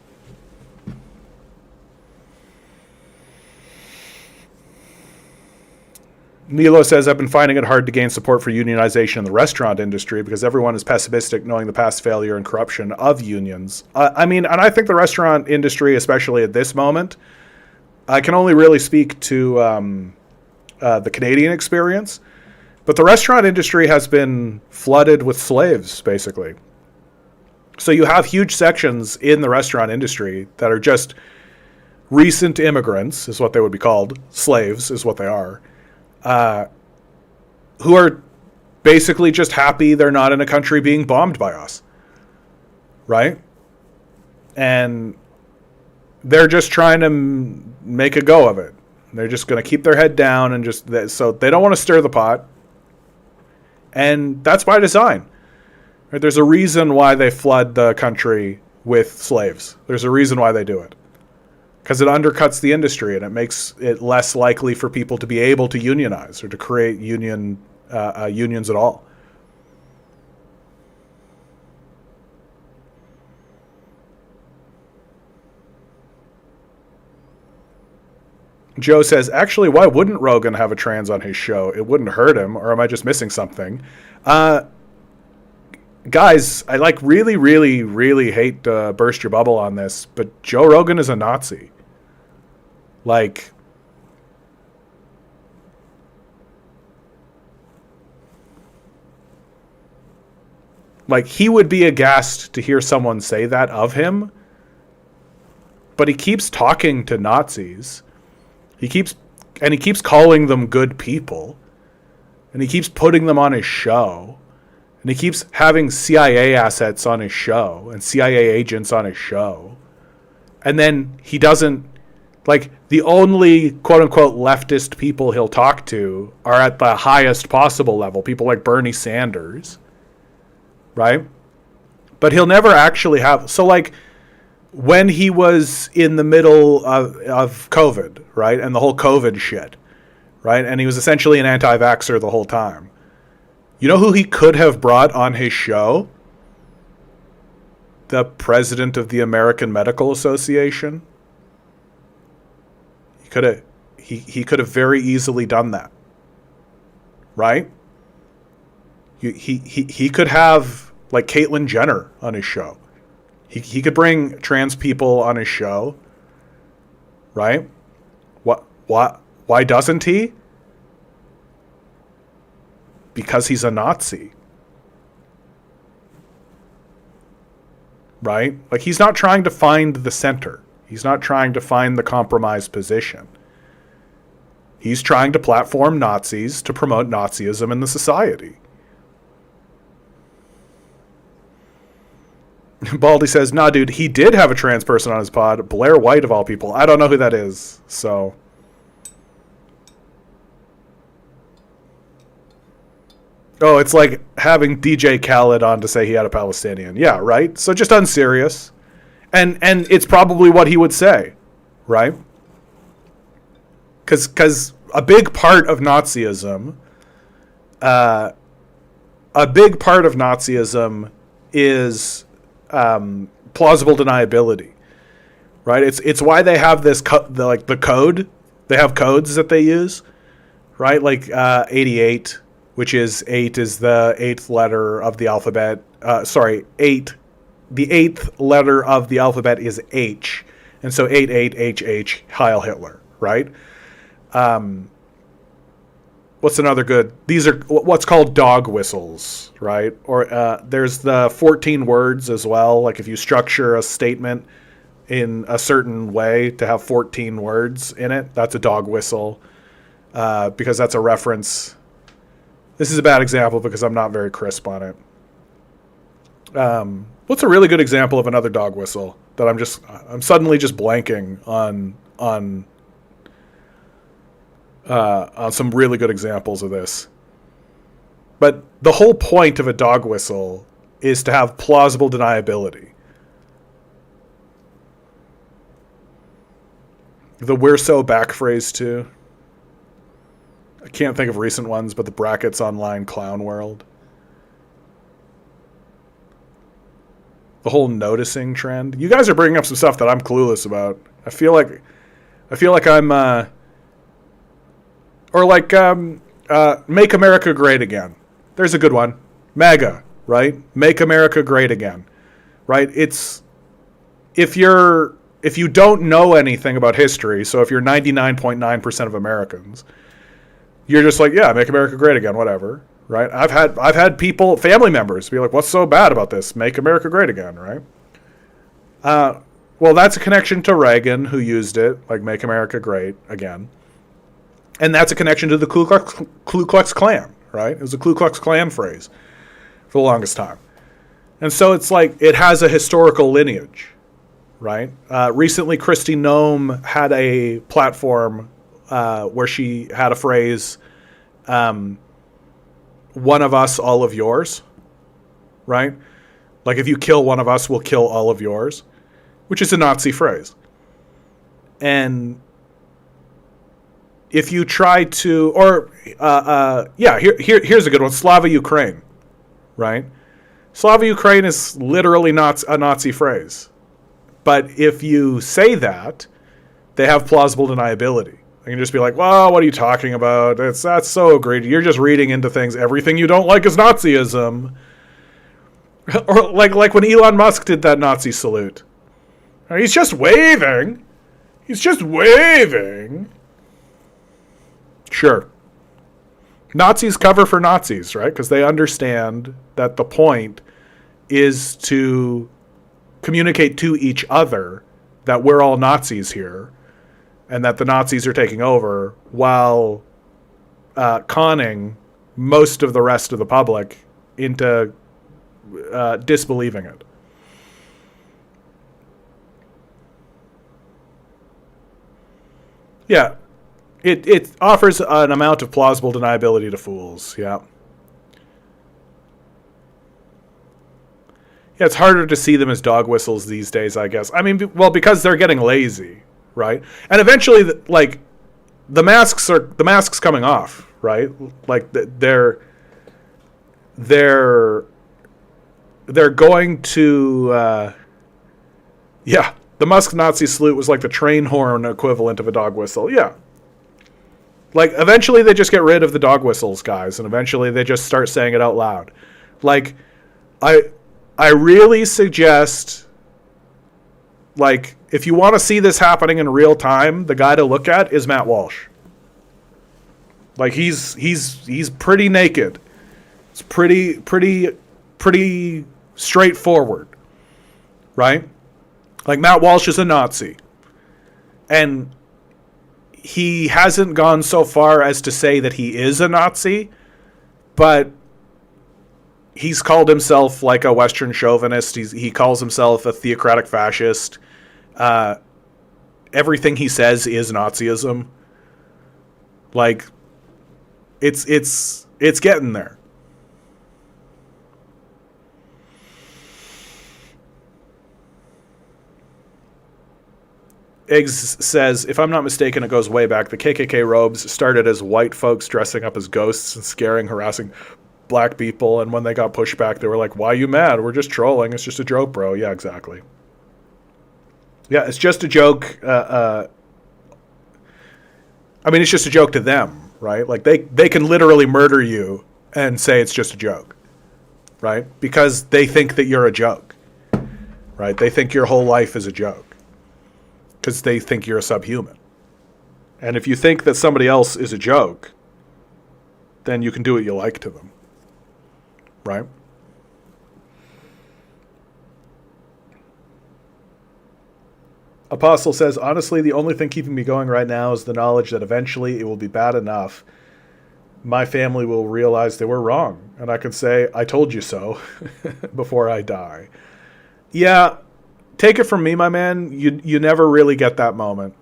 Nilo says, I've been finding it hard to gain support for unionization in the restaurant industry because everyone is pessimistic knowing the past failure and corruption of unions. And I think the restaurant industry, especially at this moment, I can only really speak to the Canadian experience, but the restaurant industry has been flooded with slaves, basically. So you have huge sections in the restaurant industry that are just recent immigrants, is what they would be called. Slaves is what they are. Who are basically just happy they're not in a country being bombed by us. Right? And they're just trying to make a go of it. They're just going to keep their head down and so they don't want to stir the pot. And that's by design. Right? There's a reason why they flood the country with slaves. There's a reason why they do it. Because it undercuts the industry and it makes it less likely for people to be able to unionize or to create unions at all. Joe says, actually, why wouldn't Rogan have a trans on his show? It wouldn't hurt him, or am I just missing something? Guys, I really, really, really hate to burst your bubble on this, but Joe Rogan is a Nazi. Like, he would be aghast to hear someone say that of him, but he keeps talking to Nazis. He keeps calling them good people, and he keeps putting them on his show, and he keeps having CIA assets on his show and CIA agents on his show, and then he doesn't. Like, the only quote-unquote leftist people he'll talk to are at the highest possible level. People like Bernie Sanders. Right? But he'll never actually have... So, like, when he was in the middle of COVID, right? And the whole COVID shit, right? And he was essentially an anti-vaxxer the whole time. You know who he could have brought on his show? The president of the American Medical Association. He could have very easily done that, right? He could have, like, Caitlyn Jenner on his show. He could bring trans people on his show, right? Why doesn't he? Because he's a Nazi, right? Like, he's not trying to find the center. He's not trying to find the compromise position. He's trying to platform Nazis to promote Nazism in the society. Baldy says, nah, dude, he did have a trans person on his pod. Blair White, of all people. I don't know who that is, so... Oh, it's like having DJ Khaled on to say he had a Palestinian. Yeah, right? So just unserious. And it's probably what he would say, right? Because a big part of Nazism, is plausible deniability, right? It's why they have this the code. They have codes that they use, right? Like 88, which is 8 is the 8th letter of the alphabet. 8. The 8th letter of the alphabet is H. And so 88HH, Heil Hitler, right? What's another good? These are what's called dog whistles, right? Or there's the 14 words as well. Like, if you structure a statement in a certain way to have 14 words in it, that's a dog whistle, because that's a reference. This is a bad example because I'm not very crisp on it. What's a really good example of another dog whistle that I'm suddenly just blanking on some really good examples of this. But the whole point of a dog whistle is to have plausible deniability. The "we're so back" phrase, too. I can't think of recent ones, but the brackets online clown world. The whole noticing trend. You guys are bringing up some stuff that I'm clueless about. I feel like I'm, or like, Make America Great Again. There's a good one. MAGA, right? Make America Great Again, right? It's, if you don't know anything about history, so if you're 99.9% of Americans, you're just like, yeah, make America great again, whatever, right? I've had people, family members, be like, what's so bad about this? Make America great again, right? Well, that's a connection to Reagan, who used it, like, make America great again. And that's a connection to the Ku Klux Klan, right? It was a Ku Klux Klan phrase for the longest time. And so it's like, it has a historical lineage, right? Recently, Kristi Noem had a platform where she had a phrase, one of us, all of yours, right? Like, if you kill one of us, we'll kill all of yours, which is a Nazi phrase. And if you try to, or, here's a good one, Slava Ukraine, right? Slava Ukraine is literally not a Nazi phrase. But if you say that, they have plausible deniability. They can just be like, well, what are you talking about? That's so great. You're just reading into things. Everything you don't like is Nazism. Or like when Elon Musk did that Nazi salute. He's just waving. He's just waving. Sure. Nazis cover for Nazis, right? Because they understand that the point is to communicate to each other that we're all Nazis here and that the Nazis are taking over, while conning most of the rest of the public into disbelieving it. Yeah, it offers an amount of plausible deniability to fools, yeah. Yeah, it's harder to see them as dog whistles these days, I guess. I mean, well, because they're getting lazy, right? And eventually, like, the masks coming off, right? Like, they're going to, the Musk Nazi salute was like the train horn equivalent of a dog whistle, yeah. Like, eventually they just get rid of the dog whistles, guys, and eventually they just start saying it out loud. Like, I really suggest, like, if you want to see this happening in real time, the guy to look at is Matt Walsh. Like, he's pretty naked. It's pretty straightforward, right? Like, Matt Walsh is a Nazi. And he hasn't gone so far as to say that he is a Nazi, but he's called himself like a Western chauvinist. He calls himself a theocratic fascist. Everything he says is Nazism. Like, it's getting there. Eggs says, if I'm not mistaken, it goes way back. The KKK robes started as white folks dressing up as ghosts and scaring, harassing black people, and when they got pushback, they were like, why are you mad? We're just trolling. It's just a joke, bro. Yeah, exactly. Yeah, it's just a joke. I mean, it's just a joke to them, right? Like, they can literally murder you and say it's just a joke, right? Because they think that you're a joke, right? They think your whole life is a joke because they think you're a subhuman. And if you think that somebody else is a joke, then you can do what you like to them, right? Apostle says, honestly, the only thing keeping me going right now is the knowledge that eventually it will be bad enough. My family will realize they were wrong, and I can say, I told you so, before I die. Yeah, take it from me, my man, you never really get that moment.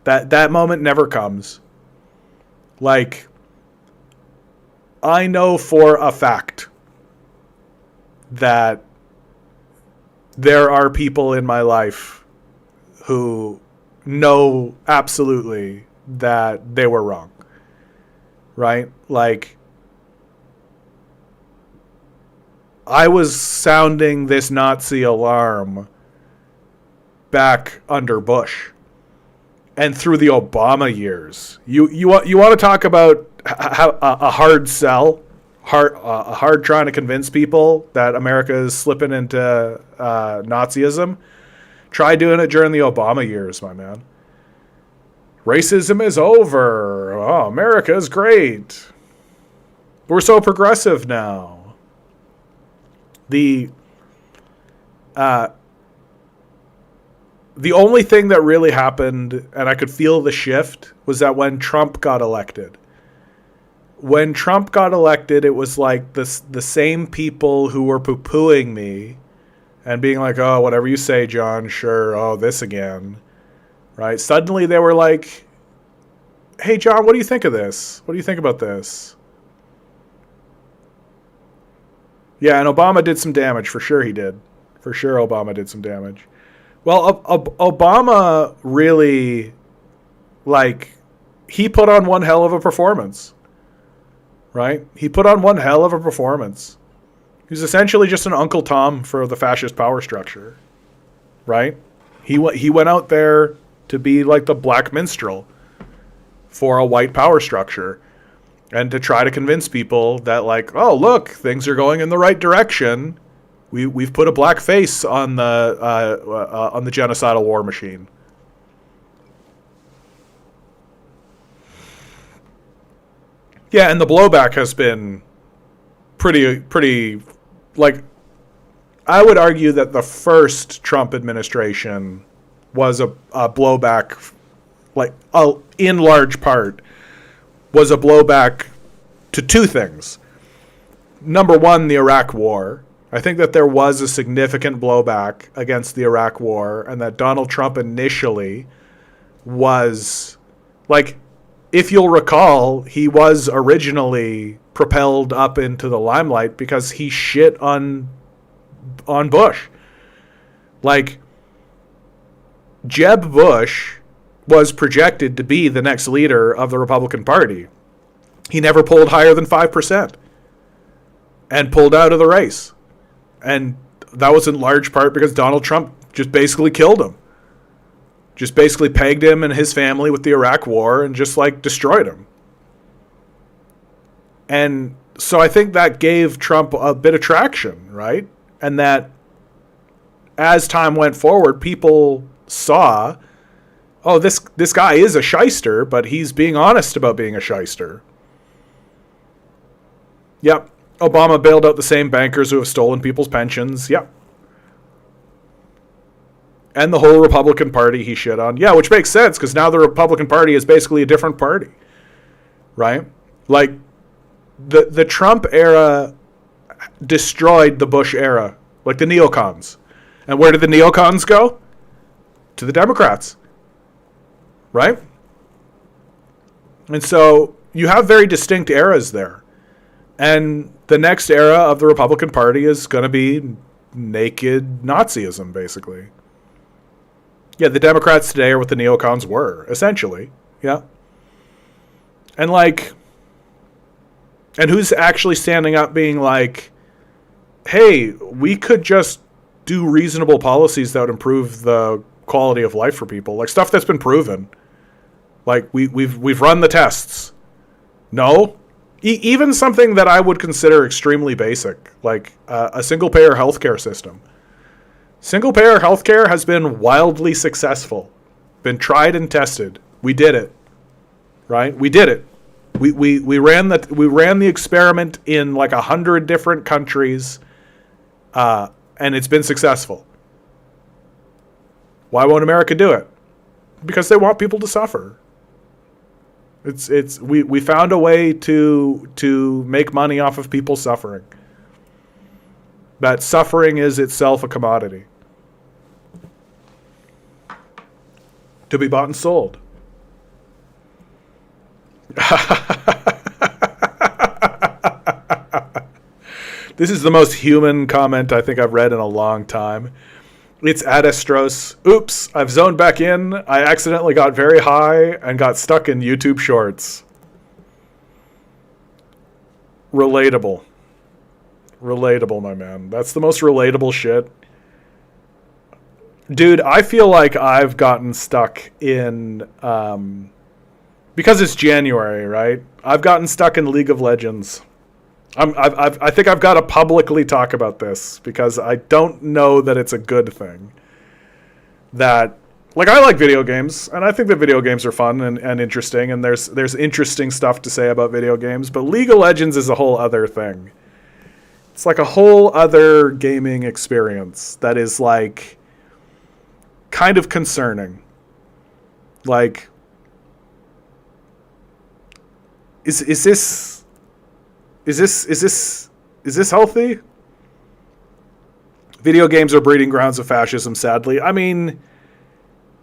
That moment never comes. Like, I know for a fact that there are people in my life who know absolutely that they were wrong. Right? Like, I was sounding this Nazi alarm back under Bush and through the Obama years. You want to talk about how a hard sell, a hard trying to convince people that America is slipping into Nazism? Try doing it during the Obama years, my man. Racism is over. Oh, America is great. We're so progressive now. The only thing that really happened, and I could feel the shift, was that when Trump got elected. When Trump got elected, it was like the same people who were poo-pooing me and being like, oh, whatever you say, John, sure, oh, this again. Right? Suddenly they were like, hey, John, what do you think of this? What do you think about this? Yeah, and Obama did some damage. For sure he did. For sure Obama did some damage. Well, Obama really, like, he put on one hell of a performance. Right? He put on one hell of a performance. He was essentially just an Uncle Tom for the fascist power structure. Right? He went out there to be like the black minstrel for a white power structure and to try to convince people that, like, oh, look, things are going in the right direction. We've put a black face on the genocidal war machine. Yeah, and the blowback has been pretty like, I would argue that the first Trump administration was a blowback, like, in large part, was a blowback to two things. Number one, the Iraq War. I think that there was a significant blowback against the Iraq War, and that Donald Trump initially was, like, if you'll recall, he was originally propelled up into the limelight because he shit on Bush. Like, Jeb Bush was projected to be the next leader of the Republican Party. He never polled higher than 5% and pulled out of the race. And that was in large part because Donald Trump just basically killed him. Just basically pegged him and his family with the Iraq War and just, like, destroyed him. And so I think that gave Trump a bit of traction, right? And that as time went forward, people saw, oh, this guy is a shyster, but he's being honest about being a shyster. Yep. Obama bailed out the same bankers who have stolen people's pensions. Yep. And the whole Republican Party he shit on. Yeah, which makes sense, because now the Republican Party is basically a different party. Right? Like, the Trump era destroyed the Bush era. Like the neocons. And where did the neocons go? To the Democrats. Right? And so you have very distinct eras there. And the next era of the Republican Party is going to be naked Nazism, basically. Yeah, the Democrats today are what the neocons were, essentially. Yeah. And, like, and who's actually standing up being like, hey, we could just do reasonable policies that would improve the quality of life for people, like stuff that's been proven. Like, we've run the tests. No. Even something that I would consider extremely basic, like a single-payer healthcare system. Single-payer healthcare has been wildly successful, been tried and tested. We did it, right? We did it. We ran the experiment in like 100 different countries, and it's been successful. Why won't America do it? Because they want people to suffer. We found a way to make money off of people suffering. That suffering is itself a commodity to be bought and sold. This is the most human comment I think I've read in a long time. It's Adestros. Oops, I've zoned back in. I accidentally got very high and got stuck in YouTube Shorts. Relatable. Relatable, my man. That's the most relatable shit. Dude, I feel like I've gotten stuck in... because it's January, right? I've gotten stuck in League of Legends. I think I've got to publicly talk about this because I don't know that it's a good thing. That, like, I like video games, and I think that video games are fun and interesting, and there's interesting stuff to say about video games, but League of Legends is a whole other thing. It's like a whole other gaming experience that is, like, kind of concerning. Like, is this healthy? Video games are breeding grounds of fascism, sadly. I mean,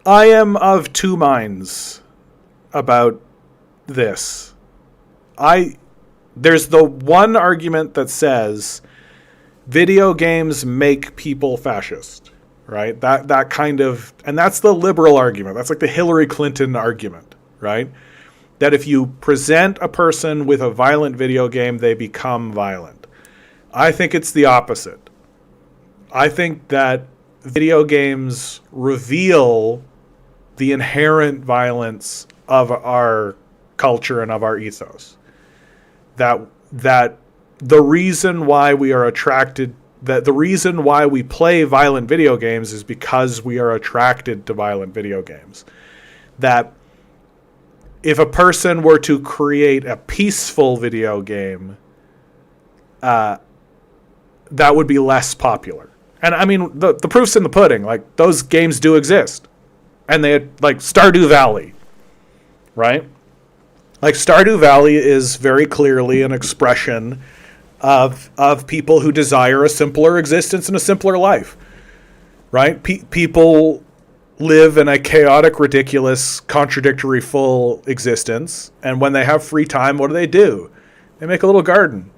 I am of two minds about this. There's the one argument that says video games make people fascist, right? That kind of, and that's the liberal argument. That's like the Hillary Clinton argument, right? That if you present a person with a violent video game, they become violent. I think it's the opposite. I think that video games reveal the inherent violence of our culture and of our ethos. That the reason why we are attracted, that the reason why we play violent video games is because we are attracted to violent video games. That if a person were to create a peaceful video game, that would be less popular. And I mean, the proof's in the pudding. Like, those games do exist. And they had, like, Stardew Valley, right? Like, Stardew Valley is very clearly an expression of people who desire a simpler existence and a simpler life, right? People live in a chaotic, ridiculous, contradictory, full existence. And when they have free time, what do? They make a little garden,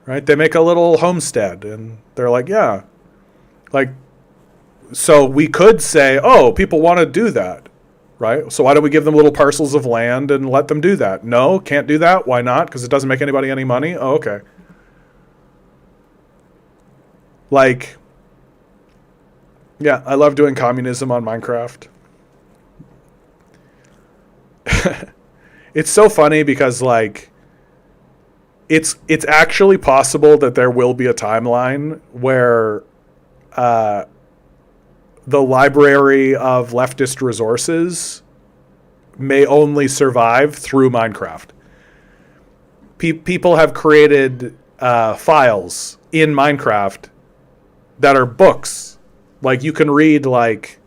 right? They make a little homestead. And they're like, yeah. Like, so we could say, oh, people want to do that, right? So why don't we give them little parcels of land and let them do that? No, can't do that. Why not? Because it doesn't make anybody any money. Oh, okay. Like, yeah, I love doing communism on Minecraft. It's so funny because, like, it's actually possible that there will be a timeline where the library of leftist resources may only survive through Minecraft. People have created files in Minecraft that are books. Like, you can read, like,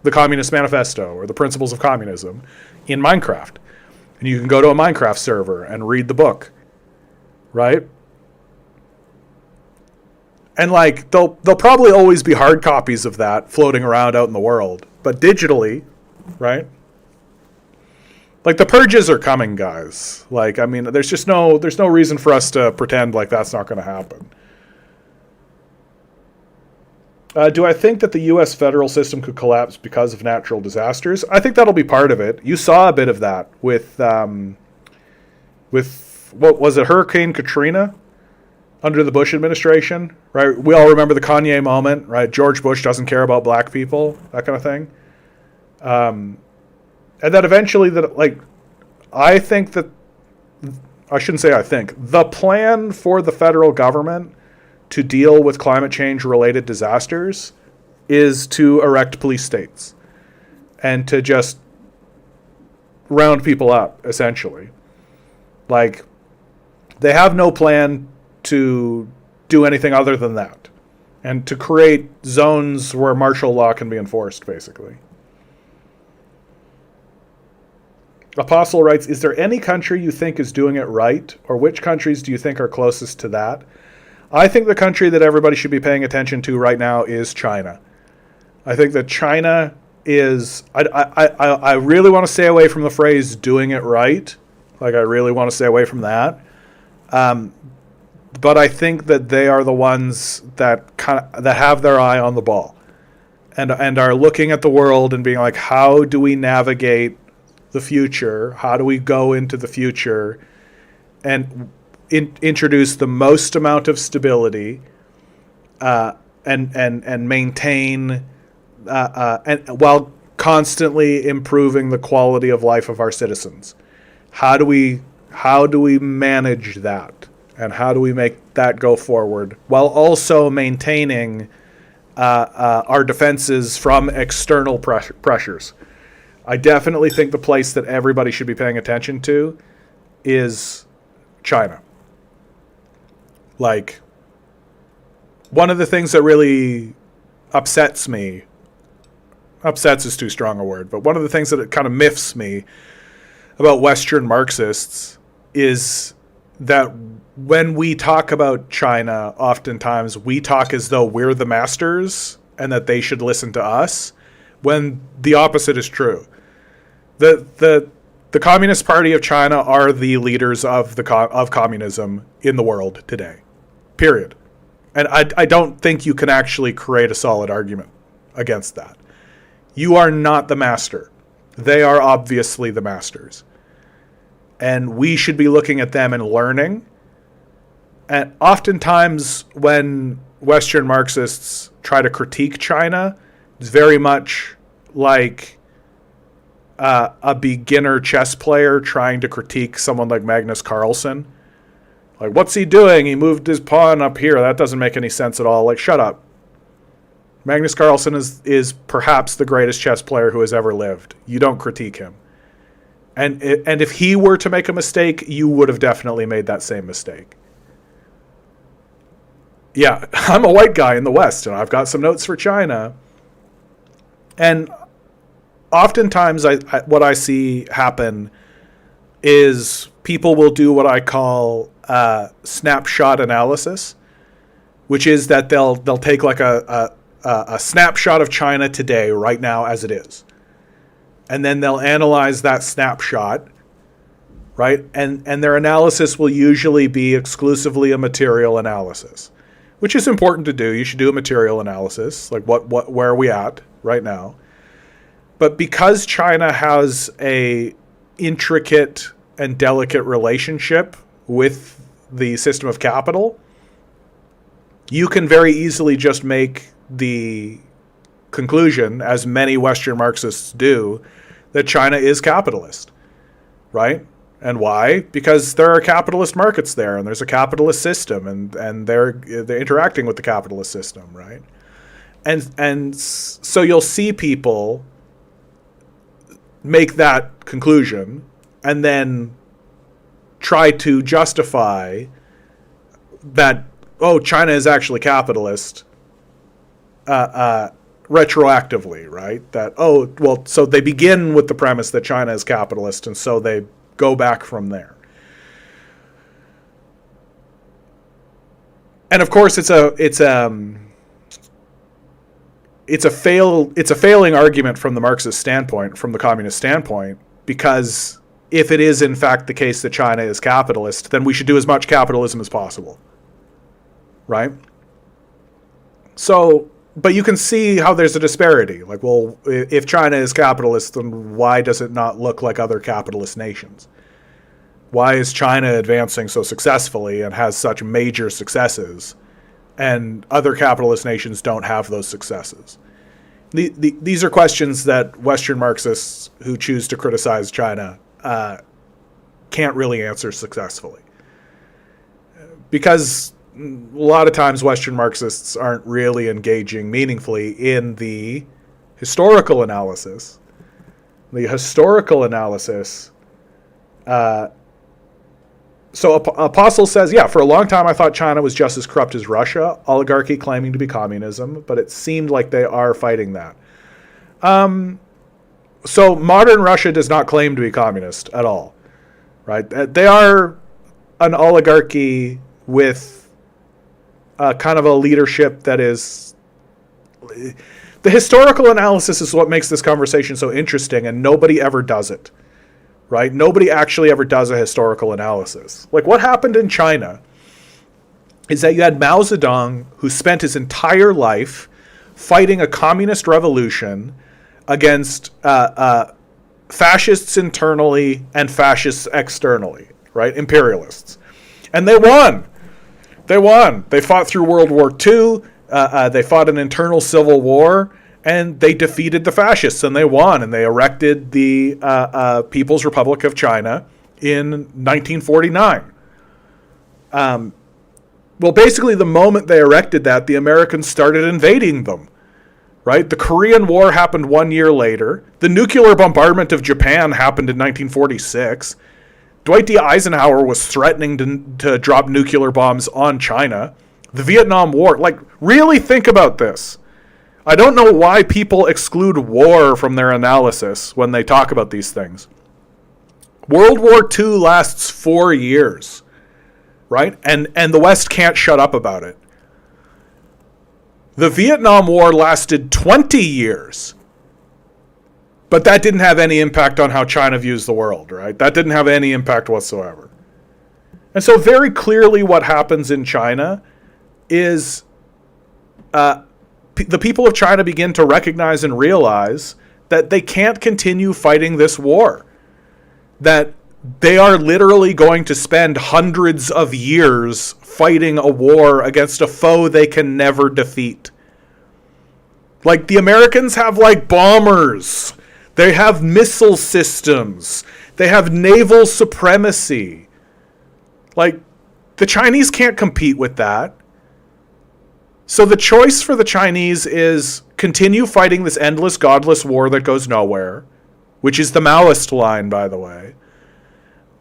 the Communist Manifesto or the Principles of Communism in Minecraft. And you can go to a Minecraft server and read the book, right? And, like, there'll probably always be hard copies of that floating around out in the world. But digitally, right? Like, the purges are coming, guys. Like, I mean, there's no reason for us to pretend like that's not going to happen. Do I think that the U.S. federal system could collapse because of natural disasters? I think that'll be part of it. You saw a bit of that with what was it, Hurricane Katrina under the Bush administration, right? We all remember the Kanye moment, right? George Bush doesn't care about black people, that kind of thing. And that eventually, I think that, I shouldn't say I think, the plan for the federal government to deal with climate change related disasters is to erect police states and to just round people up, essentially. Like, they have no plan to do anything other than that, and to create zones where martial law can be enforced, basically. Apostle writes, is there any country you think is doing it right, or which countries do you think are closest to that? I think the country that everybody should be paying attention to right now is China. I think that China is... I really want to stay away from the phrase doing it right. Like, I really want to stay away from that. The but I think that they are the ones that that have their eye on the ball, and are looking at the world and being like, how do we navigate the future? How do we go into the future and introduce the most amount of stability, and maintain, and while constantly improving the quality of life of our citizens? How do we manage that, and how do we make that go forward while also maintaining our defenses from external pressures? I definitely think the place that everybody should be paying attention to is China. Like, one of the things that really upsets me, upsets is too strong a word, but one of the things that it kind of miffs me about Western Marxists is that when we talk about China, oftentimes we talk as though we're the masters and that they should listen to us, when the opposite is true. The Communist Party of China are the leaders of communism in the world today. Period. And I don't think you can actually create a solid argument against that. You are not the master. They are obviously the masters. And we should be looking at them and learning. And oftentimes when Western Marxists try to critique China, it's very much like a beginner chess player trying to critique someone like Magnus Carlsen. Like, what's he doing? He moved his pawn up here. That doesn't make any sense at all. Like, shut up. Magnus Carlsen is perhaps the greatest chess player who has ever lived. You don't critique him. And if he were to make a mistake, you would have definitely made that same mistake. Yeah, I'm a white guy in the West, and I've got some notes for China. And oftentimes what I see happen is people will do what I call snapshot analysis, which is that they'll take like a snapshot of China today, right now as it is. And then they'll analyze that snapshot, right? And their analysis will usually be exclusively a material analysis, which is important to do. You should do a material analysis, like where are we at right now? But because China has a intricate and delicate relationship with the system of capital, you can very easily just make the conclusion, as many Western Marxists do, that China is capitalist, right? And why? Because there are capitalist markets there, and there's a capitalist system, and they're interacting with the capitalist system, right? And so you'll see people make that conclusion and then try to justify that, oh, China is actually capitalist, retroactively, right? That, oh, well, so they begin with the premise that China is capitalist, and so they go back from there. And of course, it's a failing argument from the Marxist standpoint, from the communist standpoint, because if it is in fact the case that China is capitalist, then we should do as much capitalism as possible, right? So, but you can see how there's a disparity. Like, well, if China is capitalist, then why does it not look like other capitalist nations? Why is China advancing so successfully and has such major successes, and other capitalist nations don't have those successes? These are questions that Western Marxists who choose to criticize China can't really answer successfully. Because a lot of times Western Marxists aren't really engaging meaningfully in the historical analysis. The historical analysis... So Apostle says, yeah, for a long time I thought China was just as corrupt as Russia, oligarchy claiming to be communism, but it seemed like they are fighting that. So modern Russia does not claim to be communist at all, right? They are an oligarchy with kind of a leadership that is... The historical analysis is what makes this conversation so interesting, and nobody ever does it. Right? Nobody actually ever does a historical analysis. Like, what happened in China is that you had Mao Zedong, who spent his entire life fighting a communist revolution against fascists internally and fascists externally, right? Imperialists. And they won. They won. They fought through World War II. They fought an internal civil war, and they defeated the fascists, and they won, and they erected the People's Republic of China in 1949. Well, basically, the moment they erected that, the Americans started invading them, right? The Korean War happened 1 year later. The nuclear bombardment of Japan happened in 1946. Dwight D. Eisenhower was threatening to drop nuclear bombs on China. The Vietnam War, like, really think about this. I don't know why people exclude war from their analysis when they talk about these things. World War II lasts 4 years. Right? And the West can't shut up about it. The Vietnam War lasted 20 years. But that didn't have any impact on how China views the world, right? That didn't have any impact whatsoever. And so very clearly what happens in China is the people of China begin to recognize and realize that they can't continue fighting this war. That they are literally going to spend hundreds of years fighting a war against a foe they can never defeat. Like, the Americans have, like, bombers. They have missile systems. They have naval supremacy. Like, the Chinese can't compete with that. So the choice for the Chinese is continue fighting this endless, godless war that goes nowhere, which is the Maoist line, by the way,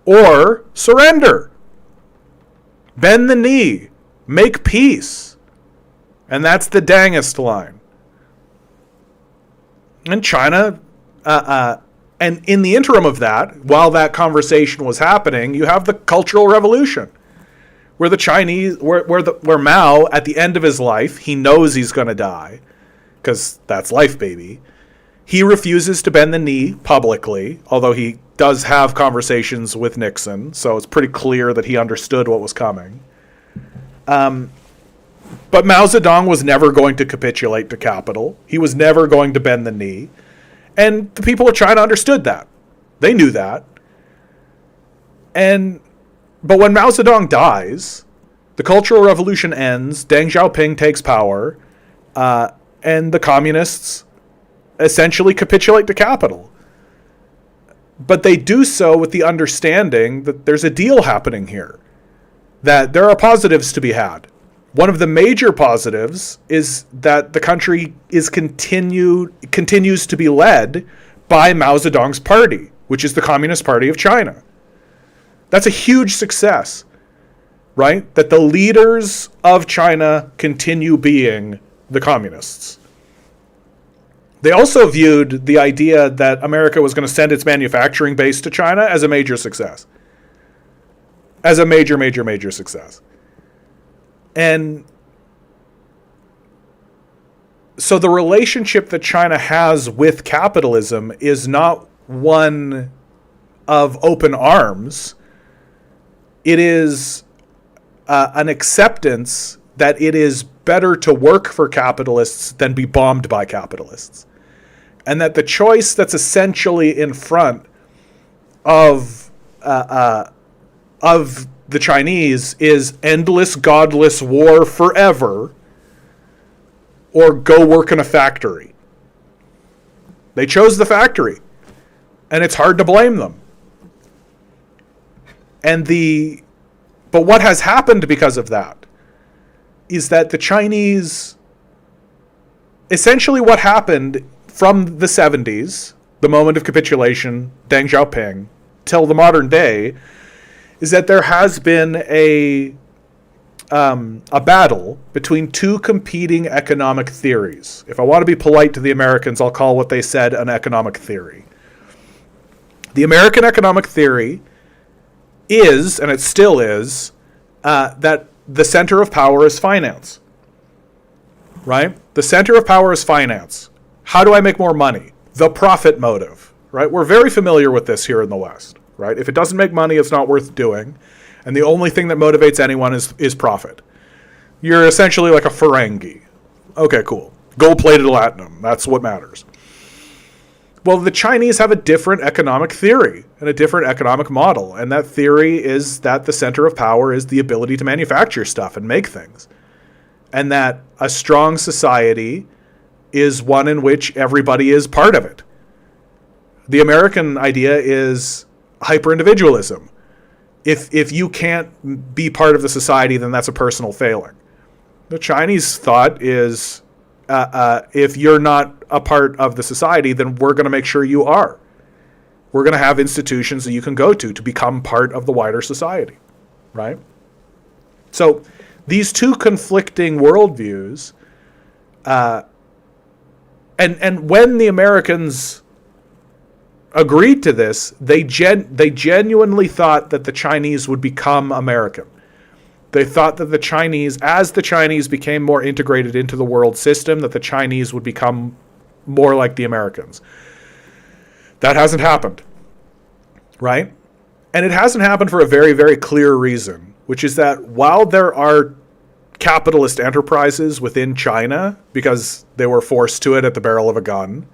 or surrender. Bend the knee. Make peace. And that's the dangest line. And China, and in the interim of that, while that conversation was happening, you have the Cultural Revolution, where the Chinese, where Mao, at the end of his life, he knows he's going to die, because that's life, baby. He refuses to bend the knee publicly, although he does have conversations with Nixon, so it's pretty clear that he understood what was coming. But Mao Zedong was never going to capitulate to capital. He was never going to bend the knee. And the people of China understood that. They knew that. But when Mao Zedong dies, the Cultural Revolution ends, Deng Xiaoping takes power, and the communists essentially capitulate to capital. But they do so with the understanding that there's a deal happening here, that there are positives to be had. One of the major positives is that the country continues to be led by Mao Zedong's party, which is the Communist Party of China. That's a huge success, right? That the leaders of China continue being the communists. They also viewed the idea that America was going to send its manufacturing base to China as a major success. As a major, major, major success. And so the relationship that China has with capitalism is not one of open arms. It is an acceptance that it is better to work for capitalists than be bombed by capitalists. And that the choice that's essentially in front of the Chinese is endless, godless war forever, or go work in a factory. They chose the factory, and it's hard to blame them. But what has happened because of that is that the Chinese, essentially what happened from the 70s, the moment of capitulation, Deng Xiaoping, till the modern day, is that there has been a battle between two competing economic theories. If I want to be polite to the Americans, I'll call what they said an economic theory. The American economic theory is, and it still is, that the center of power is finance. Right? The center of power is finance. How do I make more money? The profit motive. Right? We're very familiar with this here in the West. Right? If it doesn't make money, it's not worth doing. And the only thing that motivates anyone is profit. You're essentially like a Ferengi. Okay, cool. Gold-plated latinum. That's what matters. Well, the Chinese have a different economic theory and a different economic model. And that theory is that the center of power is the ability to manufacture stuff and make things. And that a strong society is one in which everybody is part of it. The American idea is hyper-individualism. If you can't be part of the society, then that's a personal failing. The Chinese thought is, if you're not a part of the society, then we're going to make sure you are. We're going to have institutions that you can go to become part of the wider society, right? So these two conflicting worldviews, and when the Americans agreed to this, they genuinely thought that the Chinese would become American. They thought that the Chinese, as the Chinese became more integrated into the world system, that the Chinese would become more like the Americans. That hasn't happened, right? And it hasn't happened for a very, very clear reason, which is that while there are capitalist enterprises within China, because they were forced to it at the barrel of a gun,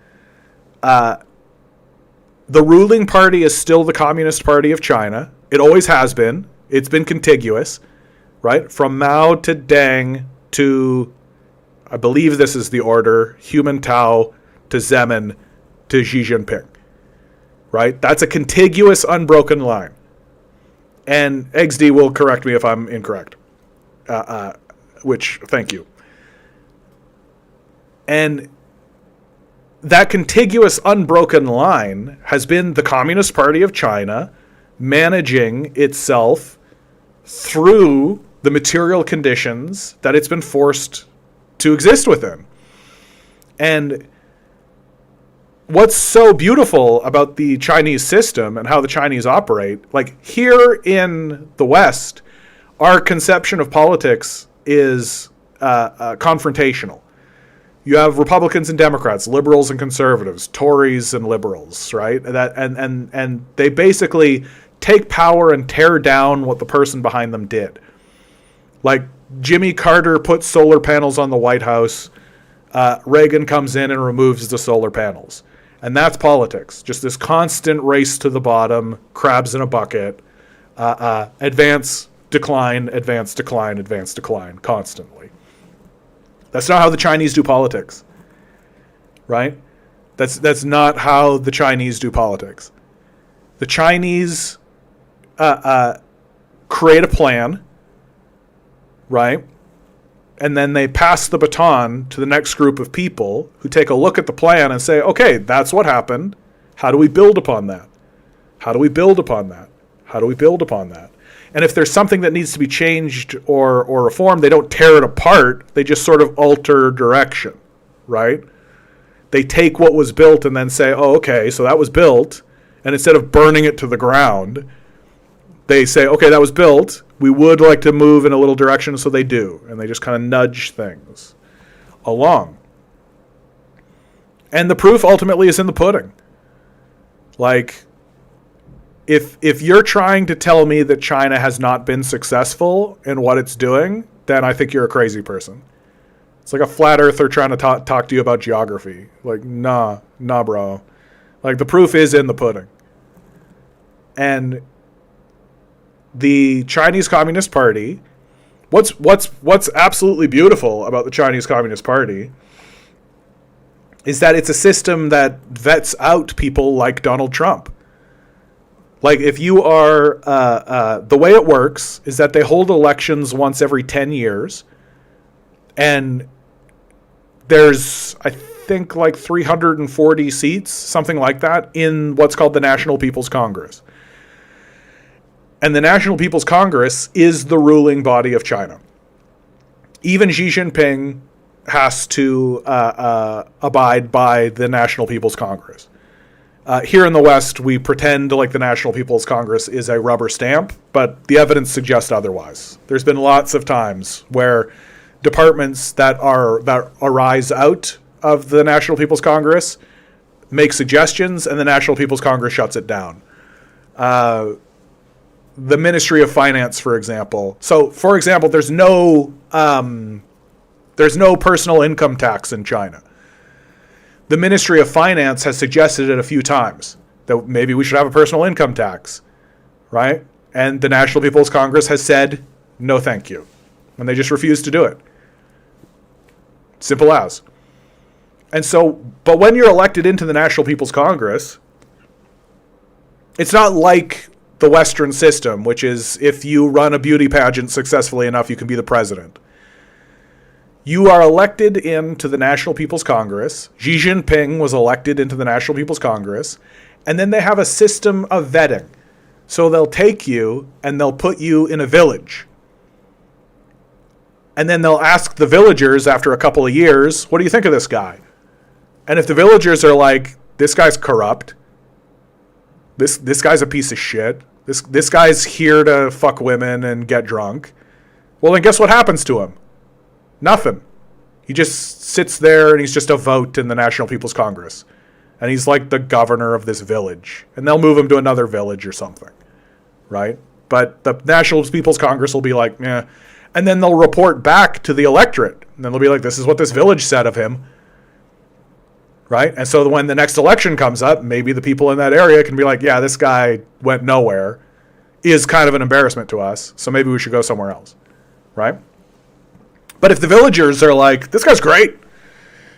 the ruling party is still the Communist Party of China. It always has been. It's been contiguous, right? From Mao to Deng to, I believe this is the order, Human-Tao to Zemin to Xi Jinping, right? That's a contiguous, unbroken line. And XD will correct me if I'm incorrect, which, thank you. And that contiguous, unbroken line has been the Communist Party of China managing itself through the material conditions that it's been forced to exist within. And what's so beautiful about the Chinese system and how the Chinese operate, like here in the West, our conception of politics is confrontational. You have Republicans and Democrats, liberals and conservatives, Tories and liberals, right? That and they basically take power and tear down what the person behind them did. Like Jimmy Carter put solar panels on the White House. Reagan comes in and removes the solar panels. And that's politics. Just this constant race to the bottom, crabs in a bucket, advance, decline, advance, decline, advance, decline, constantly. That's not how the Chinese do politics, right? That's not how the Chinese do politics. The Chinese create a plan, right? And then they pass the baton to the next group of people who take a look at the plan and say, okay, that's what happened. How do we build upon that? How do we build upon that? How do we build upon that? And if there's something that needs to be changed or reformed, they don't tear it apart. They just sort of alter direction, right? They take what was built and then say, oh, okay, so that was built. And instead of burning it to the ground, they say, okay, that was built. We would like to move in a little direction, so they do. And they just kind of nudge things along. And the proof ultimately is in the pudding. Like, if you're trying to tell me that China has not been successful in what it's doing, then I think you're a crazy person. It's like a flat earther trying to talk to you about geography. Like, nah, bro. Like, the proof is in the pudding. And the Chinese Communist Party, what's absolutely beautiful about the Chinese Communist Party is that it's a system that vets out people like Donald Trump. Like, if you are, the way it works is that they hold elections once every 10 years. And there's, I think, like 340 seats, something like that, in what's called the National People's Congress. And the National People's Congress is the ruling body of China. Even Xi Jinping has to abide by the National People's Congress. Here in the West, we pretend like the National People's Congress is a rubber stamp, but the evidence suggests otherwise. There's been lots of times where departments that arise out of the National People's Congress make suggestions, and the National People's Congress shuts it down. the Ministry of Finance, for example. So, for example, there's no personal income tax in China. The Ministry of Finance has suggested it a few times that maybe we should have a personal income tax, right? And the National People's Congress has said, no, thank you. And they just refuse to do it. Simple as. And so, but when you're elected into the National People's Congress, it's not like the Western system, which is if you run a beauty pageant successfully enough, you can be the president. You are elected into the National People's Congress. Xi Jinping was elected into the National People's Congress. And then they have a system of vetting. So they'll take you and they'll put you in a village. And then they'll ask the villagers after a couple of years, what do you think of this guy? And if the villagers are like, this guy's corrupt, this guy's a piece of shit, this guy's here to fuck women and get drunk, well, then guess what happens to him? Nothing. He just sits there and he's just a vote in the National People's Congress. And he's like the governor of this village. And they'll move him to another village or something. Right? But the National People's Congress will be like, yeah. And then they'll report back to the electorate. And then they'll be like, this is what this village said of him. Right? And so when the next election comes up, maybe the people in that area can be like, yeah, this guy went nowhere, is kind of an embarrassment to us. So maybe we should go somewhere else. Right? But if the villagers are like, this guy's great.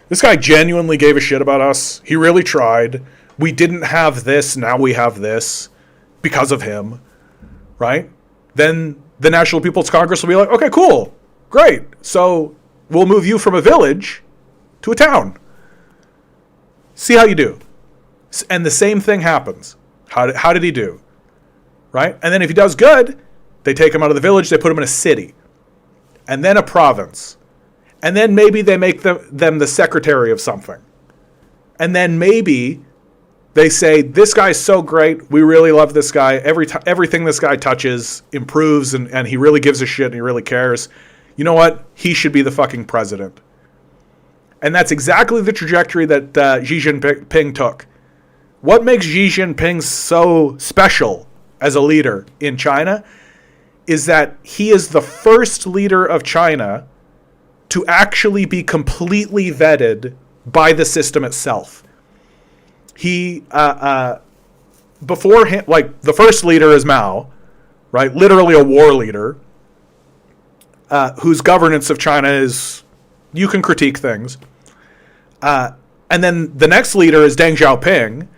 This guy genuinely gave a shit about us. He really tried. We didn't have this. Now we have this because of him. Right? Then the National People's Congress will be like, okay, cool. Great. So we'll move you from a village to a town. See how you do. And the same thing happens. How did he do? Right? And then if he does good, they take him out of the village, they put him in a city. And then a province. And then maybe they make them the secretary of something. And then maybe they say, this guy's so great, we really love this guy. Everything this guy touches improves, and he really gives a shit and he really cares. You know what? He should be the fucking president. And that's exactly the trajectory that Xi Jinping took. What makes Xi Jinping so special as a leader in China is that he is the first leader of China to actually be completely vetted by the system itself. He, before him, like the first leader is Mao, right? Literally a war leader, whose governance of China is, you can critique things. And then the next leader is Deng Xiaoping,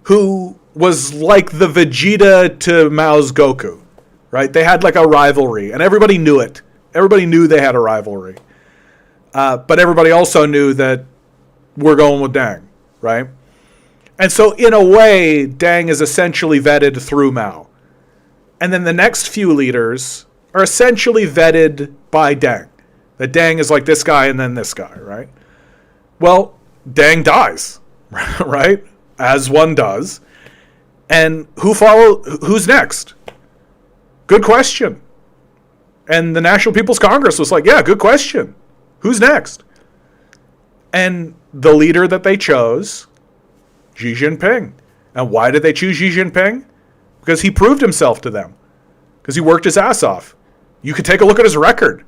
who was like the Vegeta to Mao's Goku, right? They had like a rivalry, and everybody knew it. Everybody knew they had a rivalry. But everybody also knew that we're going with Deng, right? And so in a way, Deng is essentially vetted through Mao. And then the next few leaders are essentially vetted by Deng. That Deng is like this guy and then this guy, right? Well, Deng dies, right? As one does. And who's next? Good question. And the National People's Congress was like, yeah, good question. Who's next? And the leader that they chose, Xi Jinping. And why did they choose Xi Jinping? Because he proved himself to them. Because he worked his ass off. You could take a look at his record,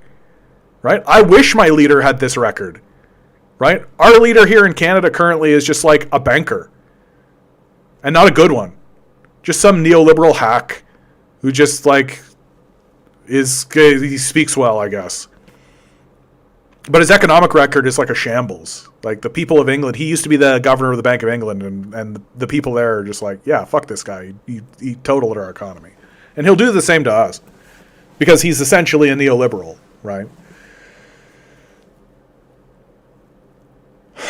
right? I wish my leader had this record, right? Our leader here in Canada currently is just like a banker. And not a good one. Just some neoliberal hack who just like he speaks well, I guess. But his economic record is like a shambles. Like the people of England, he used to be the governor of the Bank of England, and the people there are just like, yeah, fuck this guy. He totaled our economy. And he'll do the same to us. Because he's essentially a neoliberal, right?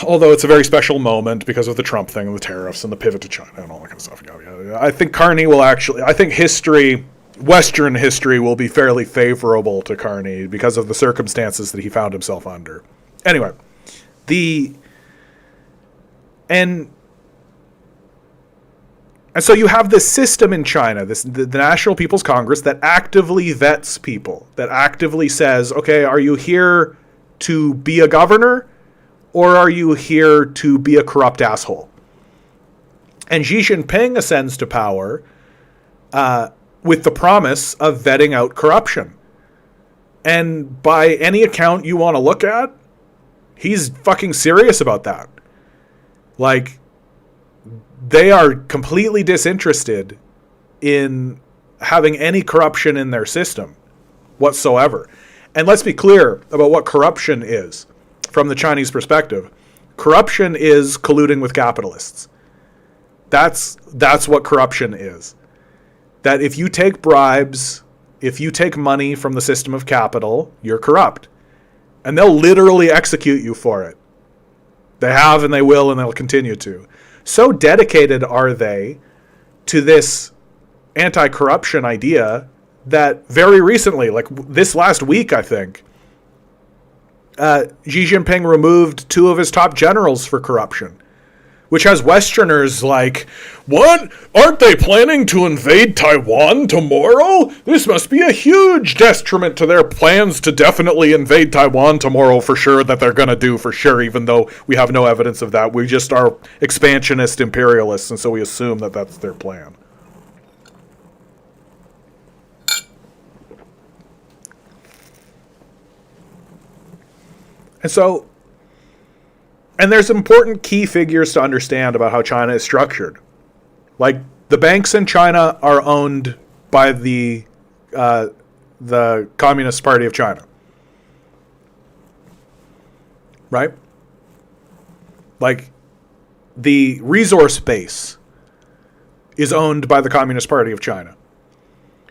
Although it's a very special moment because of the Trump thing and the tariffs and the pivot to China and all that kind of stuff. Yeah. I think Carney will actually, I think Western history will be fairly favorable to Carney because of the circumstances that he found himself under. Anyway, and so you have this system in China, the National People's Congress, that actively vets people, that actively says, okay, are you here to be a governor or are you here to be a corrupt asshole? And Xi Jinping ascends to power with the promise of vetting out corruption. And by any account you want to look at, he's fucking serious about that. Like, they are completely disinterested in having any corruption in their system whatsoever. And let's be clear about what corruption is from the Chinese perspective. Corruption is colluding with capitalists. That's what corruption is. That if you take bribes, if you take money from the system of capital, you're corrupt. And they'll literally execute you for it. They have and they will and they'll continue to. So dedicated are they to this anti-corruption idea that very recently, like this last week, I think, Xi Jinping removed 2 of his top generals for corruption, which has Westerners like, what? Aren't they planning to invade Taiwan tomorrow? This must be a huge detriment to their plans to definitely invade Taiwan tomorrow for sure, that they're going to do for sure, even though we have no evidence of that. We just are expansionist imperialists, and so we assume that that's their plan. And there's important key figures to understand about how China is structured. Like, the banks in China are owned by the Communist Party of China. Right? Like, the resource base is owned by the Communist Party of China.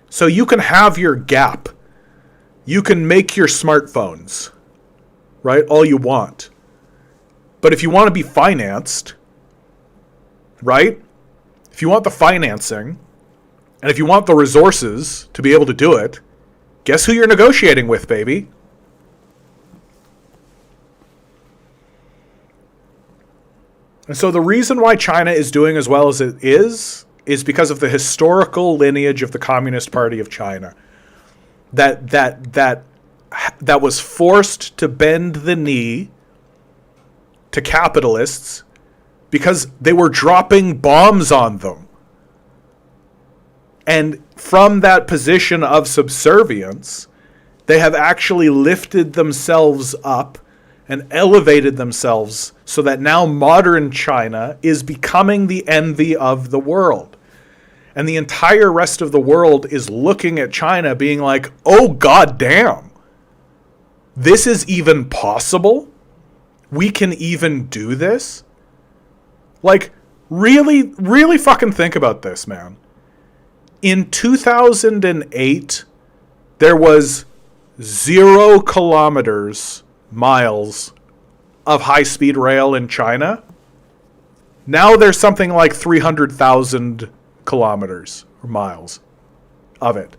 So you can have your Gap. You can make your smartphones. Right? All you want. But if you want to be financed, right? If you want the financing, and if you want the resources to be able to do it, guess who you're negotiating with, baby? And so the reason why China is doing as well as it is because of the historical lineage of the Communist Party of China. That was forced to bend the knee to capitalists because they were dropping bombs on them. And from that position of subservience, they have actually lifted themselves up and elevated themselves so that now modern China is becoming the envy of the world. And the entire rest of the world is looking at China being like, oh, goddamn. This is even possible? We can even do this? Like, really, really fucking think about this, man. In 2008, there was 0 miles of high-speed rail in China. Now there's something like 300,000 kilometers or miles of it.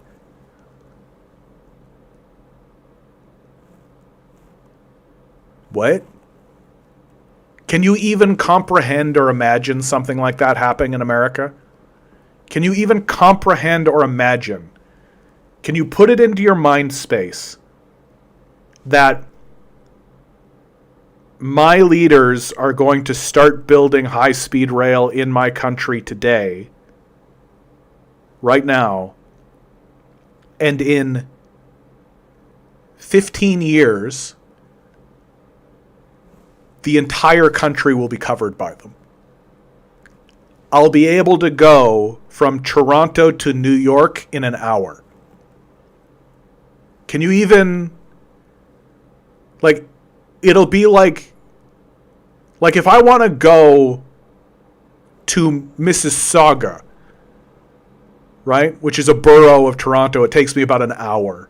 What? Can you even comprehend or imagine something like that happening in America? Can you even comprehend or imagine? Can you put it into your mind space that my leaders are going to start building high-speed rail in my country today, right now, and in 15 years, the entire country will be covered by them. I'll be able to go from Toronto to New York in an hour. Can you even... Like, it'll be like if I want to go to Mississauga, right, which is a borough of Toronto, it takes me about an hour.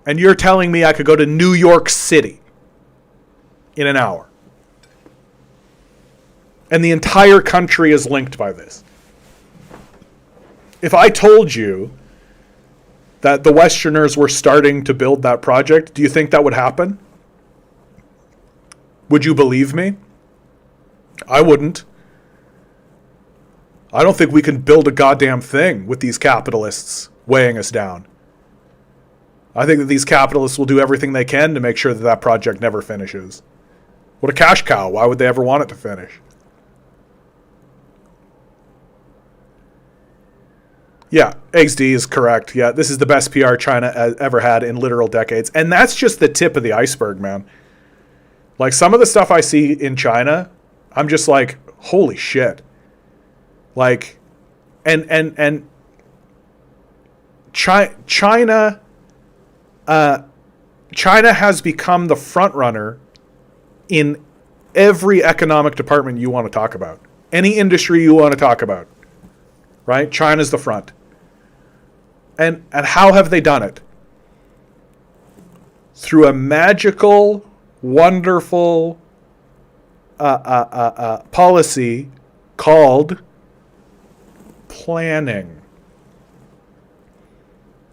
And you're telling me I could go to New York City in an hour. And the entire country is linked by this. If I told you that the Westerners were starting to build that project, do you think that would happen? Would you believe me? I wouldn't. I don't think we can build a goddamn thing with these capitalists weighing us down. I think that these capitalists will do everything they can to make sure that that project never finishes. What a cash cow. Why would they ever want it to finish? Yeah, XD is correct. Yeah, this is the best PR China ever had in literal decades. And that's just the tip of the iceberg, man. Like, some of the stuff I see in China, I'm just like, holy shit. Like, and China has become the front runner in every economic department you want to talk about. Any industry you want to talk about, right? China's the front. And how have they done it? Through a magical, wonderful policy called planning.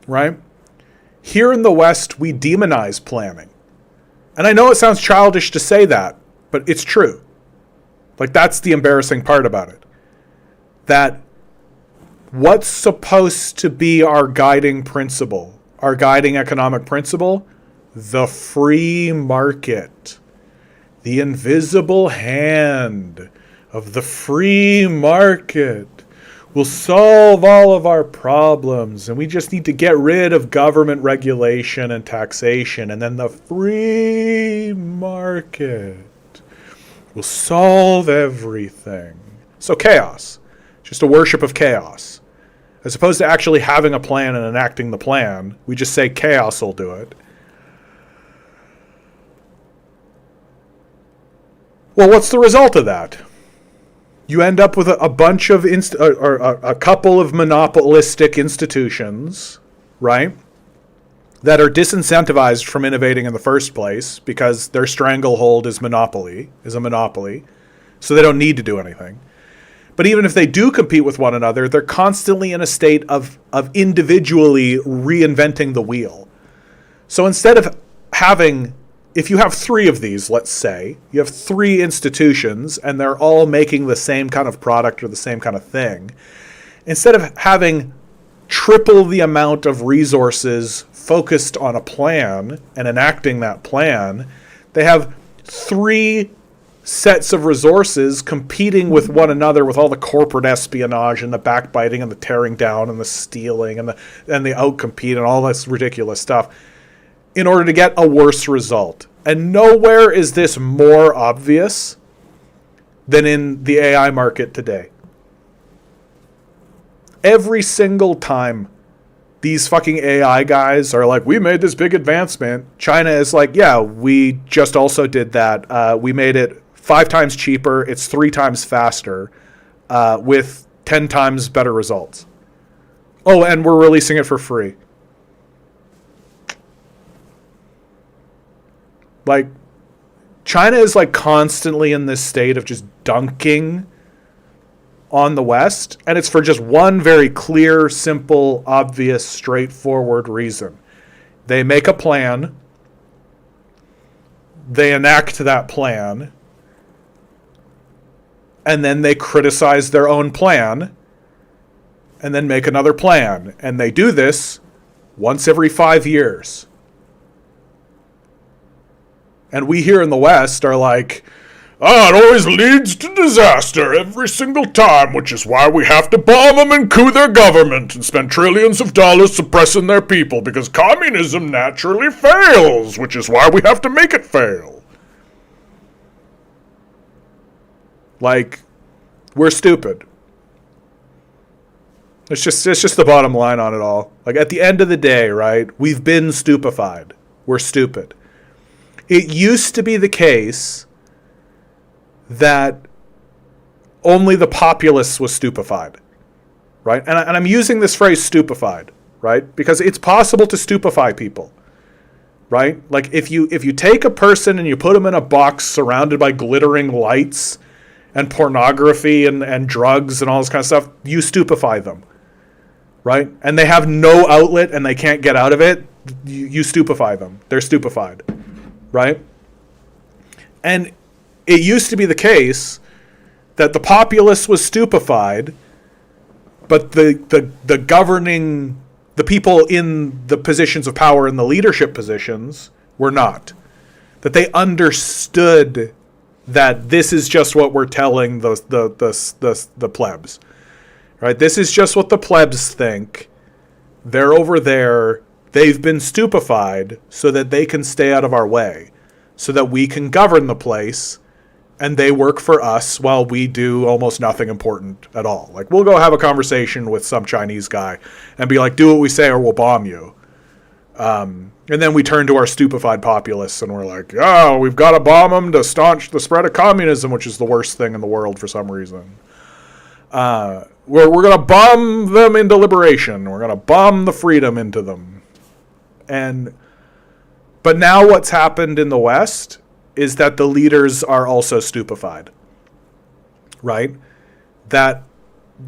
Right? Here in the West, we demonize planning. And I know it sounds childish to say that, but it's true. Like, that's the embarrassing part about it. That what's supposed to be our guiding principle, our guiding economic principle? The free market. The invisible hand of the free market will solve all of our problems, and we just need to get rid of government regulation and taxation, and then the free market will solve everything. So chaos. Just a worship of chaos. As opposed to actually having a plan and enacting the plan, we just say chaos will do it. Well, what's the result of that? You end up with a bunch of a couple of monopolistic institutions, right, that are disincentivized from innovating in the first place because their stranglehold is a monopoly, so they don't need to do anything. But even if they do compete with one another, they're constantly in a state of individually reinventing the wheel. So instead of having, if you have three of these, let's say, you have three institutions and they're all making the same kind of product or the same kind of thing, instead of having triple the amount of resources focused on a plan and enacting that plan, they have three sets of resources competing with one another with all the corporate espionage and the backbiting and the tearing down and the stealing and the outcompete and all this ridiculous stuff in order to get a worse result. And nowhere is this more obvious than in the AI market today. Every single time these fucking AI guys are like, we made this big advancement, China is like, yeah, we just also did that. We made it 5 times cheaper, it's 3 times faster, with 10 times better results. Oh, and we're releasing it for free. Like, China is like constantly in this state of just dunking on the West, and it's for just one very clear, simple, obvious, straightforward reason. They make a plan, they enact that plan, and then they criticize their own plan, and then make another plan. And they do this once every 5 years. And we here in the West are like, it always leads to disaster every single time, which is why we have to bomb them and coup their government and spend trillions of dollars suppressing their people, because communism naturally fails, which is why we have to make it fail. Like, we're stupid. It's just the bottom line on it all. Like, at the end of the day, right, we've been stupefied. We're stupid. It used to be the case that only the populace was stupefied, right? And I'm using this phrase stupefied, right? Because it's possible to stupefy people, right? Like, if you take a person and you put them in a box surrounded by glittering lights and pornography and drugs and all this kind of stuff, you stupefy them, right? And they have no outlet and they can't get out of it, you stupefy them. They're stupefied, right? And it used to be the case that the populace was stupefied, but the governing, the people in the positions of power in the leadership positions were not. That they understood that this is just what we're telling the plebs. right? This is just what the plebs think. They're over there. They've been stupefied so that they can stay out of our way, so that we can govern the place, and they work for us while we do almost nothing important at all. Like, we'll go have a conversation with some Chinese guy and be like, do what we say or we'll bomb you. And then we turn to our stupefied populace and we're like, oh, we've got to bomb them to staunch the spread of communism, which is the worst thing in the world for some reason. We're going to bomb them into liberation. We're going to bomb the freedom into them. But now what's happened in the West is that the leaders are also stupefied, right? That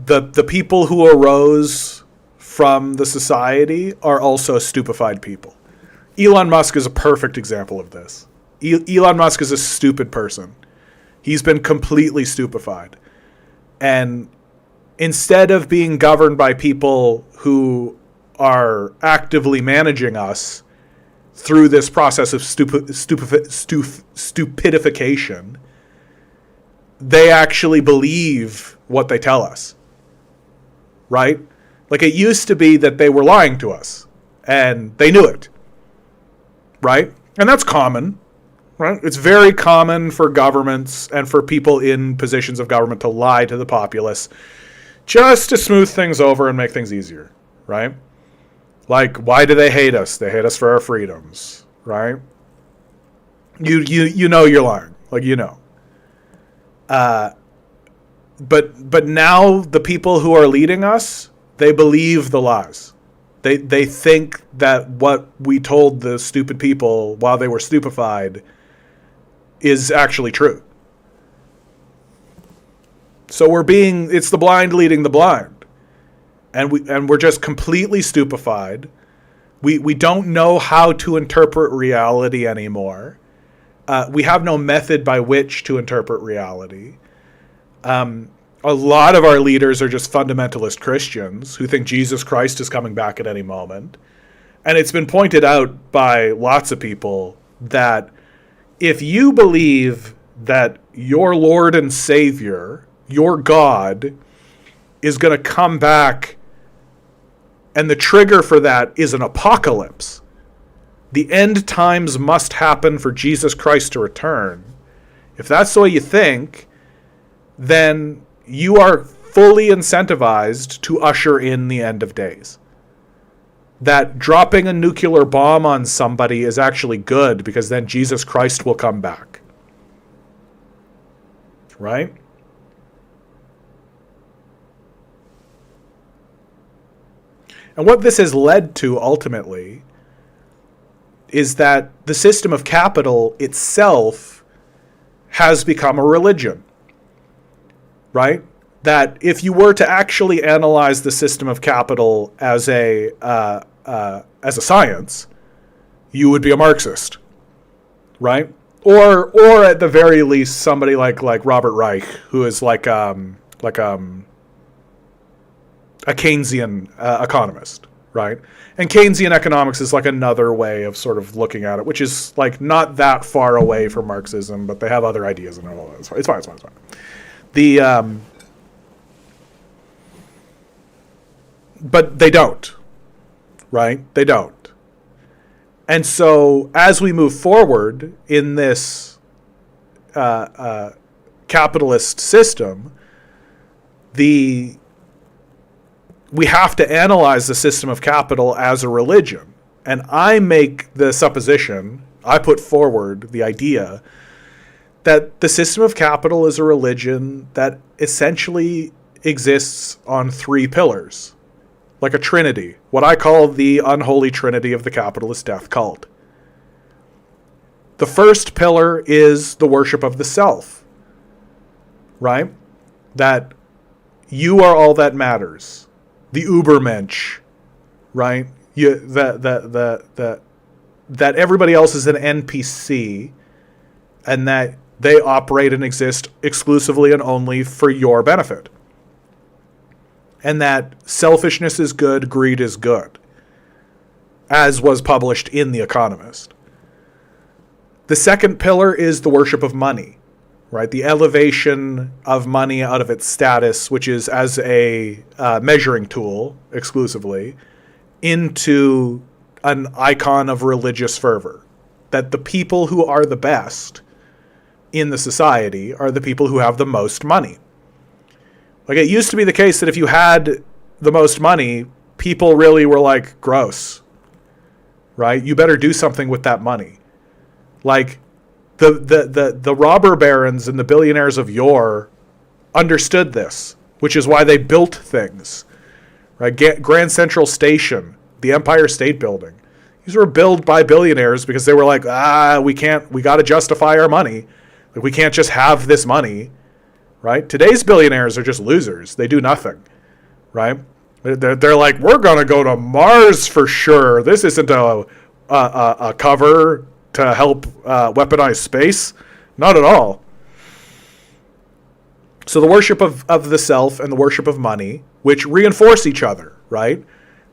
the people who arose from the society are also stupefied people. Elon Musk is a perfect example of this. Elon Musk is a stupid person. He's been completely stupefied. And instead of being governed by people who are actively managing us through this process of stupidification, they actually believe what they tell us, right? Like, it used to be that they were lying to us, and they knew it, right? And that's common, right? It's very common for governments and for people in positions of government to lie to the populace just to smooth things over and make things easier, right? Like, why do they hate us? They hate us for our freedoms, right? You know you're lying. Like, you know. But now the people who are leading us, they believe the lies. They think that what we told the stupid people while they were stupefied is actually true. So it's the blind leading the blind. And we're just completely stupefied. We don't know how to interpret reality anymore. We have no method by which to interpret reality. A lot of our leaders are just fundamentalist Christians who think Jesus Christ is coming back at any moment. And it's been pointed out by lots of people that if you believe that your Lord and Savior, your God, is going to come back, and the trigger for that is an apocalypse, the end times must happen for Jesus Christ to return. If that's the way you think, then you are fully incentivized to usher in the end of days. That dropping a nuclear bomb on somebody is actually good because then Jesus Christ will come back. Right? And what this has led to ultimately is that the system of capital itself has become a religion, right? That if you were to actually analyze the system of capital as a science, you would be a Marxist, right? Or at the very least, somebody like Robert Reich, who is like a Keynesian economist, right? And Keynesian economics is like another way of sort of looking at it, which is like not that far away from Marxism, but they have other ideas and all that. It's fine. But they don't, right? They don't. And so as we move forward in this capitalist system, we have to analyze the system of capital as a religion. And I make the supposition, I put forward the idea that the system of capital is a religion that essentially exists on three pillars, like a trinity, what I call the unholy trinity of the capitalist death cult. The first pillar is the worship of the self, right? That you are all that matters. The Ubermensch, right? That everybody else is an NPC, and that they operate and exist exclusively and only for your benefit. And that selfishness is good, greed is good, as was published in The Economist. The second pillar is the worship of money, right? The elevation of money out of its status, which is as a measuring tool exclusively, into an icon of religious fervor. That the people who are the best in the society are the people who have the most money. Like, it used to be the case that if you had the most money, people really were like, gross, right? You better do something with that money. Like, the robber barons and the billionaires of yore understood this, which is why they built things, right? Grand Central Station, the Empire State Building. These were built by billionaires because they were like, we got to justify our money. Like, we can't just have this money, right? Today's billionaires are just losers. They do nothing, right? They're like, we're going to go to Mars for sure. This isn't a cover to help weaponize space. Not at all. So the worship of the self and the worship of money, which reinforce each other, right?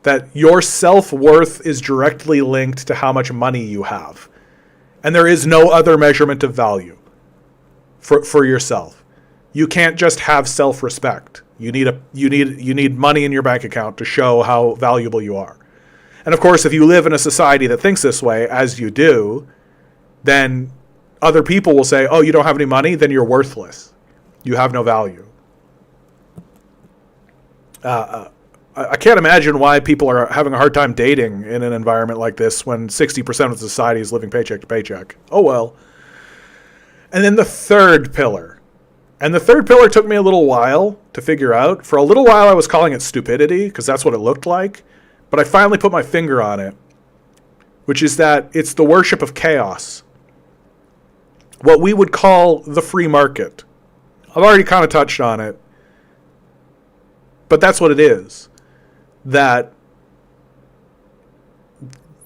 That your self-worth is directly linked to how much money you have. And there is no other measurement of value for yourself. You can't just have self-respect. You need money in your bank account to show how valuable you are. And of course, if you live in a society that thinks this way, as you do, then other people will say, oh, you don't have any money? Then you're worthless. You have no value. I can't imagine why people are having a hard time dating in an environment like this when 60% of society is living paycheck to paycheck. Oh, well. And then the third pillar. And the third pillar took me a little while to figure out. For a little while, I was calling it stupidity because that's what it looked like. But I finally put my finger on it, which is that it's the worship of chaos. What we would call the free market. I've already kind of touched on it. But that's what it is. That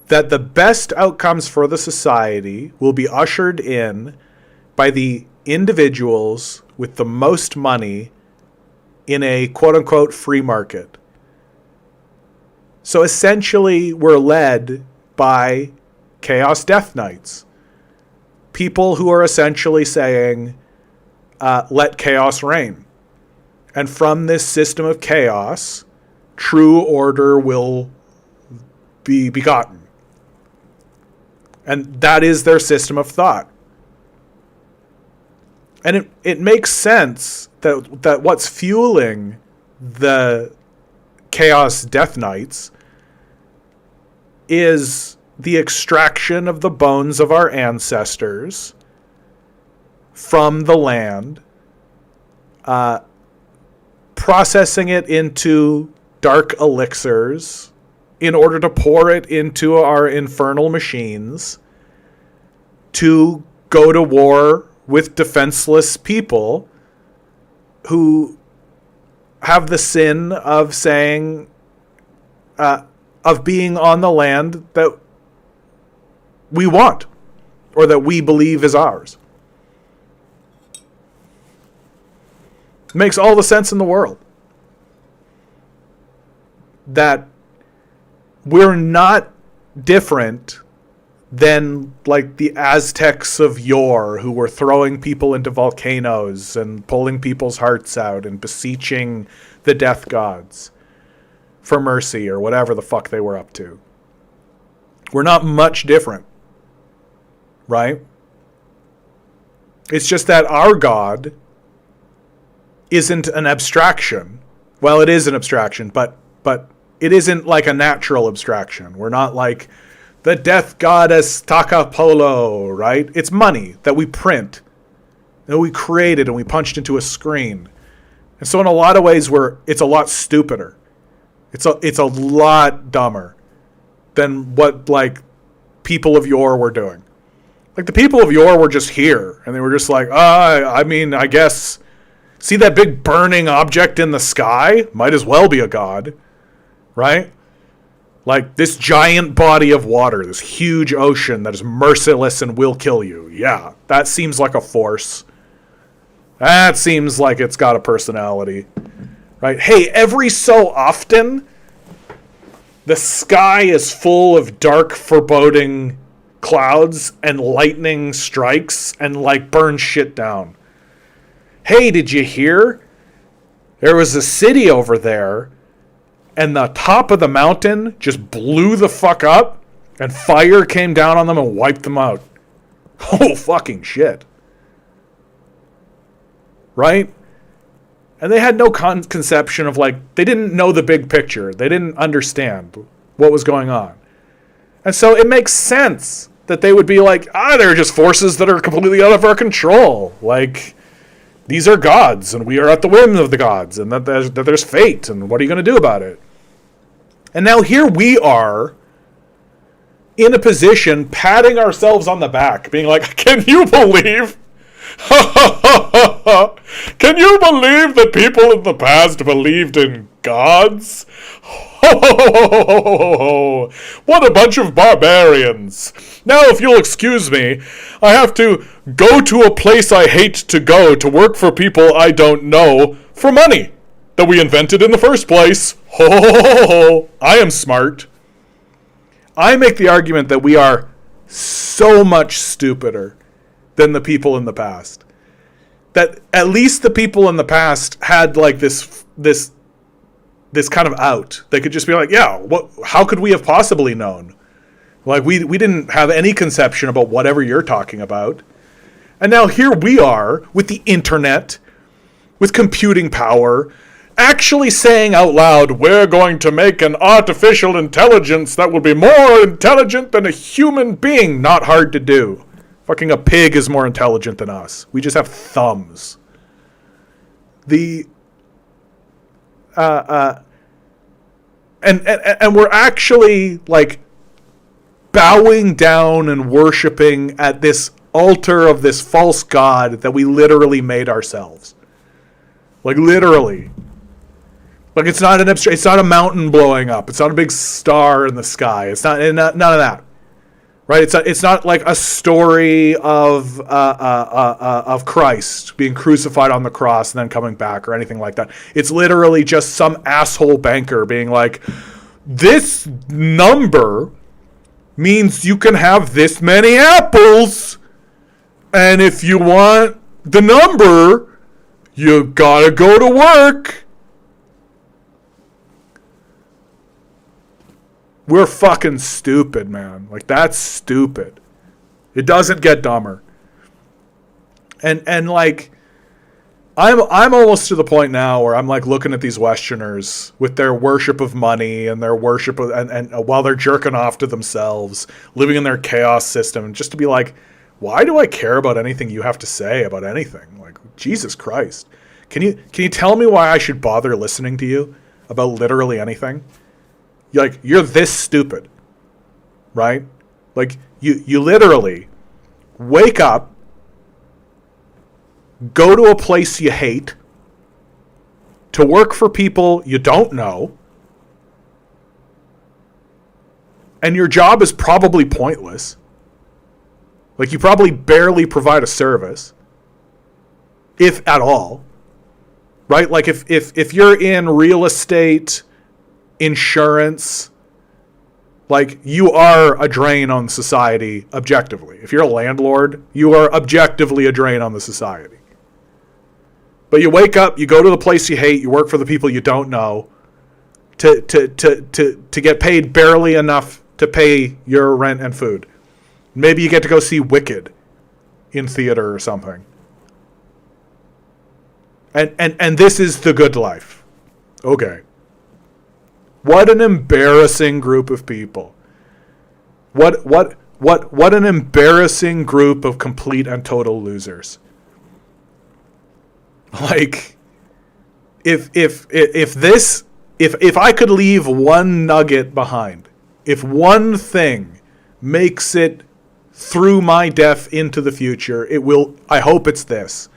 the best outcomes for the society will be ushered in by the individuals with the most money in a quote-unquote free market. So essentially, we're led by chaos death knights. People who are essentially saying, let chaos reign. And from this system of chaos, true order will be begotten. And that is their system of thought. And it makes sense that what's fueling the chaos death knights is the extraction of the bones of our ancestors from the land, processing it into dark elixirs in order to pour it into our infernal machines to go to war with defenseless people who have the sin of saying, of being on the land that we want or that we believe is ours. It makes all the sense in the world. That we're not different than like the Aztecs of yore who were throwing people into volcanoes and pulling people's hearts out and beseeching the death gods for mercy or whatever the fuck they were up to. We're not much different, right? It's just that our God isn't an abstraction. Well, it is an abstraction, but it isn't like a natural abstraction. We're not like the death goddess Takapolo, right? It's money that we print, that we created and we punched into a screen. And so in a lot of ways, it's a lot stupider. It's a lot dumber than what like people of yore were doing. Like the people of yore were just here and they were just like, I guess, see that big burning object in the sky? Might as well be a god, right? Like this giant body of water, this huge ocean that is merciless and will kill you. Yeah, that seems like a force. That seems like it's got a personality, right? Hey, every so often, the sky is full of dark, foreboding clouds and lightning strikes and like burns shit down. hey, did you hear? There was a city over there, and the top of the mountain just blew the fuck up, and fire came down on them and wiped them out. Oh, fucking shit. Right? And they had no conception of, like, they didn't know the big picture. They didn't understand what was going on. And so it makes sense that they would be like, they're just forces that are completely out of our control. Like, these are gods, and we are at the whim of the gods, and that there's fate, and what are you going to do about it? And now here we are in a position, patting ourselves on the back, being like, can you believe? Can you believe that people in the past believed in gods? What a bunch of barbarians. Now, if you'll excuse me, I have to go to a place I hate to go to work for people I don't know for money that we invented in the first place. I am smart. I make the argument that we are so much stupider than the people in the past. That at least the people in the past had like this kind of out. They could just be like, yeah, how could we have possibly known? Like we didn't have any conception about whatever you're talking about. And now here we are with the internet, with computing power, actually saying out loud, we're going to make an artificial intelligence that will be more intelligent than a human being. Not hard to do. Fucking a pig is more intelligent than us. We just have thumbs. And we're actually like bowing down and worshiping at this altar of this false god that we literally made ourselves. Like literally. Like it's not it's not a mountain blowing up. It's not a big star in the sky. It's not none of that. Right? It's not like a story of Christ being crucified on the cross and then coming back or anything like that. It's literally just some asshole banker being like, this number means you can have this many apples, and if you want the number, you gotta go to work. We're fucking stupid, man. Like, that's stupid. It doesn't get dumber. And like, I'm almost to the point now where I'm like looking at these Westerners with their worship of money and their worship of, and while they're jerking off to themselves, living in their chaos system, just to be like, why do I care about anything you have to say about anything? Like, Jesus Christ. Can you tell me why I should bother listening to you about literally anything? Like, you're this stupid, right? Like, you literally wake up, go to a place you hate, to work for people you don't know, and your job is probably pointless. Like, you probably barely provide a service, if at all, right? Like, if you're in real estate, insurance, like, you are a drain on society objectively. If you're a landlord, you are objectively a drain on the society. But you wake up, you go to the place you hate, you work for the people you don't know, to get paid barely enough to pay your rent and food. Maybe you get to go see Wicked in theater or something. And this is the good life. Okay. What an embarrassing group of people. What an embarrassing group of complete and total losers. Like, if I could leave one nugget behind, if one thing makes it through my death into the future, I hope it's this.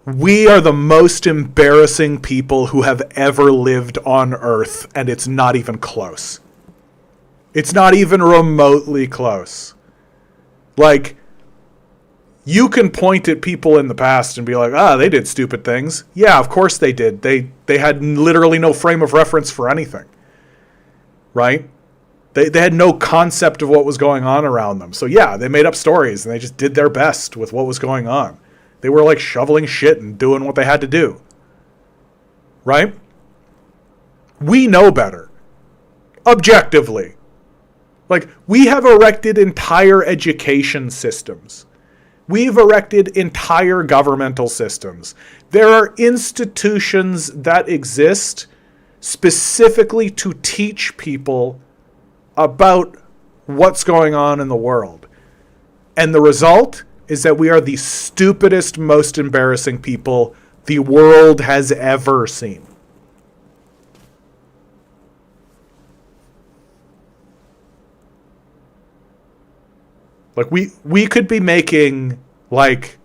We are the most embarrassing people who have ever lived on Earth, and it's not even close. It's not even remotely close. Like, you can point at people in the past and be like, they did stupid things. Yeah, of course they did. They had literally no frame of reference for anything. Right? They had no concept of what was going on around them. So yeah, they made up stories and they just did their best with what was going on. They were like shoveling shit and doing what they had to do. Right? We know better. Objectively. Like, we have erected entire education systems. We've erected entire governmental systems. There are institutions that exist specifically to teach people about what's going on in the world. And the result is that we are the stupidest, most embarrassing people the world has ever seen. Like, we could be making, like,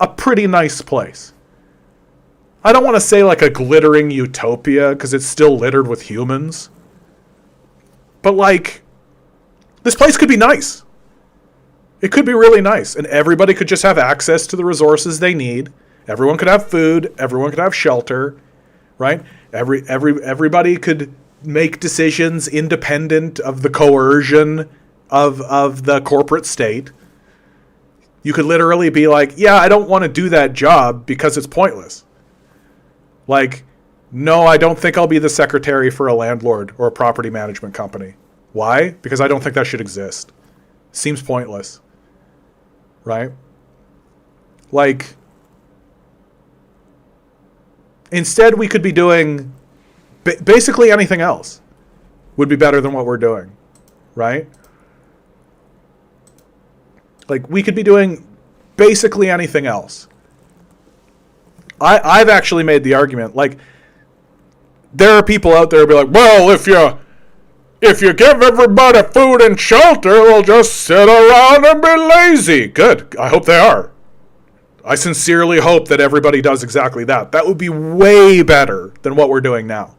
a pretty nice place. I don't want to say, like, a glittering utopia, because it's still littered with humans. But, like, this place could be nice. It could be really nice. And everybody could just have access to the resources they need. Everyone could have food. Everyone could have shelter. Right? Everybody could make decisions independent of the coercion of the corporate state. You could literally be like, yeah, I don't want to do that job because it's pointless. Like, no, I don't think I'll be the secretary for a landlord or a property management company. Why? Because I don't think that should exist. Seems pointless. Right? Like, instead we could be doing basically anything else would be better than what we're doing. Right? Like, we could be doing basically anything else. I've actually made the argument, like, there are people out there who be like, well, if you give everybody food and shelter, they'll just sit around and be lazy. Good. I hope they are. I sincerely hope that everybody does exactly that. That would be way better than what we're doing now.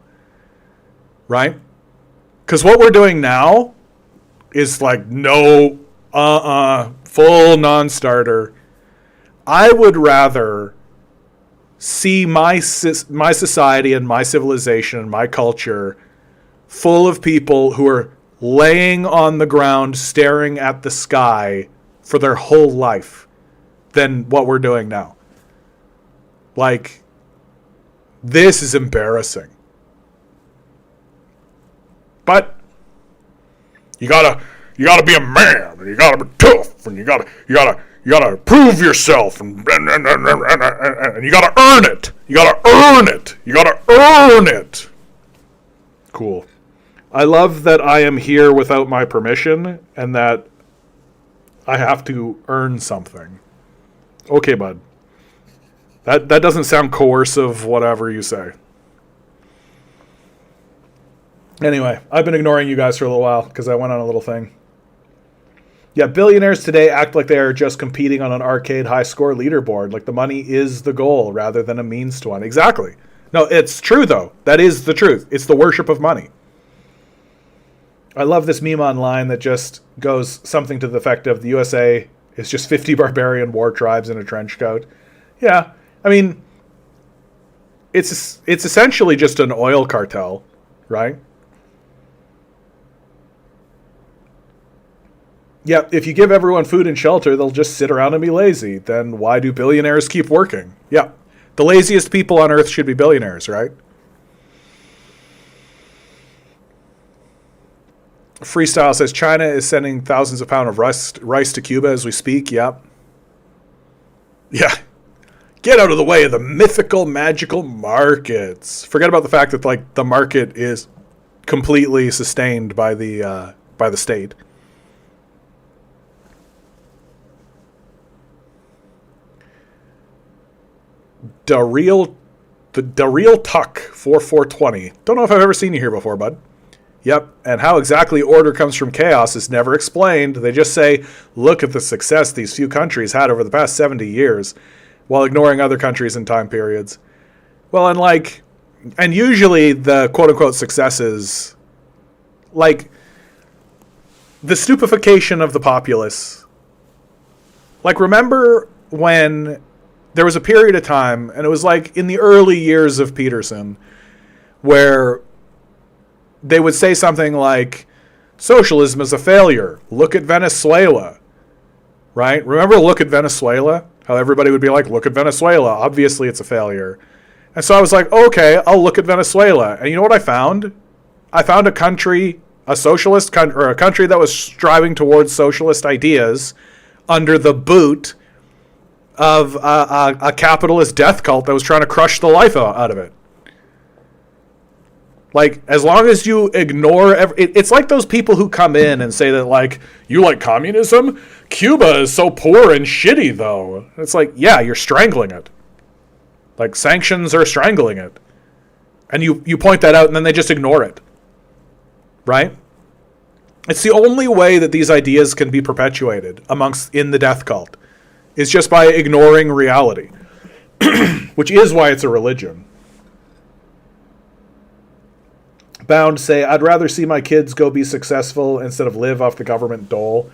Right? Because what we're doing now is like, no, full non-starter. I would rather see my society and my civilization and my culture full of people who are laying on the ground staring at the sky for their whole life than what we're doing now. Like, this is embarrassing. But you gotta be a man, and you gotta be tough, and you gotta prove yourself, and you gotta earn it. You gotta earn it. Cool. I love that I am here without my permission, and that I have to earn something. Okay, bud. That doesn't sound coercive, whatever you say. Anyway, I've been ignoring you guys for a little while because I went on a little thing. Yeah, billionaires today act like they are just competing on an arcade high score leaderboard, like the money is the goal rather than a means to one. Exactly. No, it's true, though. That is the truth. It's the worship of money. I love this meme online that just goes something to the effect of the USA is just 50 barbarian war tribes in a trench coat. Yeah, I mean, it's essentially just an oil cartel, right? Yeah, if you give everyone food and shelter, they'll just sit around and be lazy. Then why do billionaires keep working? Yeah, the laziest people on earth should be billionaires, right? Freestyle says China is sending thousands of pounds of rice to Cuba as we speak. Yep. Yeah. Get out of the way of the mythical, magical markets. Forget about the fact that like the market is completely sustained by the state. The real Tuck 4420. Don't know if I've ever seen you here before, bud. Yep, and how exactly order comes from chaos is never explained. They just say, look at the success these few countries had over the past 70 years, while ignoring other countries and time periods. Well, and usually the quote-unquote successes, like, the stupefaction of the populace. Like, remember when there was a period of time, and it was like in the early years of Peterson, where they would say something like, socialism is a failure. Look at Venezuela. Right? Remember Look at Venezuela? How everybody would be like, look at Venezuela. Obviously, it's a failure. And so I was like, okay, I'll look at Venezuela. And you know what I found? I found a country, a socialist country, or a country that was striving towards socialist ideas under the boot of a capitalist death cult that was trying to crush the life out of it. Like, as long as you ignore... it's like those people who come in and say that, like, you like communism? Cuba is so poor and shitty, though. It's like, yeah, you're strangling it. Like, sanctions are strangling it. And you point that out, and then they just ignore it. Right? It's the only way that these ideas can be perpetuated in the death cult. Is just by ignoring reality. Which is why it's a religion. Bound say, I'd rather see my kids go be successful instead of live off the government dole.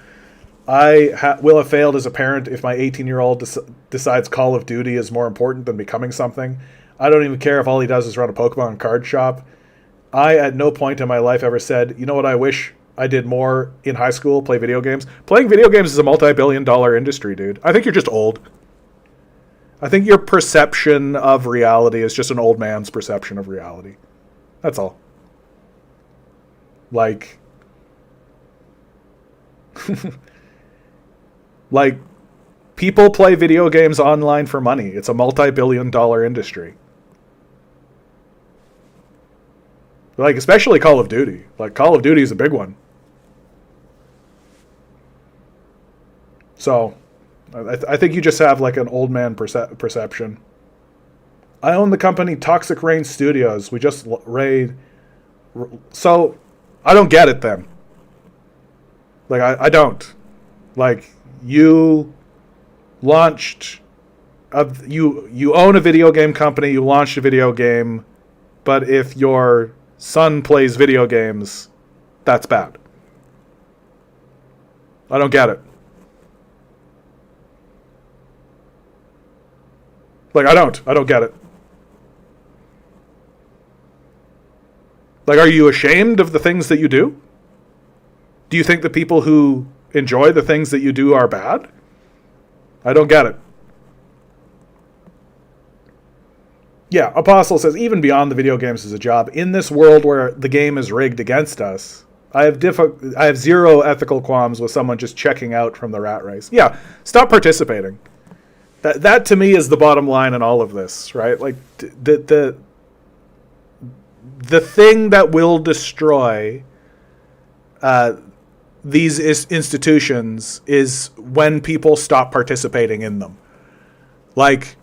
I will have failed as a parent if my 18-year-old decides Call of Duty is more important than becoming something. I don't even care if all he does is run a Pokemon card shop. I, at no point in my life, ever said, you know what I wish I did more in high school? Play video games. Playing video games is a multi-billion-dollar industry, dude. I think you're just old. I think your perception of reality is just an old man's perception of reality. That's all. Like, like, people play video games online for money. It's a multi-billion-dollar industry. Like, especially Call of Duty. Like, Call of Duty is a big one. So, I think you just have, like, an old man perception. I own the company Toxic Rain Studios. We just raid... So... I don't get it then. Like, I don't. Like, you launched... You own a video game company, you launched a video game, but if your son plays video games, that's bad. I don't get it. Like, I don't get it. Like, are you ashamed of the things that you do? Do you think the people who enjoy the things that you do are bad? I don't get it. Yeah, Apostle says, even beyond the video games as a job, in this world where the game is rigged against us, I have zero ethical qualms with someone just checking out from the rat race. Yeah, stop participating. That to me is the bottom line in all of this, right? Like, the thing that will destroy these institutions is when people stop participating in them. Like,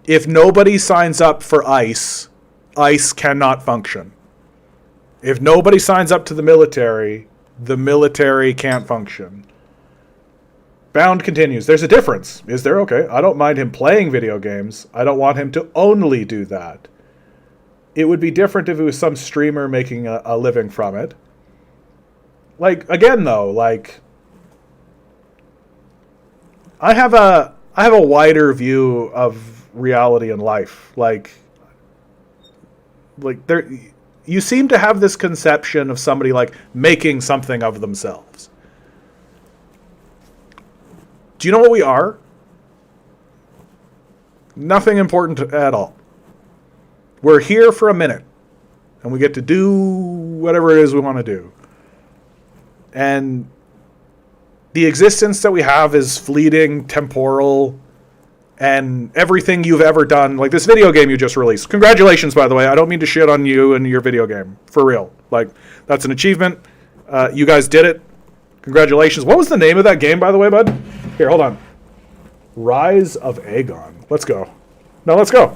if nobody signs up for ICE cannot function. If nobody signs up to the military can't function. Bound continues. There's a difference. Is there? Okay. I don't mind him playing video games. I don't want him to only do that. It would be different if it was some streamer making a living from it. Like, again, though, like, I have a wider view of reality and life. Like there, you seem to have this conception of somebody, like, making something of themselves. Do you know what we are? Nothing important at all. We're here for a minute, and we get to do whatever it is we want to do. And the existence that we have is fleeting, temporal, and everything you've ever done, like this video game you just released. Congratulations, by the way. I don't mean to shit on you and your video game. For real. Like, that's an achievement. You guys did it. Congratulations. What was the name of that game, by the way, bud? Here, hold on. Rise of Aegon. Let's go. No, let's go.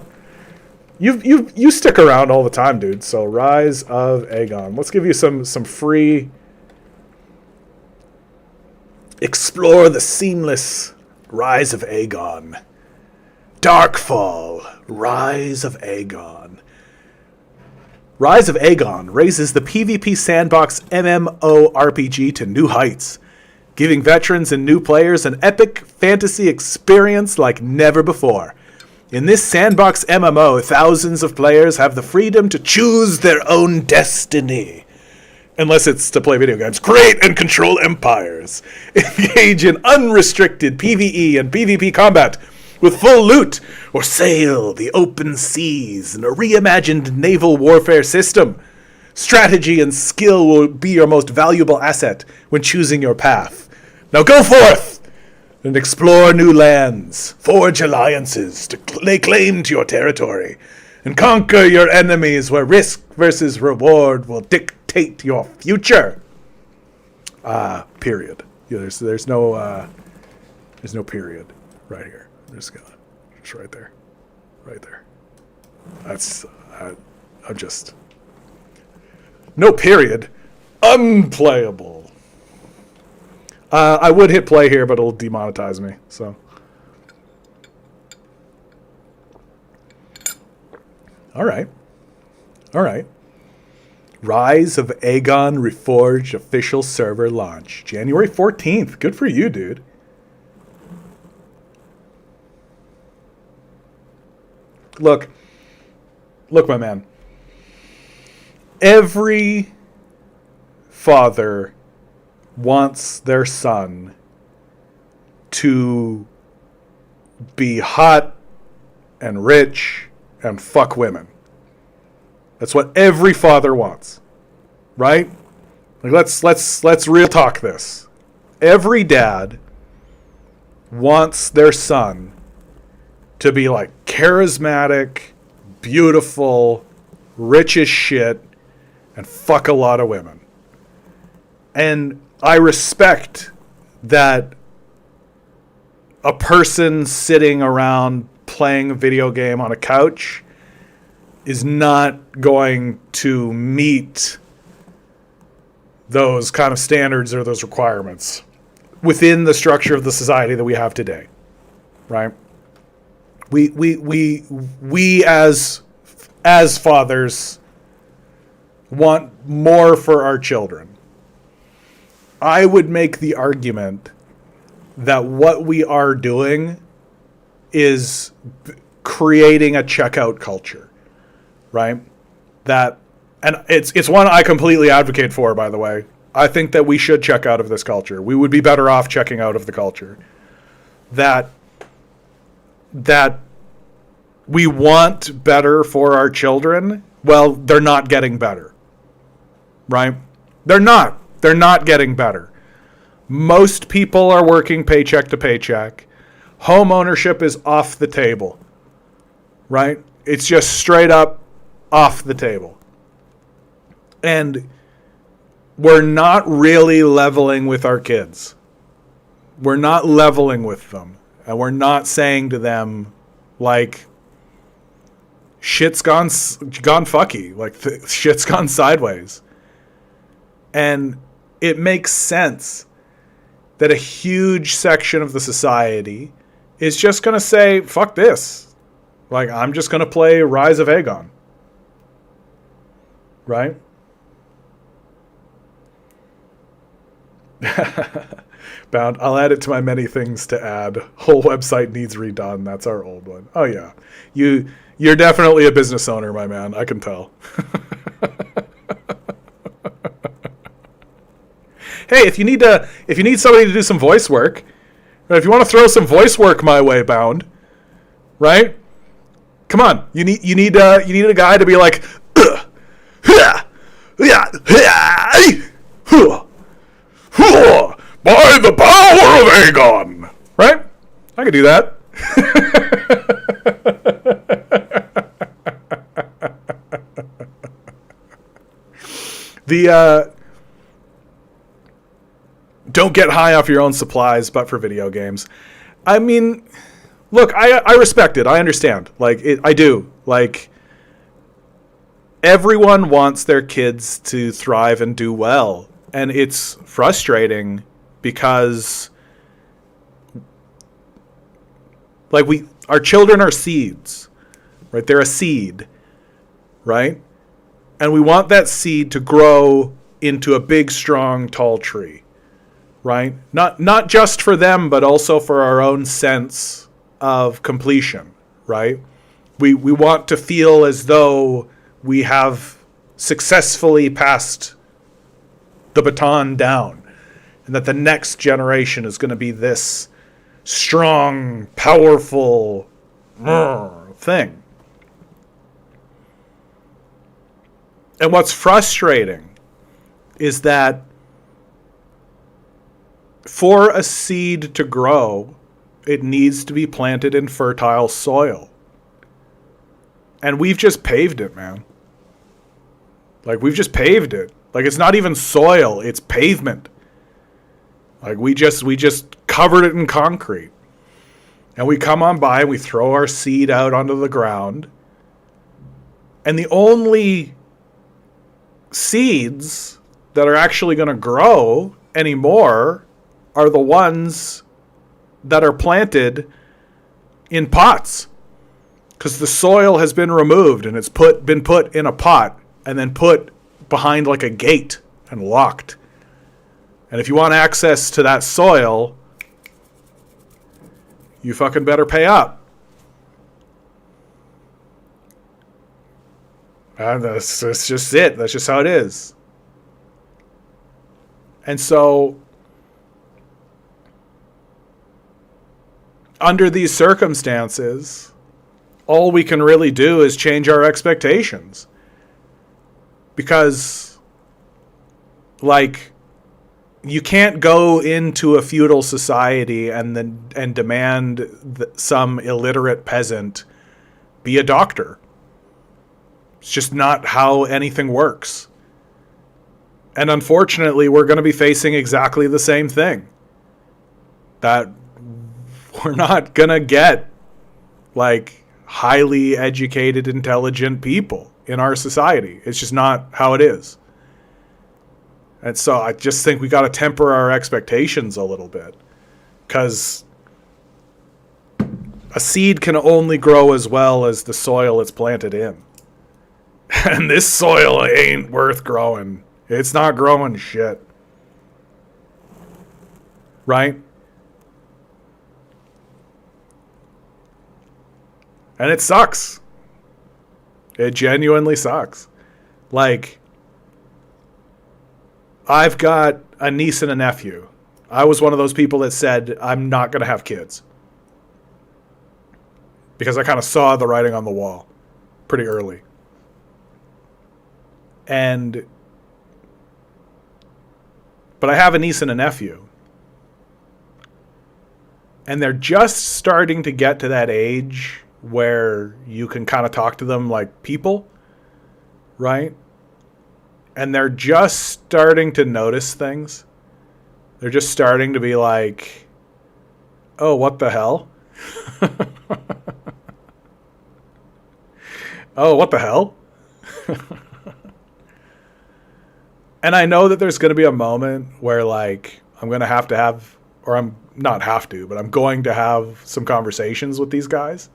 You stick around all the time, dude. So Rise of Aegon. Let's give you some free. Explore the seamless Rise of Aegon. Darkfall. Rise of Aegon. Rise of Aegon raises the PvP sandbox MMORPG to new heights, giving veterans and new players an epic fantasy experience like never before. In this sandbox MMO, thousands of players have the freedom to choose their own destiny. unless it's to play video games. Create and control empires. Engage in unrestricted PvE and PvP combat with full loot, or sail the open seas in a reimagined naval warfare system. Strategy and skill will be your most valuable asset when choosing your path. Now go forth and explore new lands, forge alliances to lay claim to your territory, and conquer your enemies where risk versus reward will dictate your future. Period. Yeah, there's no period right here. Just right there, right there. That's I'm just no period. Unplayable. I would hit play here, but it'll demonetize me. So. All right. Rise of Aegon Reforged official server launch. January 14th. Good for you, dude. Look, my man. Every father wants their son to be hot and rich and fuck women. That's what every father wants, right? Like let's real talk this. Every dad wants their son to be like charismatic, beautiful, rich as shit, and fuck a lot of women. And I respect that a person sitting around playing a video game on a couch is not going to meet those kind of standards or those requirements within the structure of the society that we have today, right? We as fathers want more for our children. I would make the argument that what we are doing is creating a checkout culture, right? That, and it's one I completely advocate for, by the way. I think that we should check out of this culture. We would be better off checking out of the culture. That we want better for our children. Well, they're not getting better, right? They're not getting better. Most people are working paycheck to paycheck. Home ownership is off the table, right? It's just straight up off the table. And we're not really leveling with our kids. We're not leveling with them. And we're not saying to them, like, shit's gone fucky. Like, shit's gone sideways. And it makes sense that a huge section of the society is just going to say, fuck this. Like, I'm just going to play Rise of Aegon. Right? Bound. I'll add it to my many things to add. Whole website needs redone. That's our old one. Oh, yeah. You're definitely a business owner, my man. I can tell. Hey, if you need somebody to do some voice work, if you want to throw some voice work my way, Bound, right? Come on, you need a guy to be like, by the power of Aegon, right? I could do that. Don't get high off your own supplies, but for video games. I mean, look, I respect it. I understand. Like, I do. Like, everyone wants their kids to thrive and do well. And it's frustrating because, like, our children are seeds, right? They're a seed, right? And we want that seed to grow into a big, strong, tall tree. Right? Not just for them, but also for our own sense of completion, right? We want to feel as though we have successfully passed the baton down, and that the next generation is going to be this strong, powerful thing. And what's frustrating is that for a seed to grow, it needs to be planted in fertile soil. And we've just paved it, man. Like, we've just paved it. Like, it's not even soil, it's pavement. Like, we just covered it in concrete. And we come on by and we throw our seed out onto the ground. And the only seeds that are actually going to grow anymore are the ones that are planted in pots. Because the soil has been removed and it's been put in a pot and then put behind like a gate and locked. And if you want access to that soil, you fucking better pay up. And that's just it. That's just how it is. And so, under these circumstances, all we can really do is change our expectations. Because, like, you can't go into a feudal society and demand that some illiterate peasant be a doctor. It's just not how anything works. And unfortunately, we're going to be facing exactly the same thing. That we're not going to get, like, highly educated, intelligent people in our society. It's just not how it is. And so I just think we got to temper our expectations a little bit. Because a seed can only grow as well as the soil it's planted in. And this soil ain't worth growing. It's not growing shit. Right? And it sucks. It genuinely sucks. Like, I've got a niece and a nephew. I was one of those people that said, I'm not going to have kids. Because I kind of saw the writing on the wall pretty early. But I have a niece and a nephew. And they're just starting to get to that age where you can kind of talk to them like people, right? And they're just starting to notice things. They're just starting to be like, oh, what the hell? Oh, what the hell? And I know that there's going to be a moment where, like, I'm going to have, or I'm not have to, but I'm going to have some conversations with these guys.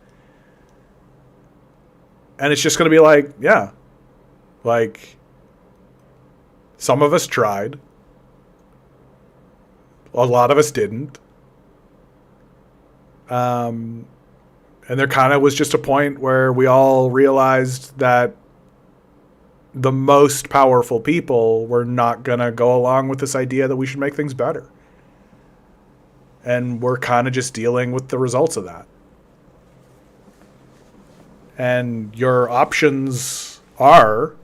And it's just going to be like, yeah, like, some of us tried. A lot of us didn't. And there kind of was just a point where we all realized that the most powerful people were not going to go along with this idea that we should make things better. And we're kind of just dealing with the results of that. And your options are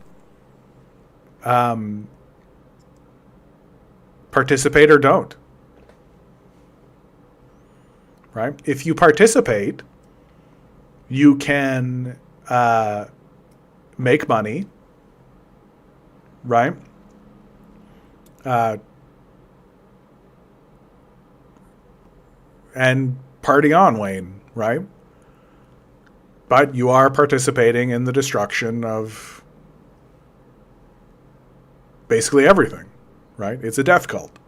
participate or don't. Right? If you participate, you can make money. Right? And party on, Wayne, right? But you are participating in the destruction of basically everything, right? It's a death cult.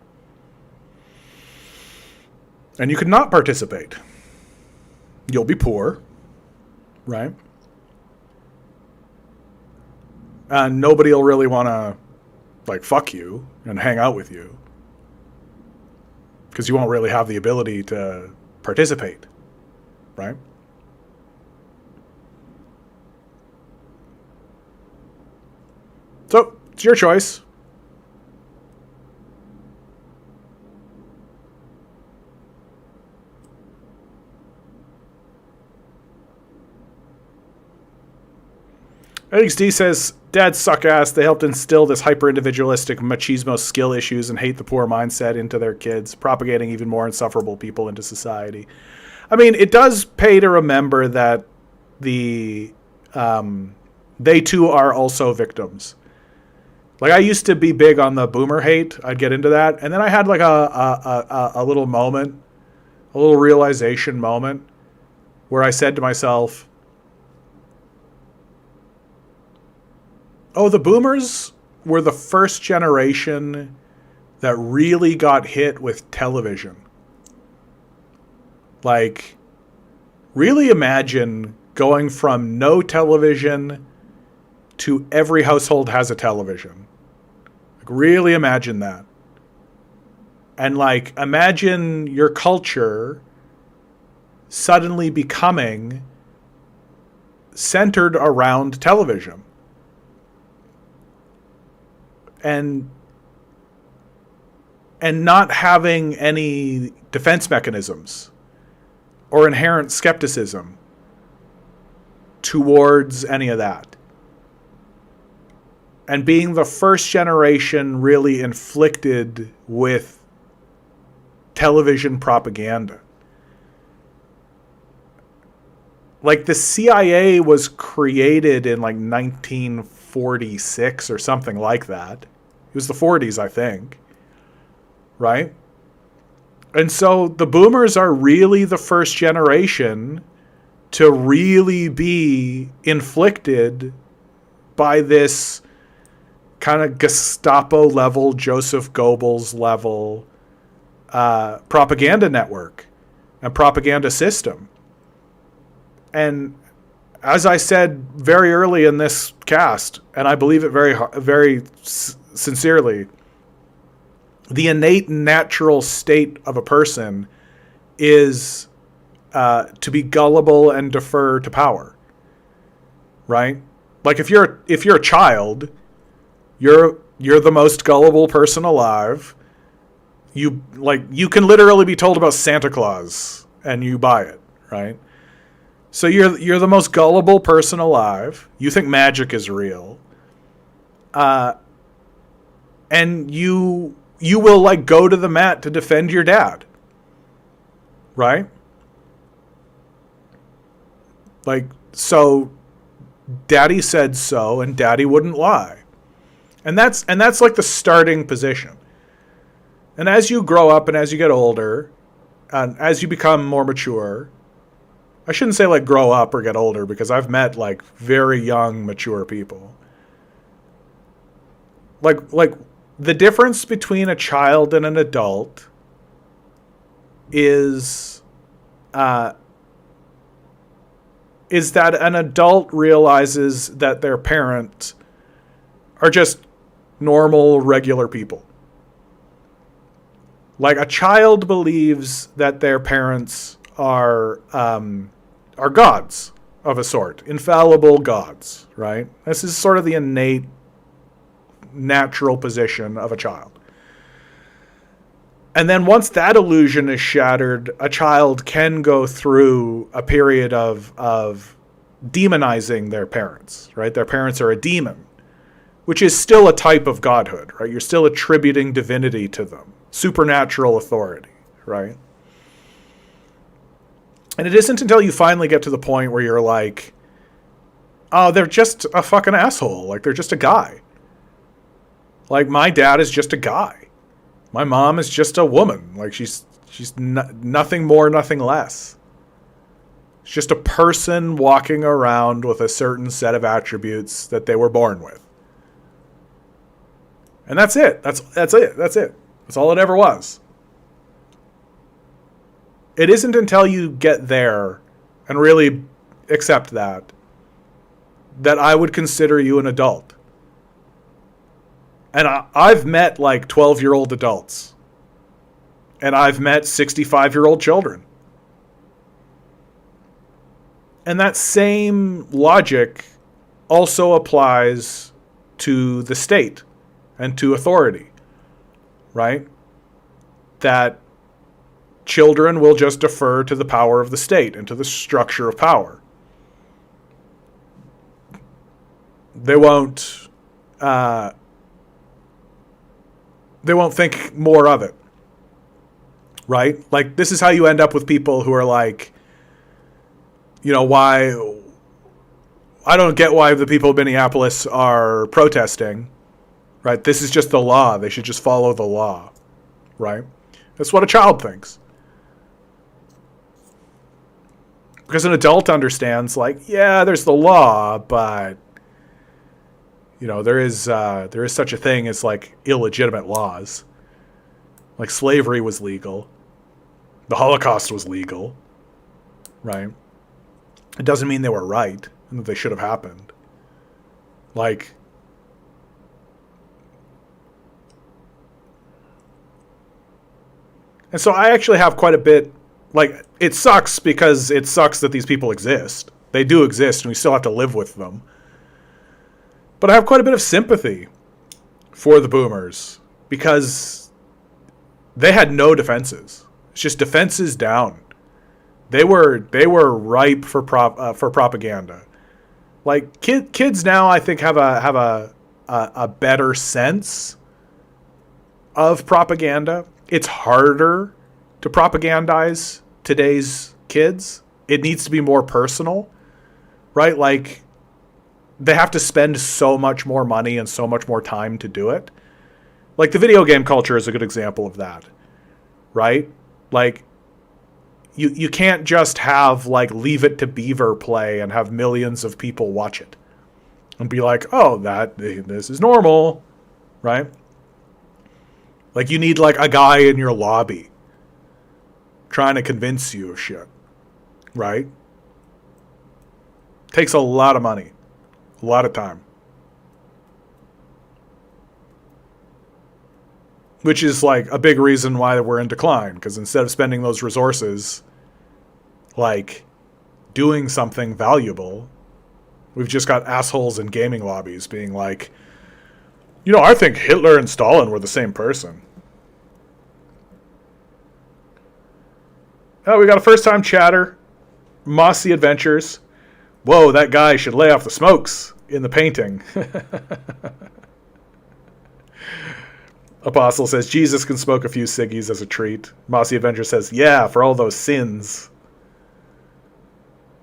And you could not participate. You'll be poor, right? And nobody will really want to, like, fuck you and hang out with you. Because you won't really have the ability to participate, right? So, it's your choice. XD says, dads suck ass. They helped instill this hyper-individualistic machismo skill issues and hate the poor mindset into their kids, propagating even more insufferable people into society. I mean, it does pay to remember that they too are also victims. Like, I used to be big on the boomer hate. I'd get into that. And then I had like a little moment, a little realization moment where I said to myself, oh, the boomers were the first generation that really got hit with television. Like, really imagine going from no television to every household has a television. Like, really imagine that. And like, imagine your culture suddenly becoming centered around television. And not having any defense mechanisms or inherent skepticism towards any of that. And being the first generation really inflicted with television propaganda. Like, the CIA was created in like 1946 or something like that. It was the 40s, I think. Right? And so the boomers are really the first generation to really be inflicted by this kind of Gestapo level, Joseph Goebbels level propaganda network and propaganda system. And as I said very early in this cast, and I believe it very sincerely, the innate natural state of a person is to be gullible and defer to power. Right? Like, if you're a child, you're the most gullible person alive. You can literally be told about Santa Claus and you buy it, right? So you're the most gullible person alive. You think magic is real. And you will like go to the mat to defend your dad. Right? Like, so daddy said so and daddy wouldn't lie. And that's like the starting position. And as you grow up and as you get older, and as you become more mature, I shouldn't say like grow up or get older, because I've met like very young, mature people. Like the difference between a child and an adult is that an adult realizes that their parents are just normal, regular people. Like, a child believes that their parents are gods of a sort, infallible gods, right? This is sort of the innate, natural position of a child. And then once that illusion is shattered, a child can go through a period of demonizing their parents, right? Their parents are a demon, which is still a type of godhood, right? You're still attributing divinity to them, supernatural authority, right? And it isn't until you finally get to the point where you're like, oh, they're just a fucking asshole. Like, they're just a guy. Like, my dad is just a guy. My mom is just a woman. Like, she's nothing more, nothing less. It's just a person walking around with a certain set of attributes that they were born with. And that's it. That's it. That's it. That's all it ever was. It isn't until you get there and really accept that I would consider you an adult. And I've met like 12-year-old adults. And I've met 65-year-old children. And that same logic also applies to the state and to authority, right? That children will just defer to the power of the state and to the structure of power. They won't. They won't think more of it. Right? Like, this is how you end up with people who are like, why... I don't get why the people of Minneapolis are protesting. Right? This is just the law. They should just follow the law. Right? That's what a child thinks. Because an adult understands, like, yeah, there's the law, but, there is such a thing as, like, illegitimate laws. Like, slavery was legal. The Holocaust was legal. Right? It doesn't mean they were right and that they should have happened. Like, and so I actually have quite a bit, like, it sucks because it sucks that these people exist. They do exist and we still have to live with them. But I have quite a bit of sympathy for the boomers because they had no defenses. It's just defenses down. They were ripe for propaganda. Like, kids now, I think, have a better sense of propaganda. It's harder to propagandize today's kids. It needs to be more personal, right? Like, they have to spend so much more money and so much more time to do it. Like, the video game culture is a good example of that, right? Like, you can't just have, like, Leave It to Beaver play and have millions of people watch it and be like, oh, this is normal, right? Like, you need, like, a guy in your lobby trying to convince you of shit, right? Takes a lot of money, a lot of time. Which is, like, a big reason why we're in decline, because instead of spending those resources, like, doing something valuable, we've just got assholes in gaming lobbies being like, I think Hitler and Stalin were the same person. Oh, we got a first-time chatter. Mossy Adventures. Whoa, that guy should lay off the smokes in the painting. Apostle says, Jesus can smoke a few ciggies as a treat. Mossy Avenger says, yeah, for all those sins.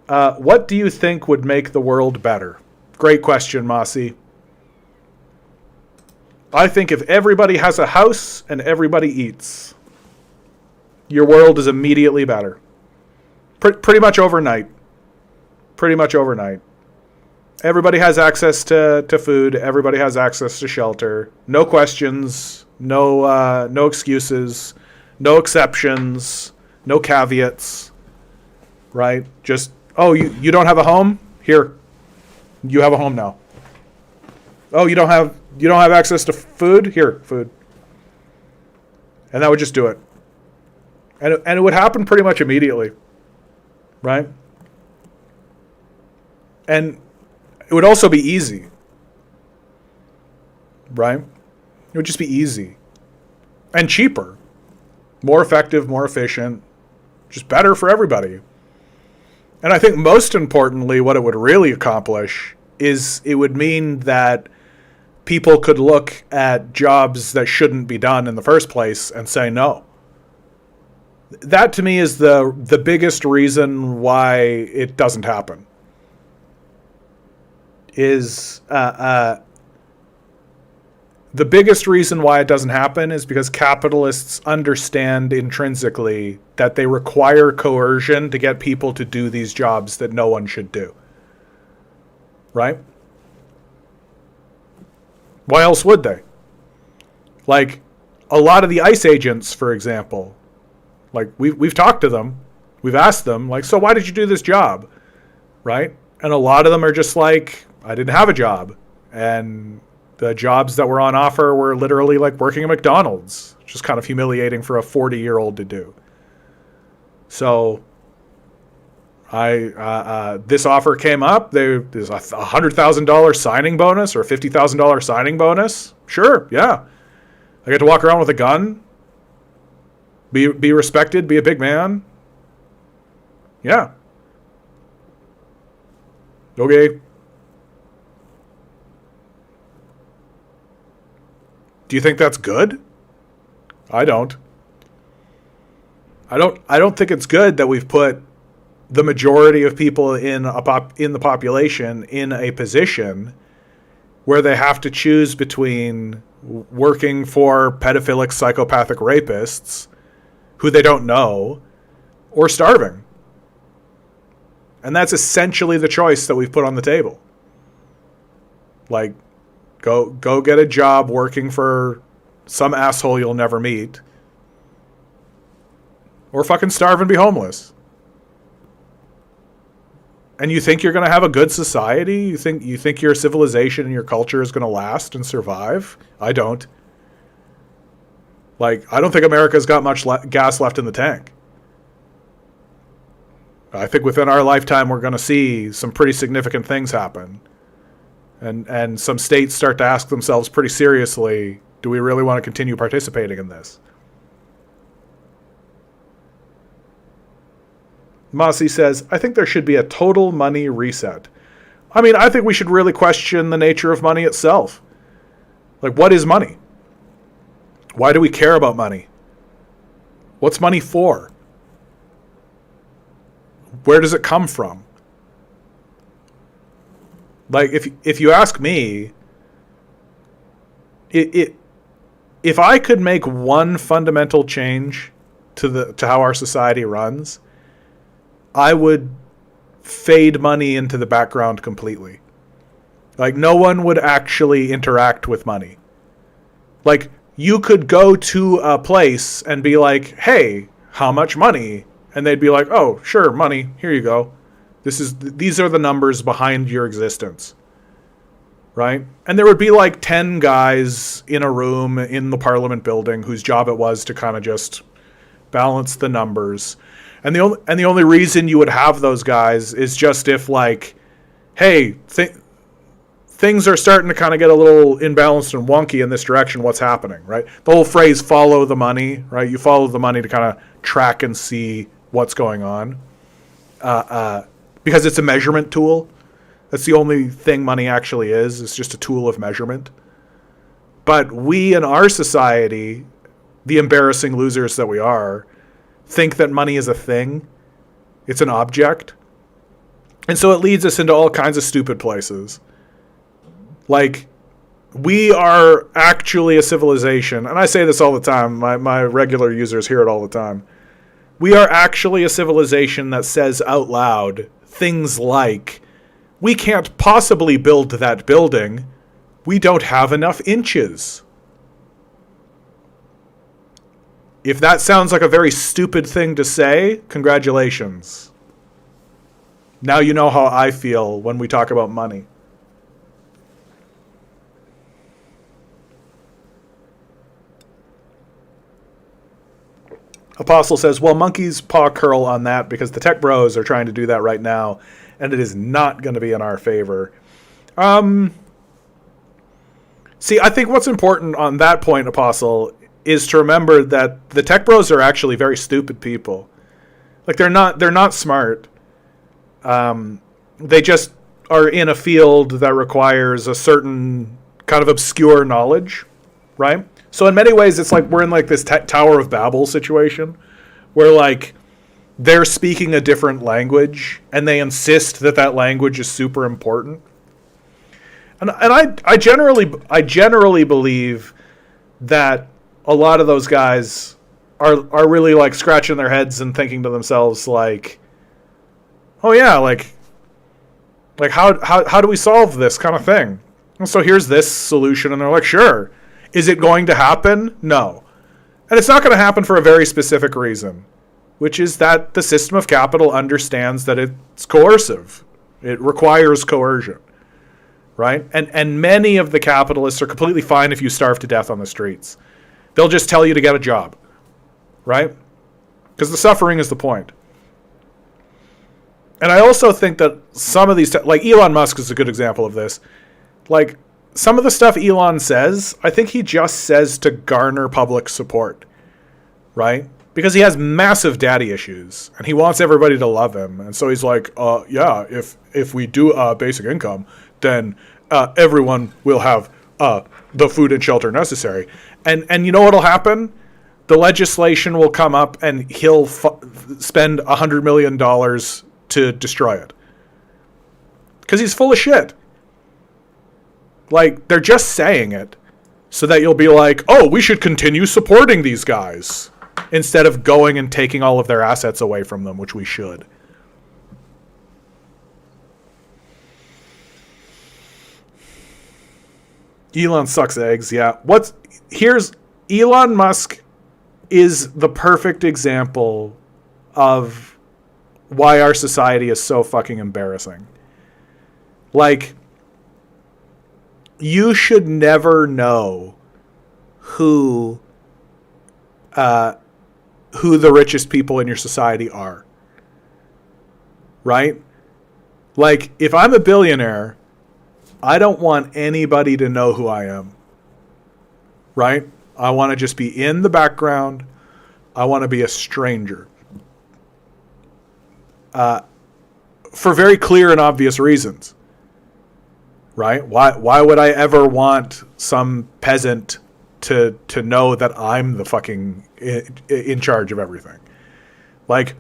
What do you think would make the world better? Great question, Mossy. I think if everybody has a house and everybody eats, your world is immediately better. Pretty much overnight. Pretty much overnight. Everybody has access to food. Everybody has access to shelter. No questions. No excuses. No exceptions. No caveats. Right? Just, oh, you don't have a home? Here. You have a home now. Oh, you don't have access to food? Here, food. And that would just do it. And it would happen pretty much immediately. Right? And it would also be easy. Right? It would just be easy. And cheaper. More effective, more efficient. Just better for everybody. And I think most importantly, what it would really accomplish is it would mean that people could look at jobs that shouldn't be done in the first place and say no. That to me is the biggest reason why it doesn't happen. The biggest reason why it doesn't happen is because capitalists understand intrinsically that they require coercion to get people to do these jobs that no one should do. Right? Why else would they? Like, a lot of the ICE agents, for example, like, we've talked to them. We've asked them, like, so why did you do this job? Right? And a lot of them are just like, I didn't have a job. And the jobs that were on offer were literally like working at McDonald's, which is kind of humiliating for a 40-year-old to do. So this offer came up. There's a $100,000 signing bonus or a $50,000 signing bonus. Sure, yeah. I get to walk around with a gun, be respected, be a big man. Yeah. Okay. Do you think that's good? I don't. I don't think it's good that we've put the majority of people in the population in a position where they have to choose between working for pedophilic, psychopathic rapists who they don't know, or starving. And that's essentially the choice that we've put on the table. Like, go get a job working for some asshole you'll never meet, or fucking starve and be homeless. And you think you're going to have a good society? You think your civilization and your culture is going to last and survive? I don't. Like, I don't think America's got much gas left in the tank. I think within our lifetime we're going to see some pretty significant things happen. And some states start to ask themselves pretty seriously, do we really want to continue participating in this? Mossy says, I think there should be a total money reset. I mean, I think we should really question the nature of money itself. Like, what is money? Why do we care about money? What's money for? Where does it come from? Like, if you ask me, if I could make one fundamental change to how our society runs, I would fade money into the background completely. Like, no one would actually interact with money. Like, you could go to a place and be like, hey, how much money? And they'd be like, oh, sure, money, here you go. These are the numbers behind your existence. Right? And there would be like 10 guys in a room in the Parliament building whose job it was to kind of just balance the numbers. And the only reason you would have those guys is just if, like, hey, things are starting to kind of get a little imbalanced and wonky in this direction. What's happening, right? The whole phrase "follow the money," right? You follow the money to kind of track and see what's going on, because it's a measurement tool. That's the only thing money actually is. It's just a tool of measurement. But we in our society, the embarrassing losers that we are, think that money is a thing. It's an object. And so it leads us into all kinds of stupid places. Like, we are actually a civilization, and I say this all the time, my regular users hear it all the time. We are actually a civilization that says out loud things like, we can't possibly build that building. We don't have enough inches. If that sounds like a very stupid thing to say, congratulations. Now you know how I feel when we talk about money. Apostle says, well, monkeys paw curl on that because the tech bros are trying to do that right now, and it is not going to be in our favor. See, I think what's important on that point, Apostle, is to remember that the tech bros are actually very stupid people. Like, they're not smart. They just are in a field that requires a certain kind of obscure knowledge, right? So in many ways, it's like we're in like this Tower of Babel situation where, like, they're speaking a different language and they insist that language is super important. And I generally believe that a lot of those guys are really like scratching their heads and thinking to themselves like, oh yeah, like how do we solve this kind of thing? And so here's this solution, and they're like, sure. Is it going to happen? No. And it's not going to happen for a very specific reason, which is that the system of capital understands that it's coercive. It requires coercion, right? And many of the capitalists are completely fine if you starve to death on the streets. They'll just tell you to get a job, right? Because the suffering is the point. And I also think that some of these, like Elon Musk is a good example of this. Like, some of the stuff Elon says, I think he just says to garner public support, right? Because he has massive daddy issues, and he wants everybody to love him. And so he's like, yeah, if we do basic income, then everyone will have the food and shelter necessary. And you know what'll happen? The legislation will come up and he'll spend $100 million to destroy it. Because he's full of shit. Like, they're just saying it so that you'll be like, oh, we should continue supporting these guys, instead of going and taking all of their assets away from them, which we should. Elon sucks eggs, yeah. Elon Musk is the perfect example of why our society is so fucking embarrassing. Like, you should never know who the richest people in your society are. Right? Like, if I'm a billionaire, I don't want anybody to know who I am. Right? I want to just be in the background. I want to be a stranger. For very clear and obvious reasons. Right? Why would I ever want some peasant to know that I'm the fucking in charge of everything? Like,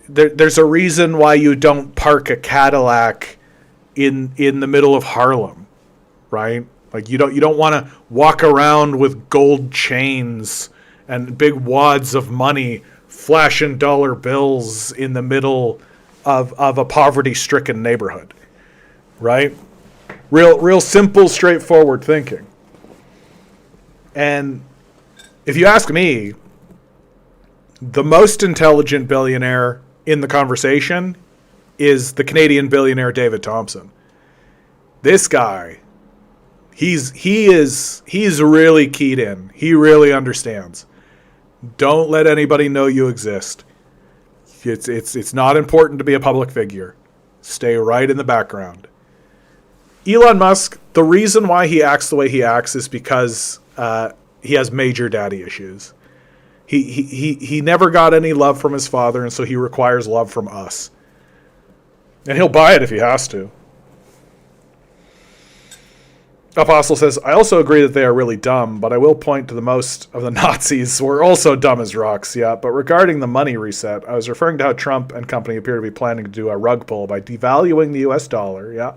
there's a reason why you don't park a Cadillac in the middle of Harlem, right? Like, you don't want to walk around with gold chains and big wads of money, flashing dollar bills in the middle of a poverty-stricken neighborhood. Right? Real simple, straightforward thinking. And if you ask me, the most intelligent billionaire in the conversation is the Canadian billionaire David Thompson. This guy, he's really keyed in. He really understands. Don't let anybody know you exist. It's not important to be a public figure. Stay right in the background. Elon Musk, the reason why he acts the way he acts is because he has major daddy issues. He never got any love from his father, and so he requires love from us. And he'll buy it if he has to. Apostle says, I also agree that they are really dumb, but I will point to the most of the Nazis were also dumb as rocks, yeah. But regarding the money reset, I was referring to how Trump and company appear to be planning to do a rug pull by devaluing the US dollar, yeah,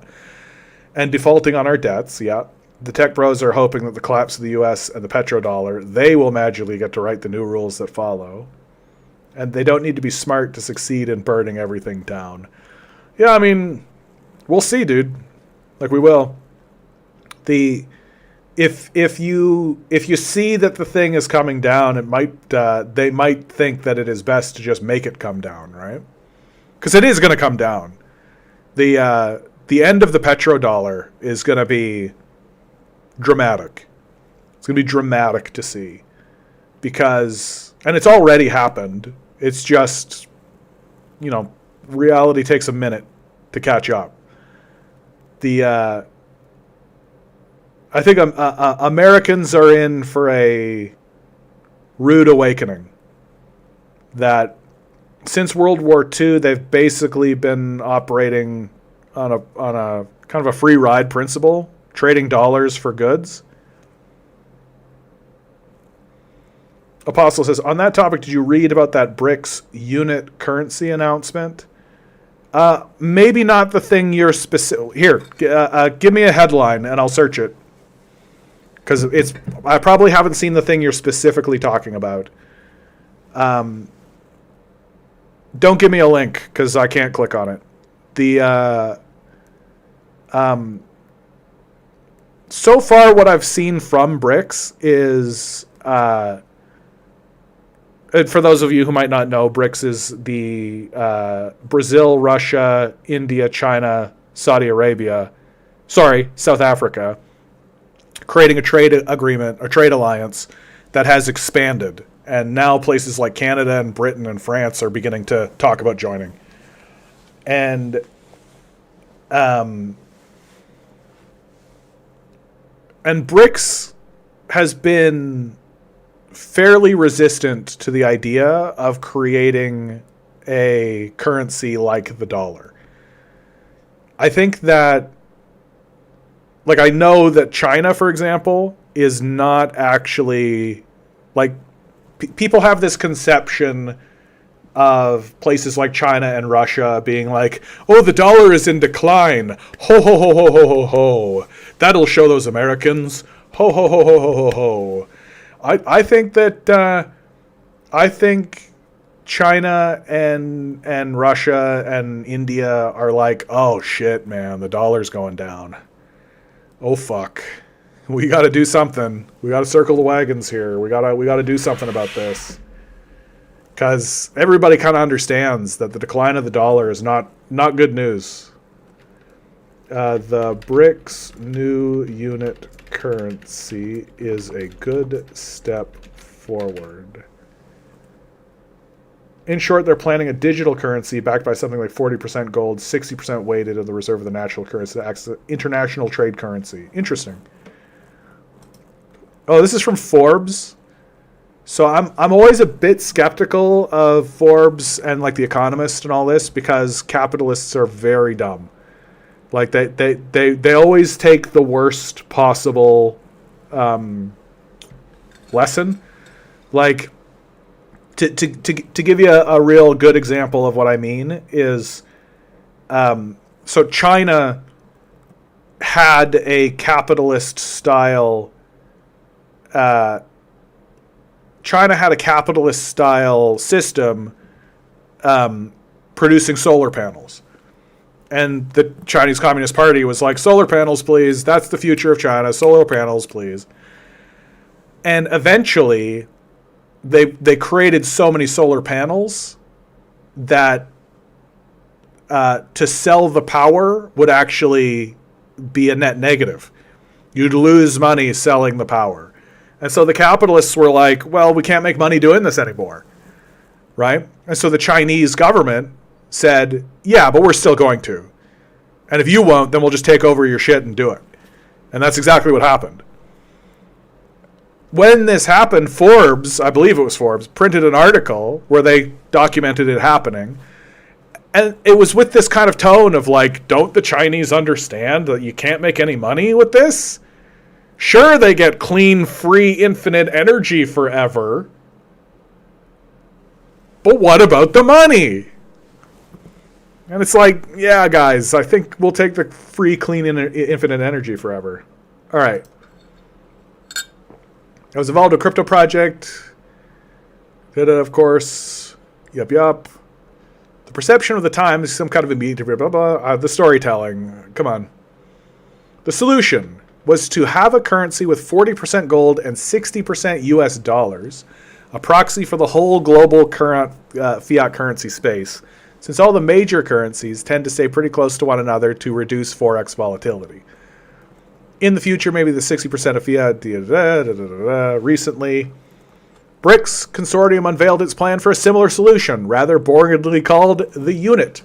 and defaulting on our debts, yeah. The tech bros are hoping that the collapse of the US and the petrodollar, they will magically get to write the new rules that follow. And they don't need to be smart to succeed in burning everything down. Yeah, I mean, we'll see, dude. Like, we will. If you see that the thing is coming down, they might think that it is best to just make it come down, right? Because it is going to come down. The end of the petrodollar is going to be dramatic. It's going to be dramatic to see. Because, and it's already happened. It's just, reality takes a minute to catch up. I think Americans are in for a rude awakening. That since World War II, they've basically been operating on a kind of a free ride principle, trading dollars for goods. Apostle says, on that topic, did you read about that BRICS unit currency announcement? Maybe not the thing you're specific. Here, give me a headline and I'll search it. Because I probably haven't seen the thing you're specifically talking about. Don't give me a link because I can't click on it. So far, what I've seen from BRICS is, and for those of you who might not know, BRICS is the Brazil, Russia, India, China, Saudi Arabia, South Africa, creating a trade agreement, a trade alliance that has expanded. And now places like Canada and Britain and France are beginning to talk about joining. And BRICS has been fairly resistant to the idea of creating a currency like the dollar. I think that like, I know that China, for example, is not actually, like, people have this conception of places like China and Russia being like, oh, the dollar is in decline. Ho, ho, ho, ho, ho, ho, ho. That'll show those Americans. Ho, ho, ho, ho, ho, ho, ho. I think that, I think China and Russia and India are like, oh, shit, man, the dollar's going down. Oh, fuck. We got to do something. We got to circle the wagons here. We got to do something about this. Because everybody kind of understands that the decline of the dollar is not good news. The BRICS new unit currency is a good step forward. In short, they're planning a digital currency backed by something like 40% gold, 60% weighted of the reserve of the national currency that acts as international trade currency. Interesting. Oh, this is from Forbes. So I'm always a bit skeptical of Forbes and like The Economist and all this because capitalists are very dumb. Like they always take the worst possible lesson. Like to give you a real good example of what I mean is so China had a capitalist style system producing solar panels. And the Chinese Communist Party was like, solar panels, please. That's the future of China. Solar panels, please. And eventually, they created so many solar panels that to sell the power would actually be a net negative. You'd lose money selling the power. And so the capitalists were like, well, we can't make money doing this anymore. Right? And so the Chinese government said, yeah, but we're still going to. And if you won't, then we'll just take over your shit and do it. And that's exactly what happened. When this happened, Forbes, I believe it was Forbes, printed an article where they documented it happening. And it was with this kind of tone of like, don't the Chinese understand that you can't make any money with this? Sure, they get clean, free, infinite energy forever. But what about the money? And it's like, yeah, guys, I think we'll take the free, clean, infinite energy forever. All right. I was involved in a crypto project. Did it, of course. Yup. The perception of the time is some kind of immediate, blah, blah, blah. The storytelling. Come on. The solution was to have a currency with 40% gold and 60% US dollars, a proxy for the whole global current fiat currency space, since all the major currencies tend to stay pretty close to one another to reduce forex volatility. In the future, maybe the 60% of fiat. Recently, BRICS Consortium unveiled its plan for a similar solution, rather boringly called the unit.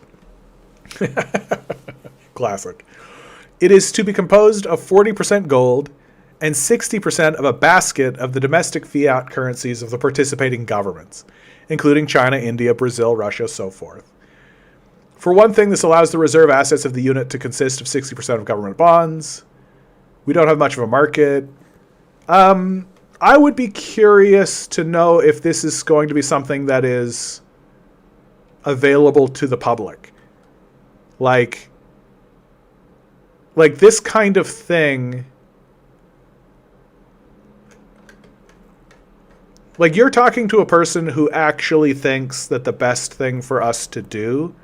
Classic. It is to be composed of 40% gold and 60% of a basket of the domestic fiat currencies of the participating governments, including China, India, Brazil, Russia, so forth. For one thing, this allows the reserve assets of the unit to consist of 60% of government bonds. We don't have much of a market. I would be curious to know if this is going to be something that is available to the public. Like this kind of thing. Like, you're talking to a person who actually thinks that the best thing for us to do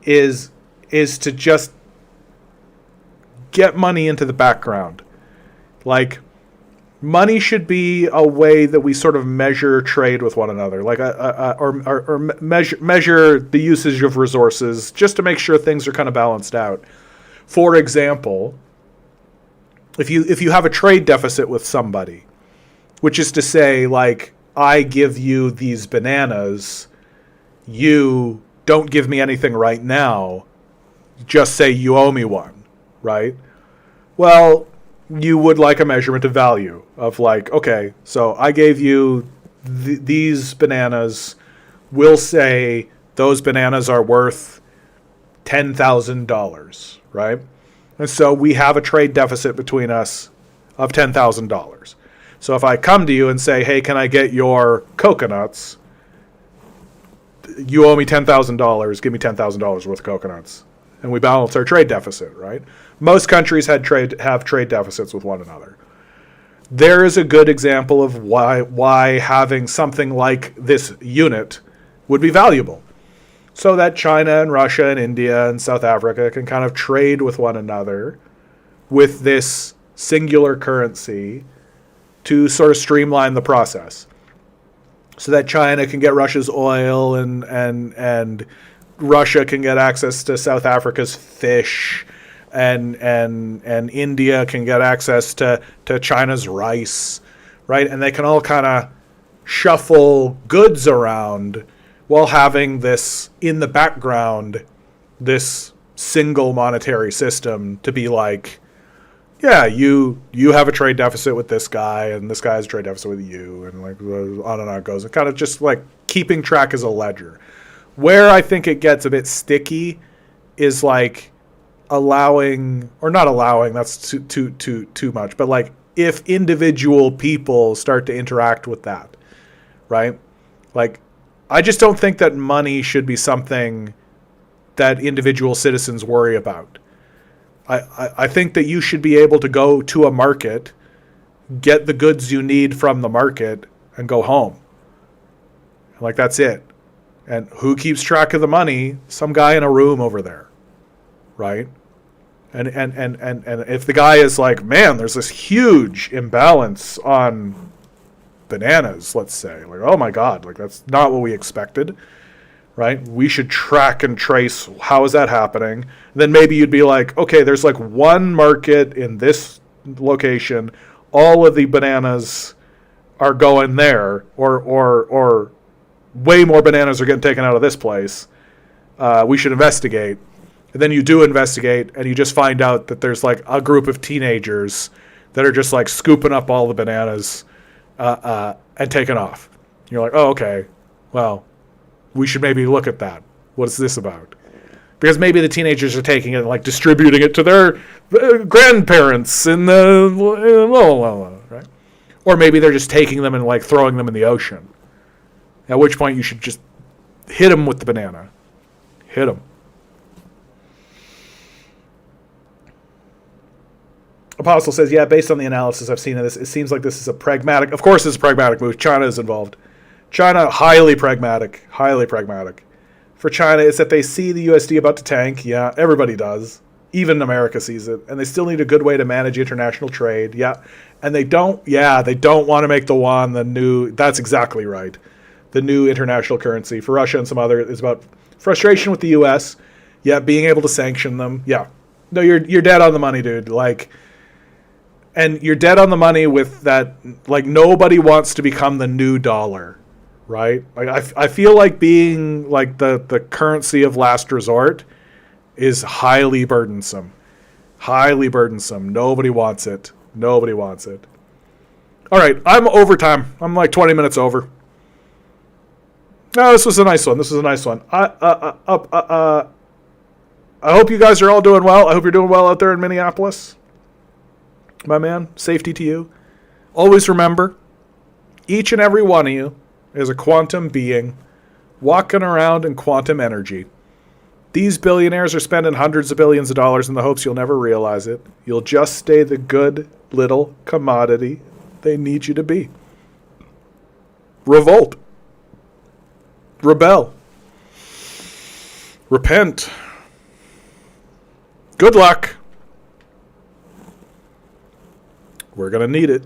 is to just get money into the background. Like, money should be a way that we sort of measure trade with one another, like or measure the usage of resources, just to make sure things are kind of balanced out. For example, if you have a trade deficit with somebody, which is to say, like, I give you these bananas, you don't give me anything right now, just say you owe me one, right? Well, you would like a measurement of value of like, okay, so I gave you these bananas. We'll say those bananas are worth $10,000, right? And so we have a trade deficit between us of $10,000. So if I come to you and say, hey, can I get your coconuts? You owe me $10,000. Give me $10,000 worth of coconuts. And we balance our trade deficit, right? Most countries have trade deficits with one another. There is a good example of why having something like this unit would be valuable. So that China and Russia and India and South Africa can kind of trade with one another with this singular currency to sort of streamline the process. So that China can get Russia's oil and Russia can get access to South Africa's fish and India can get access to China's rice, right? And they can all kind of shuffle goods around while having this in the background, this single monetary system to be like, yeah, you have a trade deficit with this guy, and this guy has a trade deficit with you, and like on and on it goes. And kind of just like keeping track as a ledger. Where I think it gets a bit sticky is like allowing, or not allowing, that's too much, but like if individual people start to interact with that, right? Like, I just don't think that money should be something that individual citizens worry about. I think that you should be able to go to a market, get the goods you need from the market, and go home. Like, that's it. And who keeps track of the money? Some guy in a room over there, right? And if the guy is like, man, there's this huge imbalance on bananas, let's say, like, oh my God, like that's not what we expected, right? We should track and trace how is that happening. Then maybe you'd be like, okay, there's like one market in this location, all of the bananas are going there, or way more bananas are getting taken out of this place. We should investigate. And then you do investigate, and you just find out that there's like a group of teenagers that are just like scooping up all the bananas and taking off. You're like, oh, okay, well, we should maybe look at that. What is this about? Because maybe the teenagers are taking it and like distributing it to their grandparents in the right? Or maybe they're just taking them and like throwing them in the ocean. At which point you should just hit them with the banana. Hit them. Apostle says, yeah, based on the analysis I've seen of this, it seems like this is a pragmatic, of course it's a pragmatic move. China is involved. China, highly pragmatic. For China, it's that they see the USD about to tank. Yeah, everybody does. Even America sees it. And they still need a good way to manage international trade. Yeah. And they don't want to make the yuan the new, that's exactly right. The new international currency. For Russia and some other, it's about frustration with the US. Yeah, being able to sanction them. Yeah. No, you're dead on the money, dude. Like, and you're dead on the money with that, like, nobody wants to become the new dollar, right? Like, I feel like being, like, the currency of last resort is highly burdensome. Highly burdensome. Nobody wants it. All right, I'm over time. I'm like 20 minutes over. No, this was a nice one. I hope you guys are all doing well. I hope you're doing well out there in Minneapolis. My man, safety to you. Always remember, each and every one of you is a quantum being walking around in quantum energy. These billionaires are spending hundreds of billions of dollars in the hopes you'll never realize it. You'll just stay the good little commodity they need you to be. Revolt. Rebel. Repent. Good luck. We're going to need it.